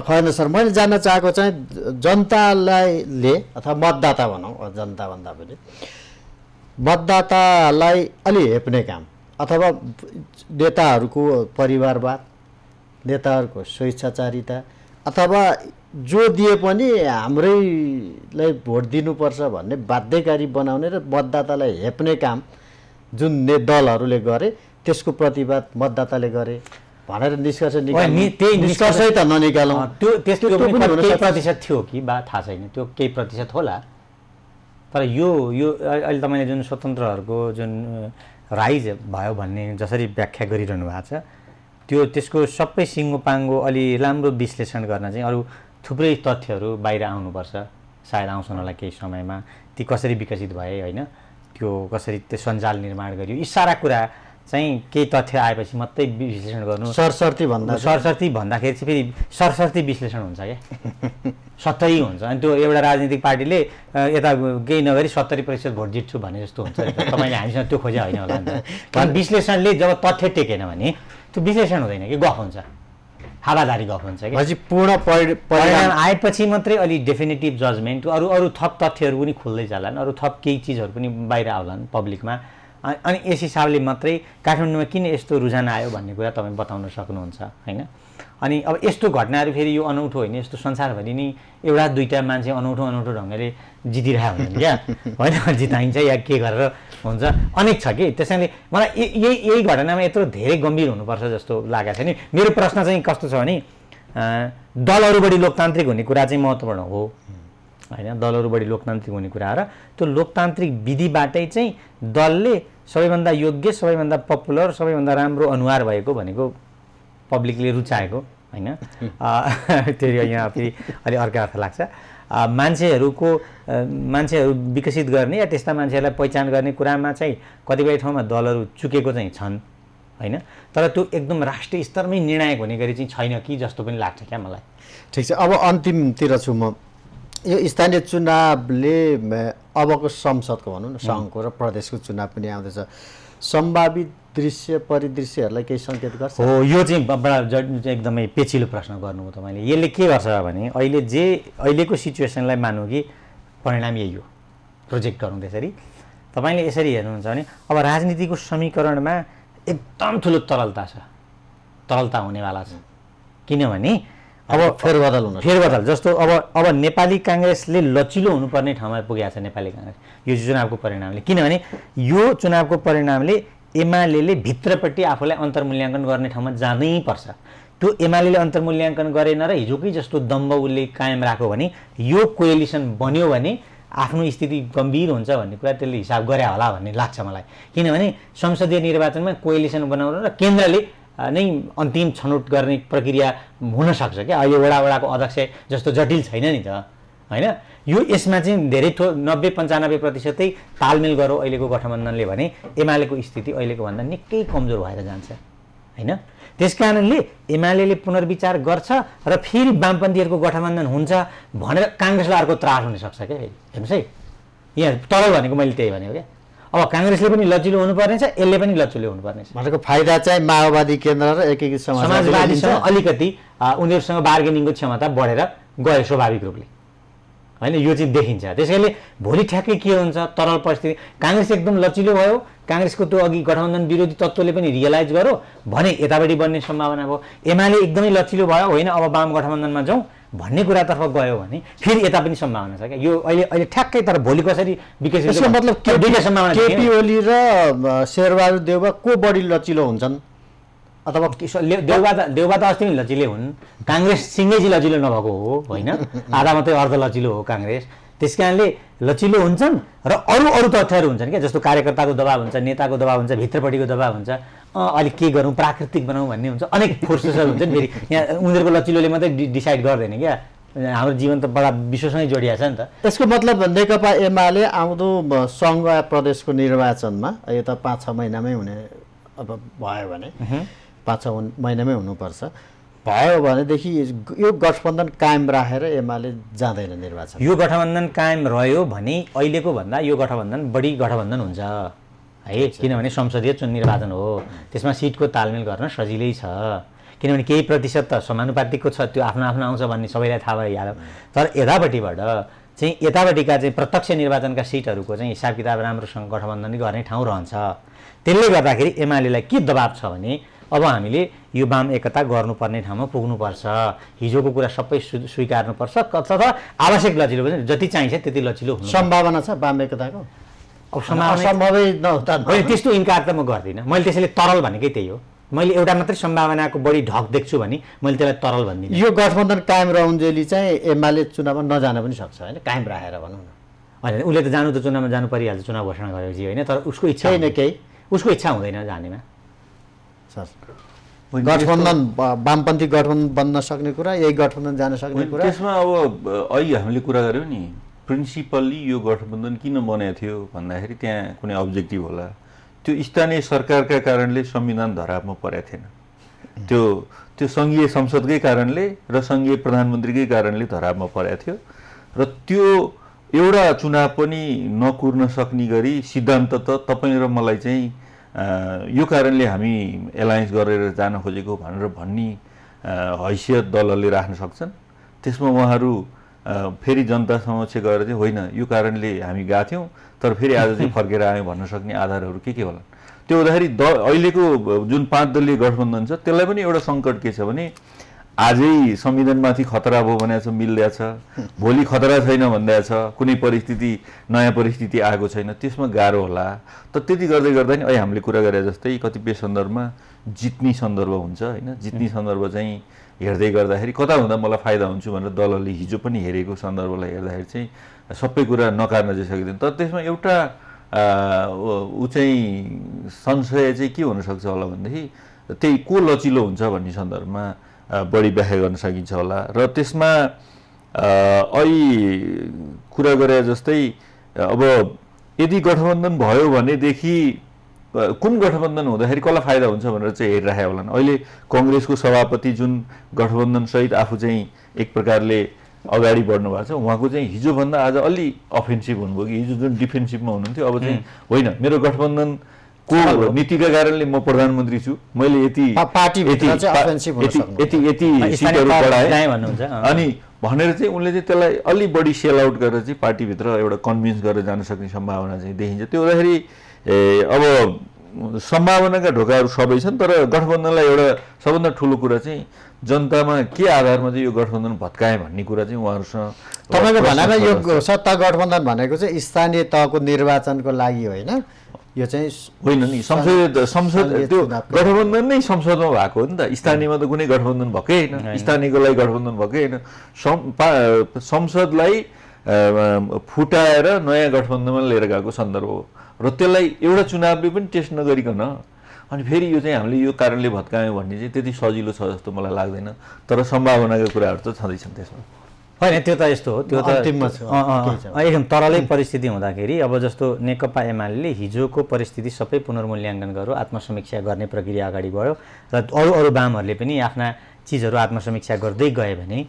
खैन सर, मैले जान्न चाहेको चाहिँ जनताले अथवा मतदाता भनौँ, जनता भन्दा पनि मतदातालाई अलि हेप्ने काम अथवा नेताहरूको परिवारवाद, नेताहरूको स्वेच्छाचारिता अथवा जो दिए पनि हाम्रैलाई भोट दिनुपर्छ भन्ने बाध्यकारी बनाउने र मतदातालाई हेप्ने काम जुन दलहरूले गरे त्यसको प्रतिवाद मतदाताले गरे भनेर निष्कर्ष निष्कर्षै त ननिकालौँ। त्यो केही प्रतिशत थियो कि बा थाहा छैन, त्यो केही प्रतिशत होला। तर यो अहिले तपाईँले जुन स्वतन्त्रहरूको जुन राइज भयो भन्ने जसरी व्याख्या गरिरहनु भएको छ, त्यसको सबै सिङ्गोपाङ्गो अलि राम्रो विश्लेषण गर्न चाहिँ अरू थुप्रै तथ्यहरू बाहिर आउनुपर्छ। सायद आउँछन् होला केही समयमा, ती कसरी विकसित भए, होइन त्यो कसरी त्यो सञ्जाल निर्माण गरियो, यी सारा कुरा चाहिँ केही तथ्य आएपछि मात्रै विश्लेषण गर्नु। सरसर्ती भन्दाखेरि चाहिँ फेरि सरसर्ती विश्लेषण हुन्छ क्या, सत्तरी हुन्छ। अनि त्यो एउटा राजनीतिक पार्टीले यता केही नगरी 70% भोट जित्छु भने जस्तो हुन्छ। तपाईँले हामीसँग त्यो खोजे होइन होला नि त। कारण विश्लेषणले जब तथ्य टेकेन भने त्यो विश्लेषण हुँदैन कि, गफ हुन्छ, हावादारी गफ हुन्छ कि। पूर्ण परिणाम आएपछि मात्रै अलि डेफिनेटिभ जजमेन्ट, अरू थप तथ्यहरू पनि खुल्दै जालान्, अरू थप केही चिजहरू पनि बाहिर आउलान् पब्लिकमा। अनि यस हिसाबले मात्रै काठमाडौँमा किन यस्तो रुझान आयो भन्ने कुरा तपाईँ बताउन सक्नुहुन्छ, होइन। अनि अब यस्तो घटनाहरू फेरि यो अनौठो होइन, यस्तो संसारभरि नै एउटा दुईवटा मान्छे अनौठो ढङ्गले जितिरहेको हुन्छन् क्या, होइन, जिताइन्छ या के गरेर हुन्छ, अनेक छ कि। त्यसैले मलाई यही घटनामा यत्रो धेरै गम्भीर हुनुपर्छ जस्तो लागेको छ नि। मेरो प्रश्न चाहिँ कस्तो छ भने दलहरू बढी लोकतान्त्रिक हुने कुरा चाहिँ महत्त्वपूर्ण हो, होइन, दलहरू बढी लोकतान्त्रिक हुने कुरा र त्यो लोकतान्त्रिक विधिबाटै चाहिँ दलले सबैभन्दा योग्य, सबैभन्दा पपुलर, सबैभन्दा राम्रो अनुहार भएको भनेको पब्लिकले रुचाएको, होइन। त्यो यहाँ फेरि अलि अर्को अर्थ लाग्छ। मान्छेहरू विकसित गर्ने या त्यस्ता मान्छेहरूलाई पहिचान गर्ने कुरामा चाहिँ कतिपय ठाउँमा दलहरू चुकेको चाहिँ छन्, होइन। तर त्यो एकदम राष्ट्रिय स्तरमै निर्णायक हुने गरी चाहिँ छैन कि जस्तो पनि लाग्छ क्या मलाई। ठिक छ, अब अन्तिमतिर छु म। यो स्थानीय चुनावले अबको संसदको भनौँ न, सङ्घको र प्रदेशको चुनाव पनि आउँदैछ, सम्भावित परिदृश्यहरूलाई केही सङ्केत गर्छ? हो, यो चाहिँ बडा एकदमै पेचिलो प्रश्न गर्नुभयो तपाईँले। यसले के गर्छ भने अहिलेको सिचुएसनलाई मानौँ कि परिणाम यही हो, प्रोजेक्ट गरौँ त्यसरी। तपाईँले यसरी हेर्नुहुन्छ भने अब राजनीतिको समीकरणमा एकदम ठुलो तरलता हुनेवाला छ, किनभने अब फेरबदल जस्तो अब नेपाली काङ्ग्रेसले लचिलो हुनुपर्ने ठाउँमा पुगेको छ नेपाली काङ्ग्रेस यो चुनावको परिणामले। किनभने यो चुनावको परिणामले एमाले भित्रपट्टि आफूलाई अन्तर्मूल्याङ्कन गर्ने ठाउँमा जानै पर्छ। त्यो एमाले अन्तर्मूल्याङ्कन गरेन र हिजोकै जस्तो दम्ब उसले कायम राख्यो भने यो कोएलिसन बन्यो भने आफ्नो स्थिति गम्भीर हुन्छ भन्ने कुरा त्यसले हिसाब गरे होला भन्ने लाग्छ मलाई। किनभने संसदीय निर्वाचनमा कोएलिसन बनाउन र केन्द्रले नै अन्तिम छनौट गर्ने प्रक्रिया हुनसक्छ क्या। अहिले वडाको अध्यक्ष जस्तो जटिल छैन नि त, होइन। यो यसमा चाहिँ धेरै 90-95% तालमेल गरौँ अहिलेको गठबन्धनले भने एमालेको स्थिति अहिलेको भन्दा निकै कमजोर भएर जान्छ। होइन। त्यस कारणले एमाले पुनर्विचार गर्छ र फेरि वामपन्थीहरूको गठबन्धन हुन्छ भनेर काङ्ग्रेसलाई अर्को त्रास हुनसक्छ क्या। हेर्नुहोस् है, यहाँ तरल भनेको मैले त्यही भनेको क्या। अब काङ्ग्रेसले पनि लचिलो हुनुपर्ने छ, यसले पनि लचिलो हुनुपर्ने छ। भनेको फाइदा चाहिँ माओवादी केन्द्र र एकीकृत समाजवादीसँग अलिकति उनीहरूसँग बार्गेनिङको क्षमता बढेर गयो स्वाभाविक रूपले, होइन, यो चाहिँ देखिन्छ। त्यसैले भोलि ठ्याक्कै के हुन्छ तरल परिस्थिति, काङ्ग्रेस एकदम लचिलो भयो, काङ्ग्रेसको त्यो अघि गठबन्धन विरोधी तत्त्वले पनि रियलाइज गर्यो भने यतापट्टि बन्ने सम्भावना भयो। एमाले एकदमै लचिलो भयो, होइन अब वाम गठबन्धनमा जाउँ भन्ने कुरातर्फ गयो भने फेरि यता पनि सम्भावना छ क्या। यो अहिले ठ्याक्कै, तर भोलि कसरी विकसित यसको मतलब दुईटा सम्भावना केपी ओली र शेरबहादुर देउवा को बढी लचिलो हुन्छन्? अथवा देउबा त अस्ति नै लचिले हुन्, काङ्ग्रेस सिङ्गै चाहिँ लचिलो नभएको हो, होइन, आधा मात्रै अर्ध लचिलो हो काङ्ग्रेस। त्यस कारणले लचिलो हुन्छन् र अरू तथ्यहरू हुन्छन् क्या, जस्तो कार्यकर्ताको दबाब हुन्छ, नेताको दबाब हुन्छ, भित्रपट्टिको दबाब हुन्छ, अलिक के गरौँ प्राकृतिक बनाऊँ भन्ने हुन्छ, अनेक फोर्सेसहरू हुन्छन्। फेरि यहाँ उनीहरूको लचिलोले मात्रै डिसाइड गर्दैन क्या, हाम्रो जीवन त बडा विश्वसँगै जोडिया छ नि त। यसको मतलब नेकपा एमाले आउँदो सङ्घ प्रदेशको निर्वाचनमा यो त 5-6 महिनामै हुने अब भयो भने 5-6 महिनामै हुनुपर्छ, भयो भनेदेखि यो गठबन्धन कायम राखेर एमाले जाँदैन निर्वाचन। यो गठबन्धन कायम रह्यो भने अहिलेको भन्दा यो गठबन्धन बढी गठबन्धन हुन्छ है, किनभने संसदीय निर्वाचन हो, त्यसमा सिटको तालमेल गर्न सजिलै छ। किनभने केही प्रतिशत त समानुपातिकको छ, त्यो आफ्नो आफ्नो आउँछ भन्ने सबैलाई थाहा भइहाल्यो। तर यतापट्टिबाट चाहिँ यतापट्टिका चाहिँ प्रत्यक्ष निर्वाचनका सिटहरूको चाहिँ हिसाब किताब राम्रोसँग गठबन्धन गर्ने ठाउँ रहन्छ। त्यसले गर्दाखेरि एमालेलाई के दबाब छ भने अब हामीले यो वाम एकता गर्नुपर्ने ठाउँमा पुग्नुपर्छ, हिजोको कुरा सबै स्वीकार्नुपर्छ, तथा आवश्यक लचिलो पनि जति चाहिन्छ त्यति लचिलो हुनु। सम्भावना छ वाम एकताको? अब सम्भावना त्यस्तो इन्कार त म गर्दिनँ। मैले त्यसैले तरल भनेकै त्यही हो। मैले एउटा मात्रै सम्भावनाको बढी ढक देख्छु भने मैले त्यसलाई तरल भन्दिनँ। यो गठबन्धन कायम रहन्जेली चाहिँ एमाले चुनावमा नजान पनि सक्छ, होइन, कायम राखेर भनौँ न। होइन, उसले त जानु त चुनावमा जानु परिहाल्छ चुनाव घोषणा गरेपछि, होइन, तर उसको इच्छा छैन, केही उसको इच्छा हुँदैन जानेमा। गठबन्धन वामपन्थी गठबन्धन बन्न सक्ने कुरा, यही गठबन्धन जान सक्ने कुरा। त्यसमा अब अहिले हामीले कुरा गऱ्यौँ नि, प्रिन्सिपल्ली यो गठबन्धन किन बनेको थियो भन्दाखेरि त्यहाँ कुनै अब्जेक्टिभ होला। त्यो स्थानीय सरकारका कारणले संविधान धरापमा परेको थिएन, त्यो सङ्घीय संसदकै कारणले र सङ्घीय प्रधानमन्त्रीकै कारणले धरापमा परेको थियो र त्यो एउटा चुनाव पनि नकुर्न सक्ने गरी सिद्धान्त त तपाईँ र मलाई चाहिँ यो कारणले हामी एलायन्स गरेर जान खोजेको भनेर भन्ने हैसियत दलले राख्न सक्छन्। त्यसमा उहाँहरू फेरि जनता समक्ष गएर चाहिँ होइन यो कारणले हामी गएको थियौँ तर फेरि आज चाहिँ फर्केर आयौँ भन्न सक्ने आधारहरू के होला। त्यो हुँदाखेरि अहिलेको जुन 5 दलीय गठबन्धन छ त्यसलाई पनि एउटा सङ्कट के छ भने आजै संविधानमाथि खतरा भयो भनेको छ, मिल्दैछ, भोलि खतरा छैन भन्दैछ, कुनै परिस्थिति नयाँ परिस्थिति आएको छैन, त्यसमा गाह्रो होला। त त्यति गर्दै गर्दा नि अहिले हामीले कुरा गरे जस्तै कतिपय सन्दर्भमा जित्ने सन्दर्भ हुन्छ, होइन, जित्ने सन्दर्भ चाहिँ हेर्दै गर्दाखेरि कता हुँदा मलाई फाइदा हुन्छ भनेर दलले हिजो पनि हेरेको सन्दर्भलाई हेर्दाखेरि चाहिँ सबै कुरा नकार्न चाहिँ सकिँदैन। तर त्यसमा एउटा ऊ चाहिँ संशय चाहिँ के हुनसक्छ होला भनेदेखि त्यही को लचिलो हुन्छ भन्ने सन्दर्भमा बढी व्याख्या गर्न सकिन्छ होला। र त्यसमा अहिले कुरा गरे जस्तै अब यदि गठबन्धन भयो भनेदेखि कुन गठबन्धन हुँदाखेरि कसलाई फाइदा हुन्छ भनेर चाहिँ हेरिराखेको होला। अहिले कङ्ग्रेसको सभापति जुन गठबन्धनसहित आफू चाहिँ एक प्रकारले अगाडि बढ्नु भएको छ, उहाँको चाहिँ हिजोभन्दा आज अलि अफेन्सिभ हुनुभयो कि हिजो जुन डिफेन्सिभमा हुनुहुन्थ्यो अब चाहिँ होइन मेरो गठबन्धनको नीतिका कारणले म प्रधानमन्त्री छु, मैले यति सिटहरू बढाएँ अनि भनेर चाहिँ उनले चाहिँ त्यसलाई अलि बढी सेल आउट गरेर चाहिँ पार्टीभित्र एउटा कन्भिन्स गरेर जान सक्ने सम्भावना चाहिँ देखिन्छ। त्यो हुँदाखेरि अब सम्भावनाका ढोकाहरू सबै छन् तर गठबन्धनलाई एउटा सबभन्दा ठुलो कुरा चाहिँ जनतामा के आधारमा चाहिँ यो गठबन्धन भत्काए भन्ने कुरा चाहिँ उहाँहरूसँग तपाईँको भनाइमा यो सत्ता गठबन्धन भनेको चाहिँ स्थानीय तहको निर्वाचनको लागि होइन, यो चाहिँ होइन नि संसद त्यो गठबन्धन नै संसदमा भएको हो नि त। स्थानीयमा त कुनै गठबन्धन भएकै होइन, स्थानीयको लागि गठबन्धन भएकै होइन, संसदलाई फुटाएर नयाँ गठबन्धनमा लिएर गएको सन्दर्भ हो र त्यसलाई एउटा चुनावले पनि टेस्ट नगरिकन अनि फेरि यो चाहिँ हामीले यो कारणले भत्कायौँ भन्ने चाहिँ त्यति सजिलो छ जस्तो मलाई लाग्दैन। तर सम्भावनाका कुराहरू त छँदैछन् त्यसमा। होइन त्यो त यस्तो हो, त्यो त अन्तिममा छ, केही छ। एकदम तरलै परिस्थिति हुँदाखेरि अब जस्तो नेकपा एमाले हिजोको परिस्थिति सबै पुनर्मूल्याङ्कन गर्यो, आत्मसमीक्षा गर्ने प्रक्रिया अगाडि बढ्यो र अरू वामहरूले पनि आफ्ना चिजहरू आत्मसमीक्षा गर्दै गए भने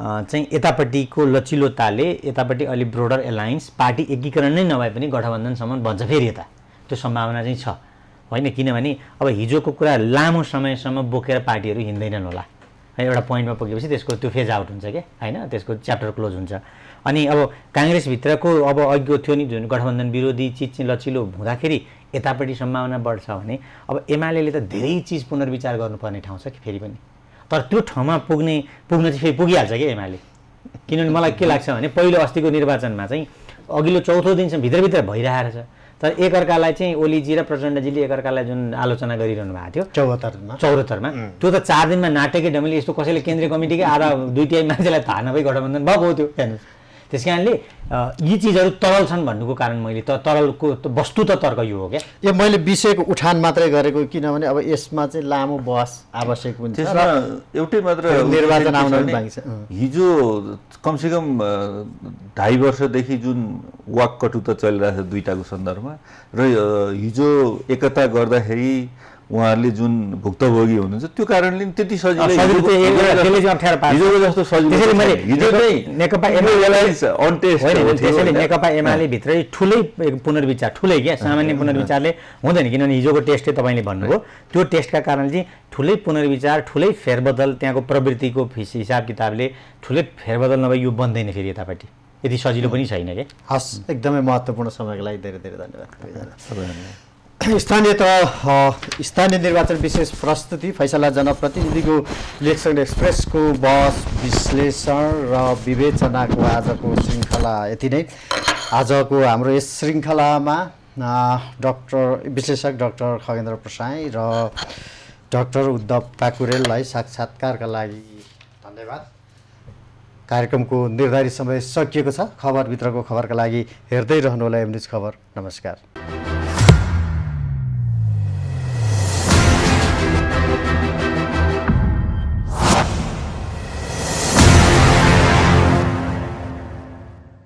चाहिँ यतापट्टिको लचिलोताले यतापट्टि अलि ब्रोडर एलायन्स पार्टी एकीकरण नै नभए पनि गठबन्धनसम्म भन्छ फेरि यता, त्यो सम्भावना चाहिँ छ होइन। किनभने अब हिजोको कुरा लामो समयसम्म बोकेर पार्टीहरू हिँड्दैनन् होला, एउटा पोइन्टमा पुगेपछि त्यसको त्यो फेज आउट हुन्छ क्या होइन, त्यसको च्याप्टर क्लोज हुन्छ। अनि अब काङ्ग्रेसभित्रको अब अघिको थियो नि जुन गठबन्धन विरोधी चिज चाहिँ लचिलो हुँदाखेरि यतापट्टि सम्भावना बढ्छ भने अब एमाले त धेरै चिज पुनर्विचार गर्नुपर्ने ठाउँ छ कि फेरि पनि, तर त्यो ठाउँमा पुग्न चाहिँ फेरि पुगिहाल्छ क्या एमाले। किनभने मलाई के लाग्छ भने पहिलो अस्तिको निर्वाचनमा चाहिँ अघिल्लो चौथो दिनसम्म भित्रभित्र भइरहेको छ, तर एकअर्कालाई चाहिँ ओलीजी र प्रचण्डजीले एकअर्कालाई जुन आलोचना गरिरहनु भएको थियो 74मा त्यो त 4 दिनमा नाटकै ढङ्गले यस्तो कसैले केन्द्रीय कमिटीकै आधा 2/3 मान्छेलाई थाहा नभई गठबन्धन भएको हो त्यो हेर्नुहोस्। त्यस कारणले यी चिजहरू तरल छन् भन्नुको कारण मैले तरलको वस्तु त तर्क यो हो क्या। यो मैले विषयको उठान मात्रै गरेको, किनभने अब यसमा चाहिँ लामो बहस आवश्यक हुन्छ। त्यसमा एउटै मात्र निर्वाचन आउन पनि बाँकी छ। हिजो कमसेकम 2.5 वर्षदेखि जुन वाककटुता चलिरहेको छ दुईटाको सन्दर्भमा र हिजो एकता गर्दाखेरि उहाँहरूले जुन भुक्तभोगी हुनुहुन्छ त्यो कारणले त्यति सजिलै हिजोको जस्तो सजिलो नेकपा एमाले भित्रै ठुलै पुनर्विचार ठुलै क्या, सामान्य पुनर्विचारले हुँदैन। किनभने हिजोको टेस्टै तपाईँले भन्नुभयो त्यो टेस्टका कारणले चाहिँ ठुलै पुनर्विचार ठुलै फेरबदल त्यहाँको प्रवृत्तिको हिसाब किताबले ठुलै फेरबदल नभए यो बन्दैन फेरि यतापट्टि, यति सजिलो पनि छैन क्या। हस्, एकदमै महत्त्वपूर्ण समयको लागि धेरै धेरै धन्यवाद। स्थानीय निर्वाचन विशेष प्रस्तुति फैसला जनप्रतिनिधिको इलेक्सन एक्सप्रेसको बहस विश्लेषण र विवेचनाको आजको श्रृङ्खला यति नै। आजको हाम्रो यस श्रृङ्खलामा विश्लेषक डाक्टर खगेन्द्र प्रसाई र डाक्टर उद्धव पाकुरेललाई साक्षात्कारका लागि धन्यवाद। कार्यक्रमको निर्धारित समय सकिएको छ। खबरभित्रको खबरका लागि हेर्दै रहनुहोला एम न्युज खबर। नमस्कार।